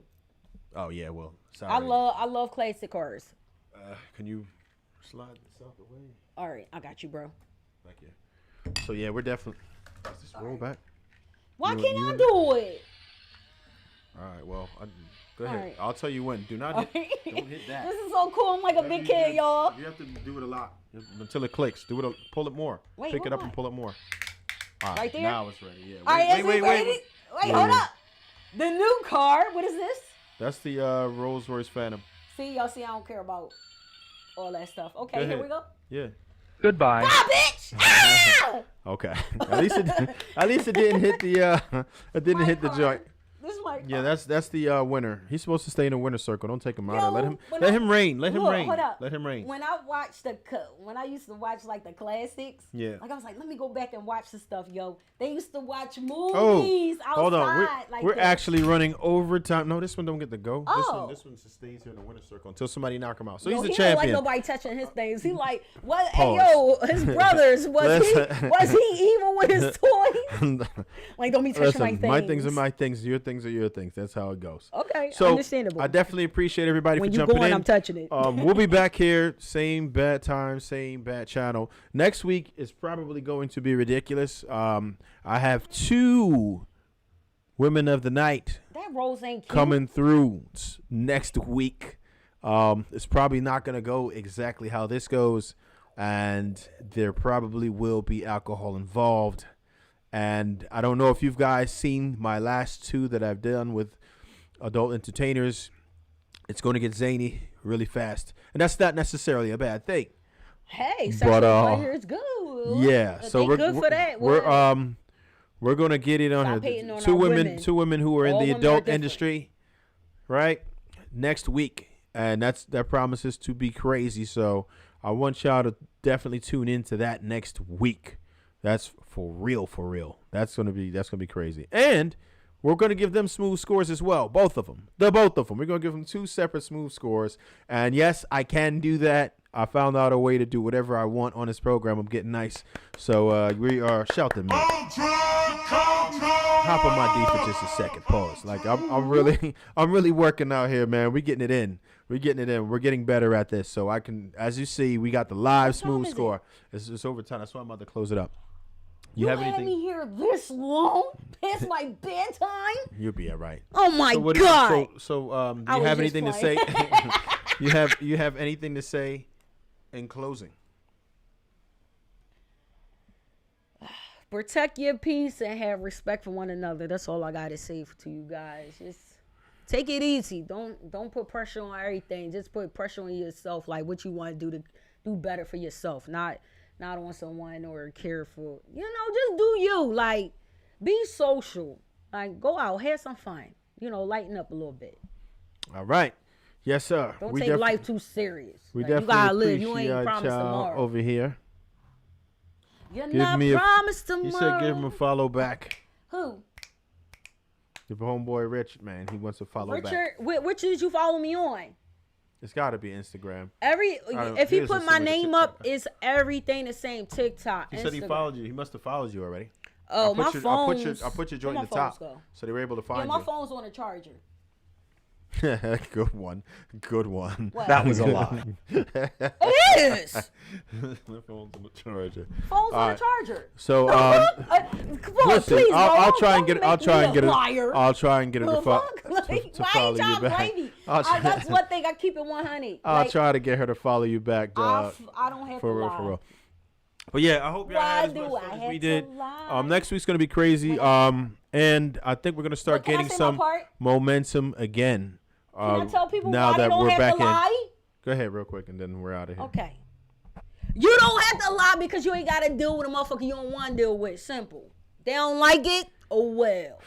Oh yeah, well, sorry. I love classic cars. Can you slide this out the way? All right, I got you, bro. Thank you. So yeah, we're definitely. Is this roll back? Why You- can't you I in- do it? All right. Well, go ahead. right. I'll tell you when. Do not hit. Don't hit that. This is so cool. I'm like a Whatever big you kid, do, y'all. You have to do it a lot until it clicks. Do it. Pull it more. Wait, Pick it what up am and I- pull it more. All right. Right there? Now it's ready. Yeah. All right, wait, wait. hold up. The new car. What is this? That's the Rolls Royce Phantom. See, y'all see, I don't care about all that stuff. Go Okay, here ahead. we go. Yeah. Goodbye. Ah, bitch! Ah! Okay. At least it didn't hit the it didn't My hit the car. joint. This is my car. Yeah, that's the winner. He's supposed to stay in the winner circle. Don't take him out. Yo, Let him when let I- him reign. Let him Look, reign. hold up. Let him reign. When I used to watch like the classics, Yeah. like I was like, let me go back and watch the stuff, yo. They used to watch Oh, movies outside. hold on. We're that. actually running overtime. No, this one don't get to go. Oh. This one just stays here in the winner circle until somebody knock him out. So Yo, he's the he don't like champion. nobody touching his things. He like, what? Pause. Hey, yo, his brothers, was he evil with his toys? Like, don't be touching Listen, my things. my things are my things. Your things are your things. That's how it goes. Okay, So understandable. I definitely appreciate everybody When for you jumping going, in. I'm touching it. We'll be back here, same bad time, same bad channel. Next week is probably going to be ridiculous. I have 2 women of the night That rose ain't cute. coming through next week. It's probably not going to go exactly how this goes, and there probably will be alcohol involved. And I don't know if you guys seen my last 2 that I've done with adult entertainers. It's going to get zany really fast, and that's not necessarily a bad thing. Hey, But, sexual pleasure is good. Yeah, If so they we're good for that. we're gonna get it on Stop here. hating on 2 our women, women. 2 women who are in All the women are adult different. industry, right? Next week, and that promises to be crazy. So I want y'all to definitely tune into that next week. That's for real, for real. That's gonna be crazy. And we're gonna give them smooth scores as well, both of them. We're gonna give them 2 separate smooth scores. And yes, I can do that. I found out a way to do whatever I want on this program. I'm getting nice. So we are shout to me. Hop on my D for just a second. Pause. Like I'm really working out here, man. We're getting it in. We're getting better at this. So I can, as you see, we got the live smooth is score. It's over time. That's why I'm about to close it up. You You have had anything? me here this long past my bedtime? You'll be all right. Oh my what god! do you I have was anything to just say? playing. you have anything to say in closing? Protect your peace and have respect for one another. That's all I gotta say to you guys. Just take it easy. Don't put pressure on everything. Just put pressure on yourself, like what you want to do to do better for yourself, not on someone or care for. Just do you. Like, be social. Like, go out, have some fun. Lighten up a little bit. All right. Yes, sir. Don't take life too serious. We Like, you definitely gotta live. You ain't appreciate promised y'all tomorrow. over here. You're Give not me promised tomorrow. He said give him a follow back. Who? Your homeboy Rich, man, he wants to follow back. Richard? Which did you follow me on? It's got to be Instagram. If he his put is my similar to name up, TikTok. it's everything the same. TikTok. He said he Instagram. followed you. He must have followed you already. Oh, my I'll phone's. put your joint Where in the my phones top, go? so they were able to Yeah, find my you. phone's on a charger. Good one. What? That was a lie. It is. My phone's on the charger. Phone's All on right. a charger. So Come on, listen, please, bro. I'll Don't- try and don't get. I'll make try me and get a it. liar. I'll try and get her The to, fuck? Like, to why follow ain't you y'all back. blame me? I'll try, That's one thing. I keep it 100. I'll Like, try to get her to follow you back, dog. I don't have For to real, lie. for real. But yeah, I hope y'all Why had as do much I fun as have we to did. lie? Next week's gonna be crazy. And I think we're gonna start Wait, can I getting say my some part? momentum again. Can I tell people now why that they don't we're have back to in. lie? Go ahead, real quick, and then we're out of here. Okay. You don't have to lie because you ain't got to deal with a motherfucker you don't want to deal with. Simple. They don't like it? Oh, well.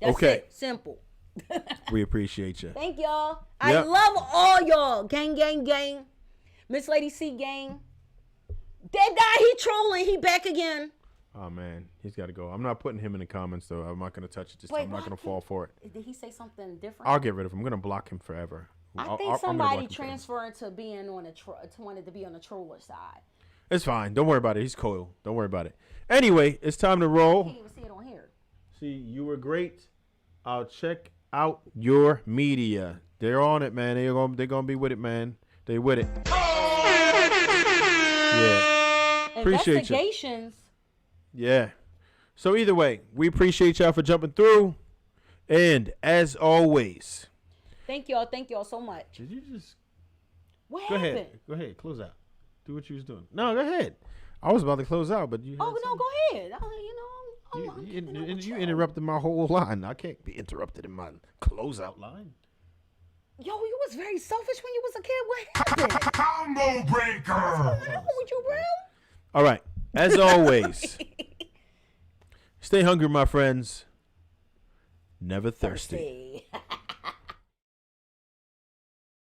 That's Okay. it. Simple. We appreciate you. Thank y'all. I Yep. love all y'all. Gang, gang, gang. Miss Lady C gang. That guy, he trolling. He back again. Oh man, he's got to go. I'm not putting him in the comments though. I'm not gonna touch it this Wait, time. I'm not why gonna can't- fall for it. Did he say something different? I'll get rid of him. I'm gonna block him forever. I I'm think gonna somebody block him forever. transferring to being on wanted to be on the troller side. It's fine. Don't worry about it. He's cool. Don't worry about it. Anyway, it's time to roll. Can't even see it on here. See, you were great. I'll check out your media. They're on it, man. They're gonna be with it, man. They with it. Yeah. Appreciate you. Investigations. Yeah. So either way, we appreciate y'all for jumping through. And as always, Thank y'all. Thank y'all so much. did you just What go happened? ahead? Go ahead. Close out. Do what you was doing. No, go ahead. I was about to close out, but you. Oh, had no, something. go ahead. I'm You, keeping up with you y'all. interrupted my whole line. I can't be interrupted in my closeout line. Yo, you was very selfish when you was a kid. What happened? Combo breaker. What's wrong with you, bro? All right. As always, stay hungry, my friends. Never thirsty. Thirsty.